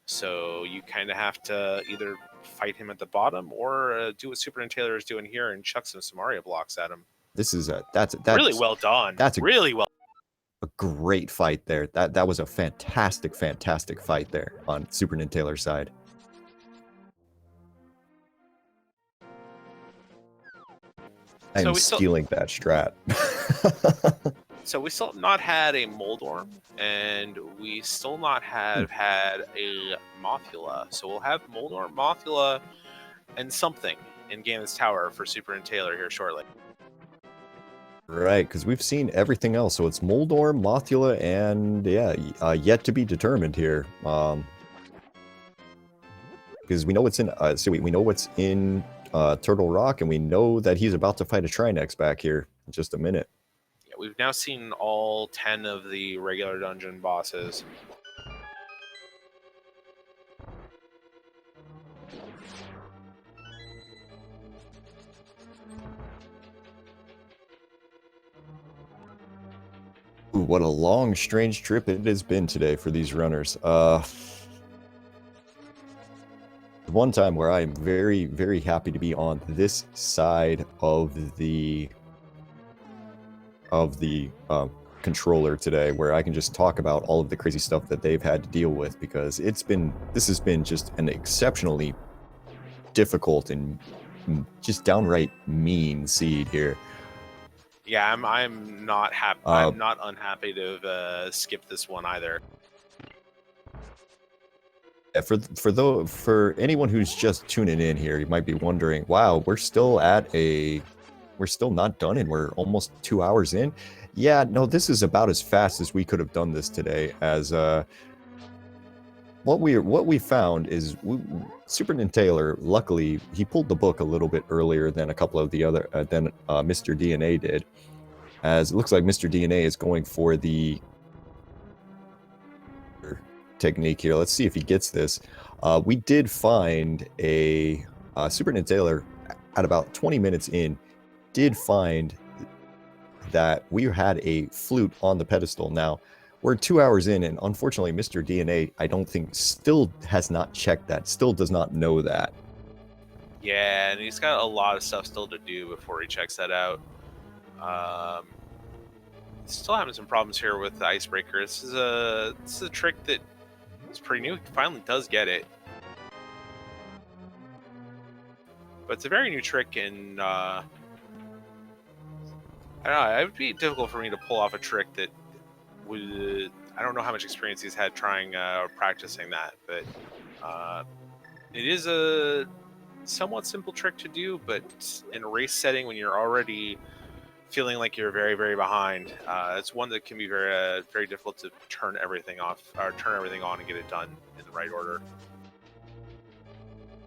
so you kind of have to either fight him at the bottom or do what SuperNinTaylor is doing here and chuck some Samaria blocks at him. This is that's really well done. That's really well. A great fight there. That was a fantastic fight there on SuperNinTaylor's side. I'm stealing that strat. So we still have not had a Moldorm, and we still not have had a Mothula. So we'll have Moldorm, Mothula, and something in Ganon's Tower for SuperNinTaylor here shortly. Right, because we've seen everything else. So it's Moldorm, Mothula, and yeah, yet to be determined here. Because we know what's in. We know what's in Turtle Rock, and we know that he's about to fight a Trinex back here in just a minute. Yeah, we've now seen all 10 of the regular dungeon bosses. Ooh, what a long, strange trip it has been today for these runners. One time where I'm very, very happy to be on this side of the controller today, where I can just talk about all of the crazy stuff that they've had to deal with, because this has been just an exceptionally difficult and just downright mean seed here. Yeah, I'm not happy. I'm not unhappy to have skipped this one either. For anyone who's just tuning in here, you might be wondering, wow, we're still not done and we're almost 2 hours in. Yeah, no, this is about as fast as we could have done this today. As what we found is SuperNinTaylor, luckily, he pulled the book a little bit earlier than a couple of the other than Mr. DNA did, as it looks like Mr. DNA is going for the technique here. Let's see if he gets this. We did find a SuperNinTaylor at about 20 minutes in, did find that we had a flute on the pedestal. Now, we're 2 hours in, and unfortunately, Mr. DNA, I don't think, still has not checked that, still does not know that. Yeah, and he's got a lot of stuff still to do before he checks that out. Still having some problems here with the icebreaker. This is a trick that is pretty new. He finally does get it. But it's a very new trick, and I don't know, it would be difficult for me to pull off a trick that would. I don't know how much experience he's had trying or practicing that, but it is a somewhat simple trick to do. But in a race setting, when you're already feeling like you're very, very behind, it's one that can be very, very difficult to turn everything off or turn everything on and get it done in the right order.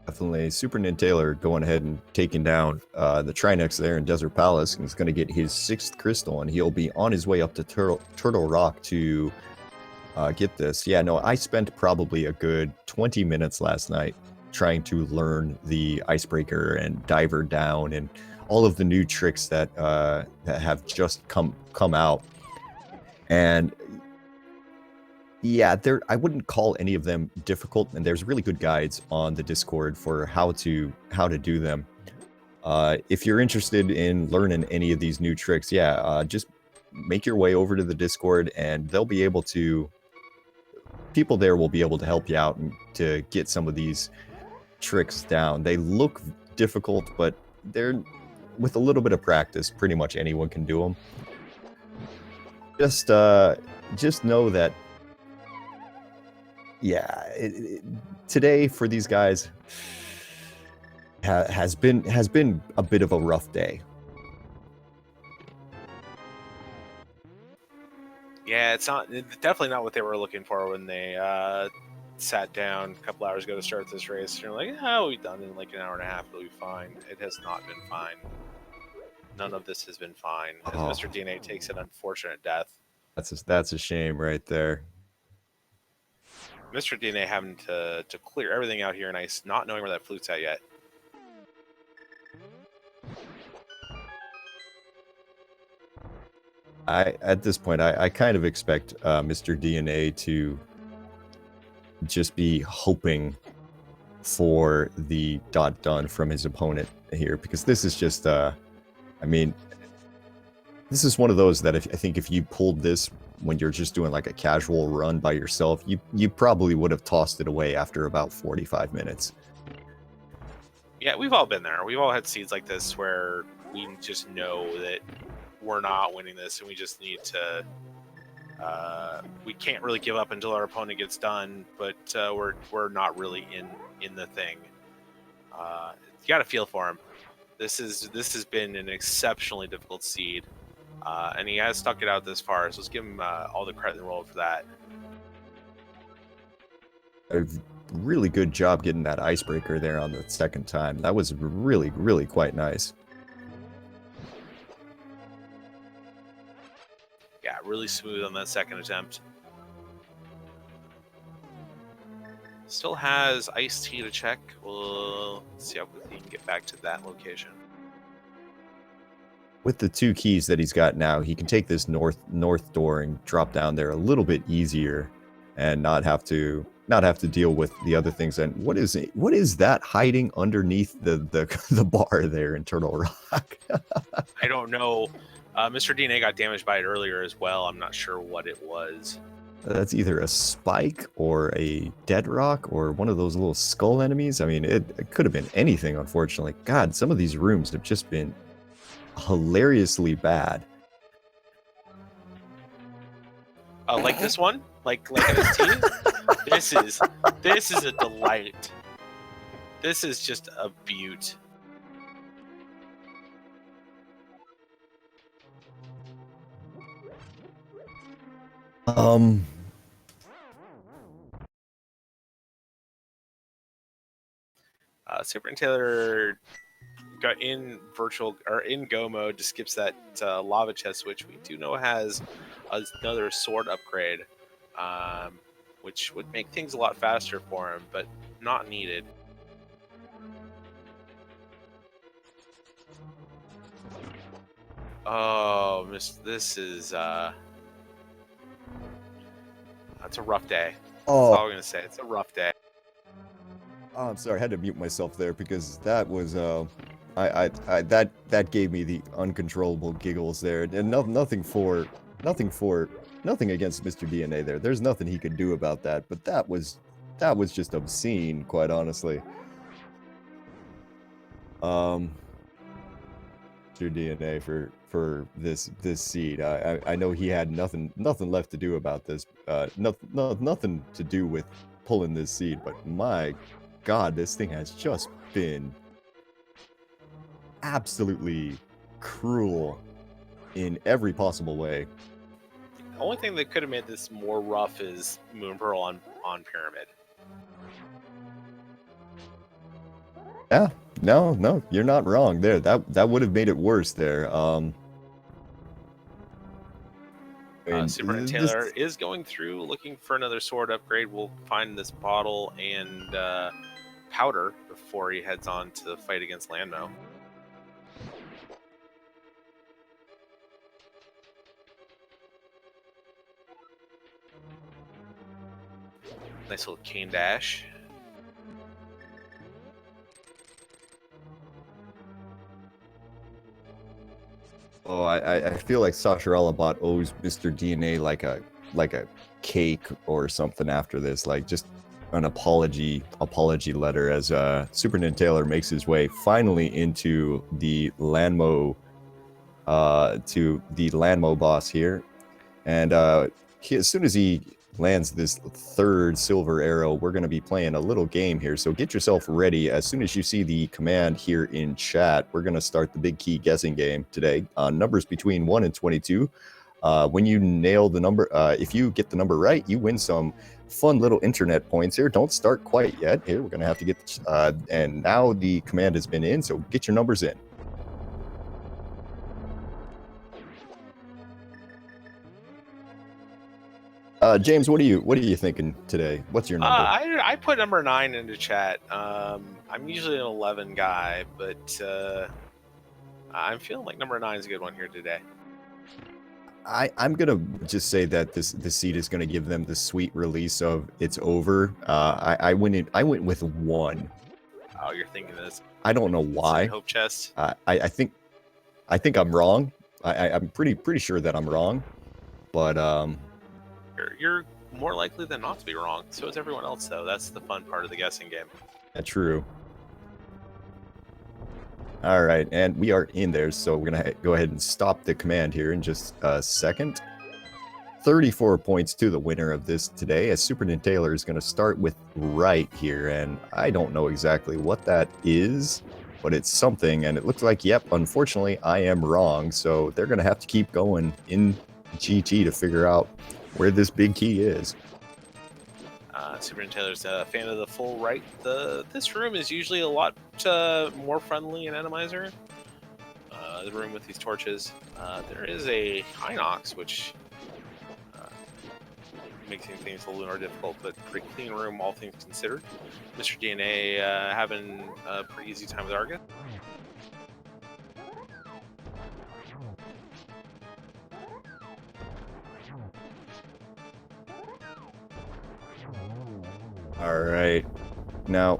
Definitely, SuperNinTaylor going ahead and taking down the Trinex there in Desert Palace, and he's going to get his 6th crystal, and he'll be on his way up to Turtle Rock to get this. Yeah, no, I spent probably a good 20 minutes last night trying to learn the icebreaker and diver down and all of the new tricks that have just come out. And yeah, I wouldn't call any of them difficult, and there's really good guides on the Discord for how to do them. If you're interested in learning any of these new tricks, yeah, just make your way over to the Discord, and they'll be able to. People there will be able to help you out and to get some of these tricks down. They look difficult, but they're, with a little bit of practice, pretty much anyone can do them. Just know that. Yeah, today for these guys has been a bit of a rough day. Yeah, it's definitely not what they were looking for when they sat down a couple hours ago to start this race. You're like, oh, we've done in like an hour and a half, it'll be fine. It has not been fine. None of this has been fine. As Mr. DNA takes an unfortunate death. That's a shame right there. Mr. DNA having to clear everything out here and ice, not knowing where that flute's at yet. At this point, I kind of expect Mr. DNA to just be hoping for the dot done from his opponent here, because this is just, I mean, this is one of those that I think if you pulled this when you're just doing like a casual run by yourself, you probably would have tossed it away after about 45 minutes. Yeah, we've all been there. We've all had seeds like this where we just know that we're not winning this, and we just need to. We can't really give up until our opponent gets done, but we're not really in the thing. You got to feel for him. This has been an exceptionally difficult seed, and he has stuck it out this far. So let's give him all the credit in the world for that. really good job getting that icebreaker there on the second time. That was really, really quite nice. Yeah, really smooth on that second attempt. Still has iced tea to check. We'll see how quickly he can get back to that location. With the 2 keys that he's got now, he can take this north door and drop down there a little bit easier, and not have to deal with the other things. And what is that hiding underneath the bar there in Turtle Rock? I don't know. Mr. DNA got damaged by it earlier as well. I'm not sure what it was. That's either a spike or a dead rock or one of those little skull enemies. I mean, it could have been anything, unfortunately. God, some of these rooms have just been hilariously bad. Like this one? Like NST? This is a delight. This is just a beaut. SuperNinTaylor got in virtual or in go mode, just skips that lava chest, which we do know has another sword upgrade, which would make things a lot faster for him, but not needed. Oh, this is that's a rough day. Oh, That's all I'm gonna say. It's a rough day. Oh, I'm sorry, I had to mute myself there because that was that gave me the uncontrollable giggles there, and nothing against Mr. DNA there. There's nothing he could do about that, but that was just obscene, quite honestly. Mr. DNA for this seed. I know he had nothing left to do about this. Nothing to do with pulling this seed, but my God, this thing has just been absolutely cruel in every possible way. The only thing that could have made this more rough is Moon Pearl on Pyramid. Yeah, no, you're not wrong there. That would have made it worse there. SuperNinTaylor is going through looking for another sword upgrade. We'll find this bottle and powder before he heads on to the fight against Landmo. Nice little cane dash. Oh, I feel like Sasha Alabot owes Mr. DNA like a cake or something after this, like just an apology letter as SuperNinTaylor makes his way finally into the Landmo boss here, and as soon as he lands this third silver arrow, we're going to be playing a little game here, so get yourself ready. As soon as you see the command here in chat, we're going to start the big key guessing game today on numbers between 1 and 22. When you nail the number, if you get the number right, you win some fun little internet points here. Don't start quite yet. Here, we're going to have to get, and now the command has been in, so get your numbers in. James, what are you thinking today? What's your number? I put number 9 into chat. I'm usually an 11 guy, but I'm feeling like number 9 is a good one here today. I'm gonna just say that this seed is gonna give them the sweet release of it's over. I went with 1. Oh, you're thinking this? I don't know why. Hope chest. I think I'm wrong. I'm pretty sure that I'm wrong, but You're more likely than not to be wrong. So is everyone else, though. That's the fun part of the guessing game. That's true. All right, and we are in there, so we're going to go ahead and stop the command here in just a second. 34 points to the winner of this today, as SuperNinTaylor is going to start with right here, and I don't know exactly what that is, but it's something, and it looks like, yep, unfortunately, I am wrong, so they're going to have to keep going in GT to figure out where this big key is. SuperNinTaylor's a fan of the full right. This room is usually a lot more friendly in Randomizer. The room with these torches. There is a Hinox, which making things a little more difficult, but pretty clean room, all things considered. Mr. DNA having a pretty easy time with Argus. All right. Now,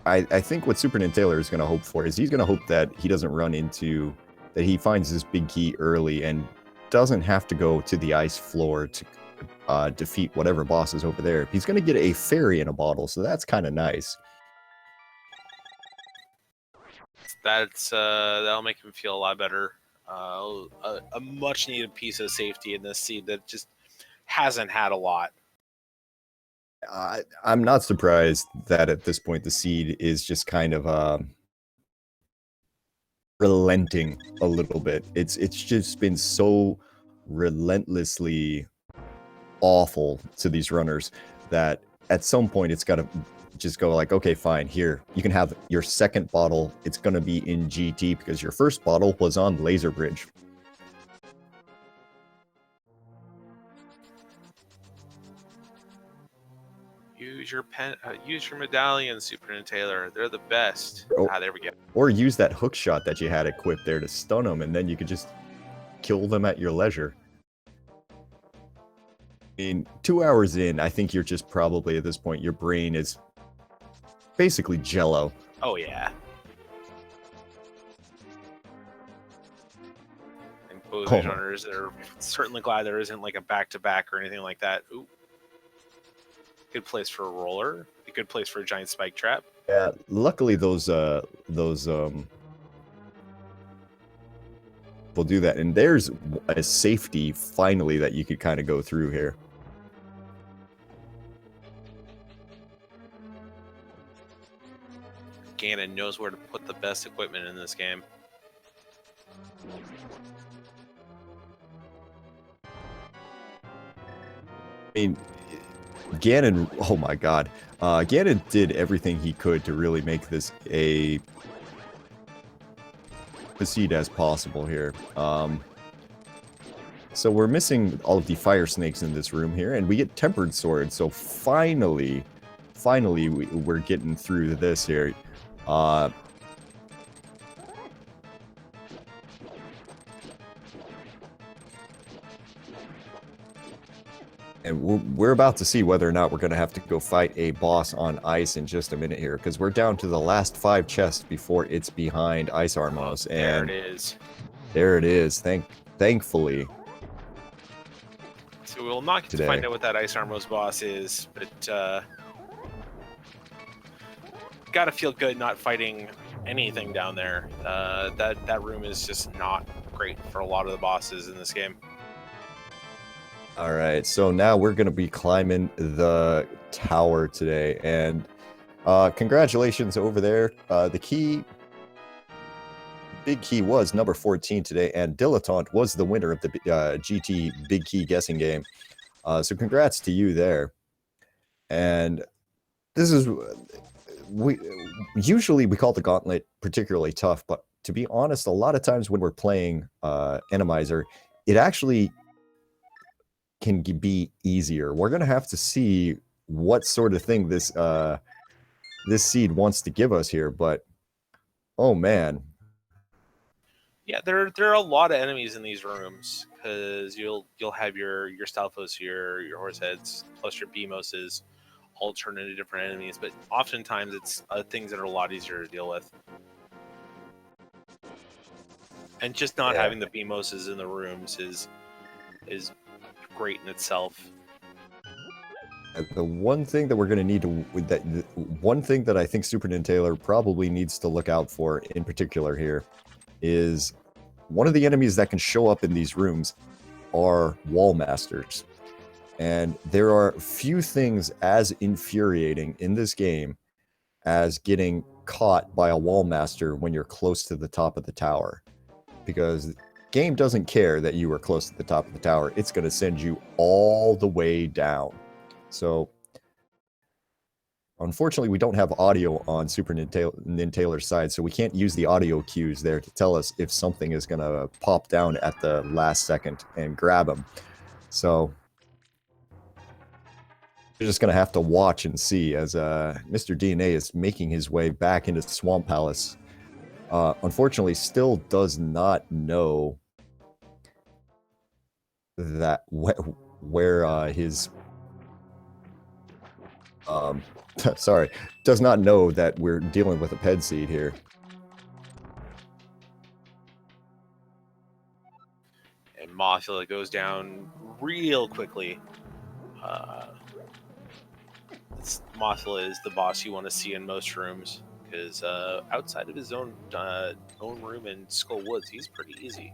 I think what SuperNinTaylor is going to hope for is he's going to hope that he doesn't run into, that he finds this big key early and doesn't have to go to the ice floor to defeat whatever boss is over there. He's going to get a fairy in a bottle, so that's kind of nice. That'll make him feel a lot better. A much needed piece of safety in this seed that just hasn't had a lot. I'm not surprised that at this point the seed is just kind of relenting a little bit. It's just been so relentlessly awful to these runners that at some point it's got to just go like, okay, fine, here, you can have your second bottle. It's going to be in GT because your first bottle was on Laser Bridge. Use your medallion, SuperNinTaylor. They're the best. Oh. There we go. Or use that hook shot that you had equipped there to stun them, and then you could just kill them at your leisure. I mean, 2 hours in, I think you're just probably at this point, your brain is basically jello. Oh, yeah. And both these runners are certainly glad there isn't like a back-to-back or anything like that. Ooh. Good place for a roller. A good place for a giant spike trap. Yeah, luckily those will do that. And there's a safety finally that you could kind of go through here. Ganon knows where to put the best equipment in this game. I mean, Ganon, oh my god. Ganon did everything he could to really make this a seed as possible here. So we're missing all of the fire snakes in this room here, and we get tempered swords. So finally we're getting through this here. And we're about to see whether or not we're going to have to go fight a boss on ice in just a minute here, because we're down to the last 5 chests before it's behind Ice Armos. And there it is. There it is. Thankfully. So we'll not get to find out what that Ice Armos boss is, but gotta feel good not fighting anything down there. That room is just not great for a lot of the bosses in this game. All right, so now we're going to be climbing the tower today, and congratulations over there. The big key was number 14 today, and Dilettante was the winner of the GT Big Key guessing game. So congrats to you there. And this is, usually we call the gauntlet particularly tough, but to be honest, a lot of times when we're playing Randomizer, it actually can be easier. We're gonna have to see what sort of thing this this seed wants to give us here, but oh man. Yeah, there are a lot of enemies in these rooms, because you'll have your Stalfos, your horse heads, plus your Beamoses, all turn into different enemies. But oftentimes it's things that are a lot easier to deal with. And just not having the Beamoses in the rooms is great in itself. The one thing that we're going to need to, one thing that I think SuperNinTaylor probably needs to look out for in particular here is one of the enemies that can show up in these rooms are wall masters. And there are few things as infuriating in this game as getting caught by a wall master when you're close to the top of the tower. Because game doesn't care that you are close to the top of the tower. It's going to send you all the way down. So unfortunately, we don't have audio on SuperNinTaylor's side, so we can't use the audio cues there to tell us if something is going to pop down at the last second and grab him. So you're just going to have to watch and see as Mr. DNA is making his way back into Swamp Palace. Unfortunately, still does not know that where his sorry, does not know that we're dealing with a ped seed here. And Mothula goes down real quickly. Mothula is the boss you want to see in most rooms, because outside of his own room in Skull Woods, he's pretty easy.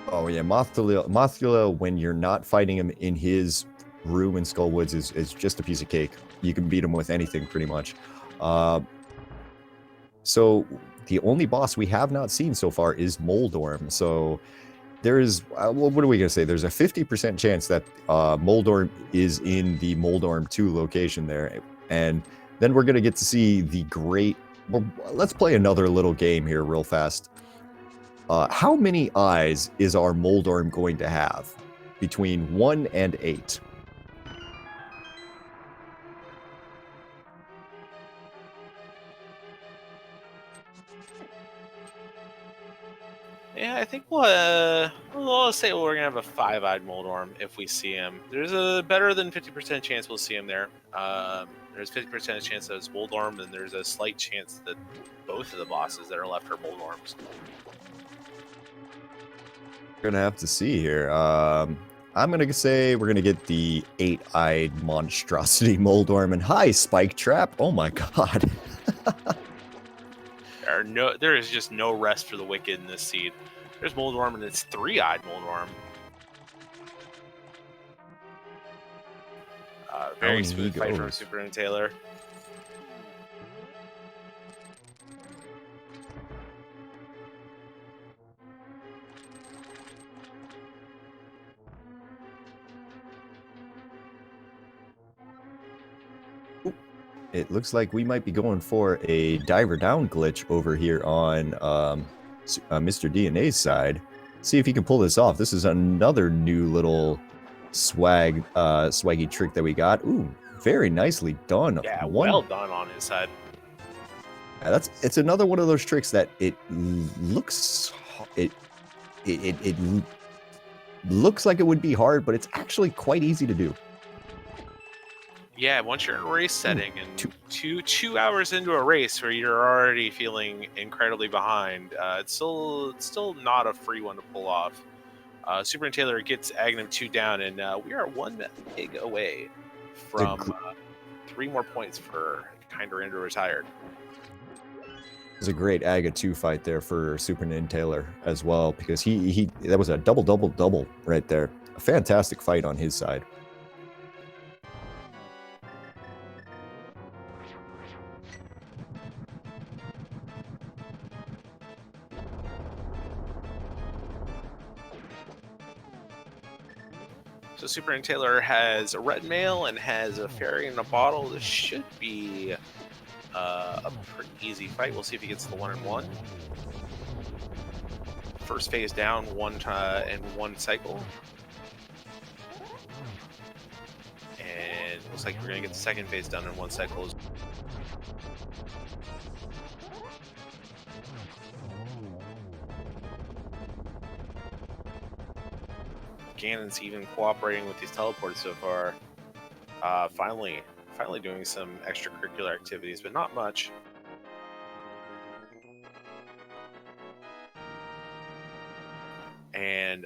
Oh yeah, Mothula, when you're not fighting him in his room in Skull Woods is just a piece of cake. You can beat him with anything pretty much. So the only boss we have not seen so far is Moldorm. So there is, what are we going to say? There's a 50% chance that Moldorm is in the Moldorm 2 location there. And then we're going to get to see the great, well, let's play another little game here real fast. How many eyes is our Moldorm going to have? Between 1 and 8. Yeah, I think we'll say we're gonna have a 5-eyed Moldorm if we see him. There's a better than 50% chance we'll see him there. There's 50% chance that it's Moldorm, and there's a slight chance that both of the bosses that are left are Moldorms. We're gonna have to see here. I'm gonna say we're gonna get the 8-eyed monstrosity Moldorm. And hi, Spike Trap. Oh my god. There is just no rest for the wicked in this seed. There's Moldorm, and it's 3-eyed Moldorm. Very smooth fight from SuperNinTaylor. It looks like we might be going for a diver down glitch over here on Mr. DNA's side. See if he can pull this off. This is another new little swaggy trick that we got. Ooh, very nicely done. Yeah, well done on his side. Yeah, it's another one of those tricks that it looks looks like it would be hard, but it's actually quite easy to do. Yeah, once you're in a race setting and two hours into a race where you're already feeling incredibly behind, it's still not a free one to pull off. SuperNinTaylor gets Agnum 2 down, and we are 1 pig away from 3 more points for Kinder Ender retired. It was a great Aga 2 fight there for SuperNinTaylor as well, because that was a double right there. A fantastic fight on his side. So SuperNinTaylor has a red mail and has a fairy in a bottle. This should be a pretty easy fight. We'll see if he gets the 1-1. First phase down, in one cycle. And looks like we're going to get the second phase done in 1 cycle. Ganon's even cooperating with these teleports so far. Finally doing some extracurricular activities, but not much. And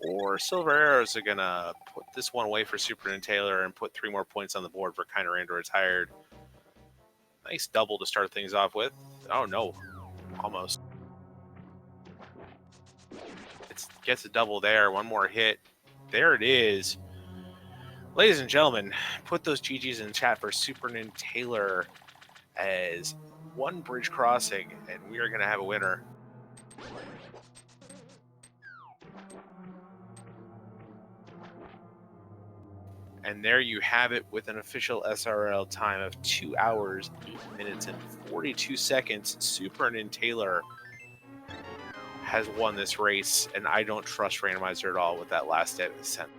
4 silver arrows are gonna put this one away for SuperNinTaylor and put 3 more points on the board for Kinder Ender retired. Nice double to start things off with. Oh no, almost. It gets a double there. 1 more hit. There it is. Ladies and gentlemen, put those GGs in chat for SuperNinTaylor as 1 bridge crossing, and we are going to have a winner. And there you have it with an official SRL time of 2 hours, 8 minutes, and 42 seconds. SuperNinTaylor has won this race, and I don't trust Randomizer at all with that last descent.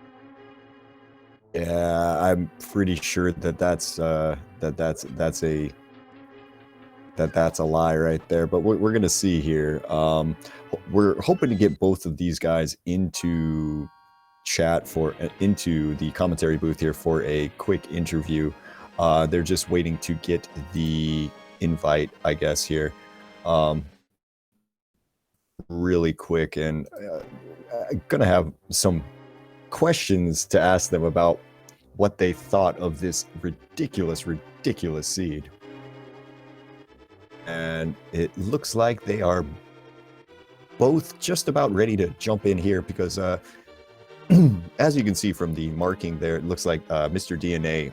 Yeah, I'm pretty sure that that's a lie right there. But we're gonna see here. We're hoping to get both of these guys into into the commentary booth here for a quick interview. They're just waiting to get the invite, I guess, here. Really quick, and I'm gonna have some questions to ask them about what they thought of this ridiculous seed. And it looks like they are both just about ready to jump in here because as you can see from the marking there, it looks like Mr. DNA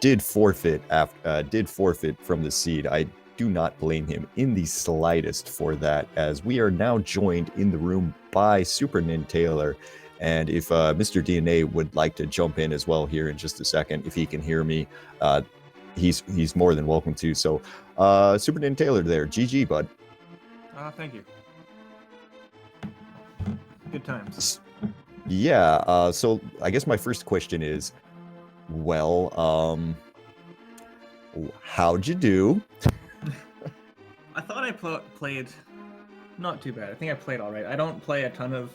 did forfeit from the seed. I do not blame him in the slightest for that, as we are now joined in the room by SuperNinTaylor. And if Mr. DNA would like to jump in as well here in just a second, if he can hear me, he's more than welcome to. So, SuperNinTaylor there, GG, bud. Thank you. Good times. Yeah. So I guess my first question is, well, how'd you do? I thought I played not too bad. I think I played all right. I don't play a ton of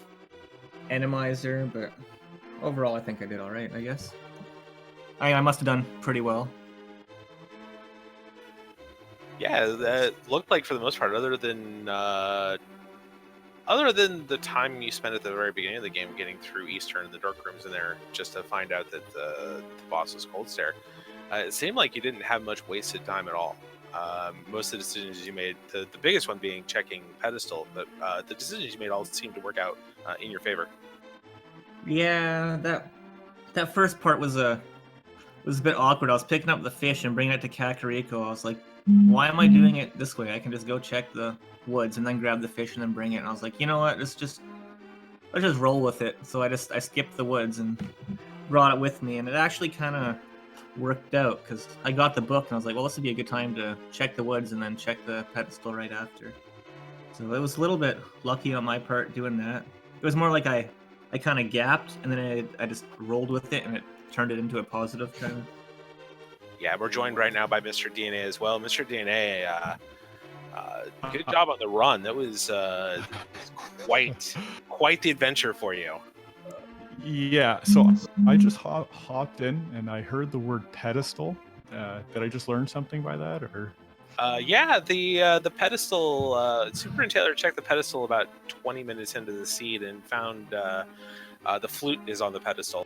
Randomizer, but overall I think I did all right, I guess. I must have done pretty well. Yeah, that looked like for the most part, other than the time you spent at the very beginning of the game getting through Eastern and the dark rooms in there just to find out that the boss was Cold Stare, it seemed like you didn't have much wasted time at all. Most of the decisions you made, the biggest one being checking pedestal, but the decisions you made all seemed to work out in your favor. Yeah, that first part was a bit awkward. I was picking up the fish and bringing it to Kakariko. I was like, why am I doing it this way? I can just go check the woods and then grab the fish and then bring it. And I was like, you know what? Let's just roll with it. So I skipped the woods and brought it with me, and it actually kind of worked out because I got the book and I was like, well, this would be a good time to check the woods and then check the pedestal right after. So it was a little bit lucky on my part doing that. It was more like I kind of gapped and then I just rolled with it and it turned it into a positive kind of. Yeah, we're joined right now by Mr. DNA as well. Mr. DNA, good job on the run. That was quite the adventure for you. Yeah, so I just hopped in and I heard the word pedestal. Did I just learn something by that, or? Yeah, the pedestal. SuperNinTaylor checked the pedestal about 20 minutes into the seed and found the flute is on the pedestal.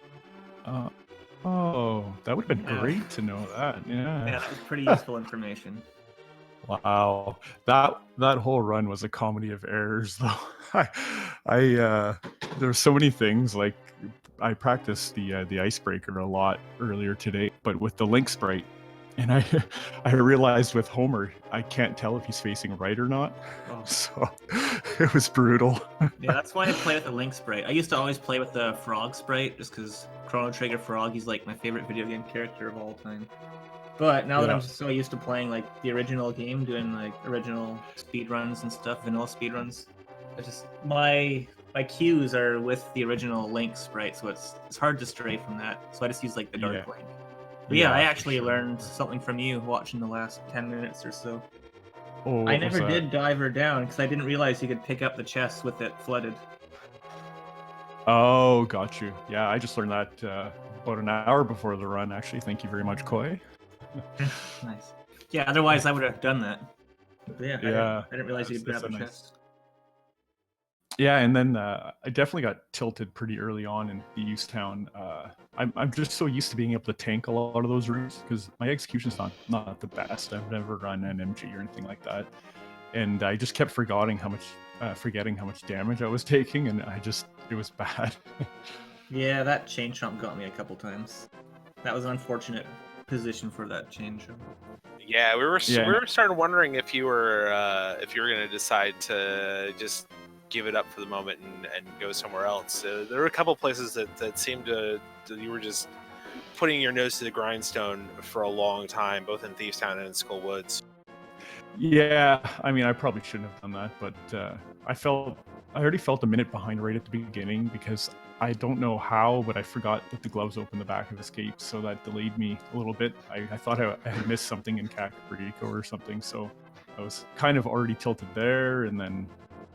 Oh, that would have been great to know that. Yeah, that was pretty useful information. Wow, that whole run was a comedy of errors, though. I there's so many things. Like, I practiced the icebreaker a lot earlier today, but with the Link sprite, and I realized with Homer, I can't tell if he's facing right or not. Oh. So it was brutal. Yeah, that's why I play with the Link sprite. I used to always play with the Frog sprite, just because Chrono Trigger Frog, he's like my favorite video game character of all time. But now that I'm so used to playing like the original game, doing like original speedruns and stuff, vanilla speedruns, it's just my cues are with the original Link sprite, so it's hard to stray from that. So I just use like the Dark Link. But yeah, I actually learned something from you watching the last 10 minutes or so. Oh, I never did dive her down because I didn't realize you could pick up the chest with it flooded. Oh, got you. Yeah, I just learned that about an hour before the run, actually. Thank you very much, Koi. Nice. Yeah, otherwise I would have done that. But yeah, I didn't realize you could grab the chest. Yeah, and then I definitely got tilted pretty early on in the East Town. I'm just so used to being able to tank a lot of those rooms because my execution's not the best. I've never run an MG or anything like that, and I just kept forgetting how much damage I was taking, and it was bad. Yeah, that chain chomp got me a couple times. That was an unfortunate position for that chain chomp. Yeah, we were starting wondering if you were going to decide to just give it up for the moment and go somewhere else. There were a couple places that seemed to you were just putting your nose to the grindstone for a long time, both in Thievestown and in Skull Woods. Yeah, I mean, I probably shouldn't have done that, but I already felt a minute behind right at the beginning because I don't know how, but I forgot that the gloves opened the back of escape, so that delayed me a little bit. I thought I had missed something in Kakariko or something, so I was kind of already tilted there, and then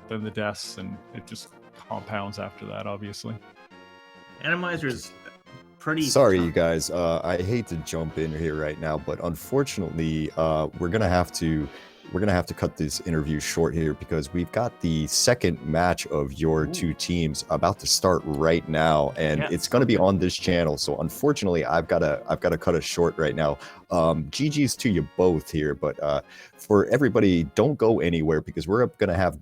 the deaths, and it just compounds after that, obviously. Randomizer's pretty Sorry, tough. you guys. I hate to jump in here right now, but unfortunately, we're gonna have to cut this interview short here because we've got the second match of your two teams about to start right now, and Yeah, it's gonna be okay. on this channel. So unfortunately, I've gotta cut it short right now. GG's to you both here, but for everybody, don't go anywhere because we're gonna have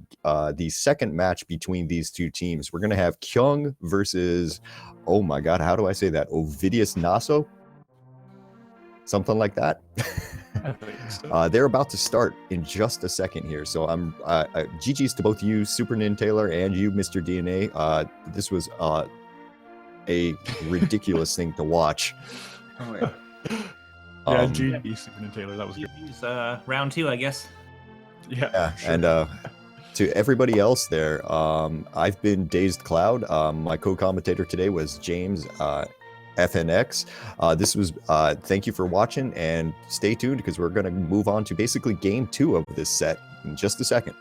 the second match between these two teams. We're gonna have Kyung versus, oh my god, how do I say that? Ovidius Naso? Something like that. I think so. They're about to start in just a second here. So I'm GG's to both you, SuperNinTaylor, and you, Mr. DNA. This was a ridiculous thing to watch. Oh, yeah. Yeah, GG, SuperNinTaylor, that was good. Use round 2, I guess. Yeah, sure. and to everybody else there, I've been Dazed Cloud. My co-commentator today was James FNX. This was thank you for watching, and stay tuned because we're going to move on to basically game 2 of this set in just a second.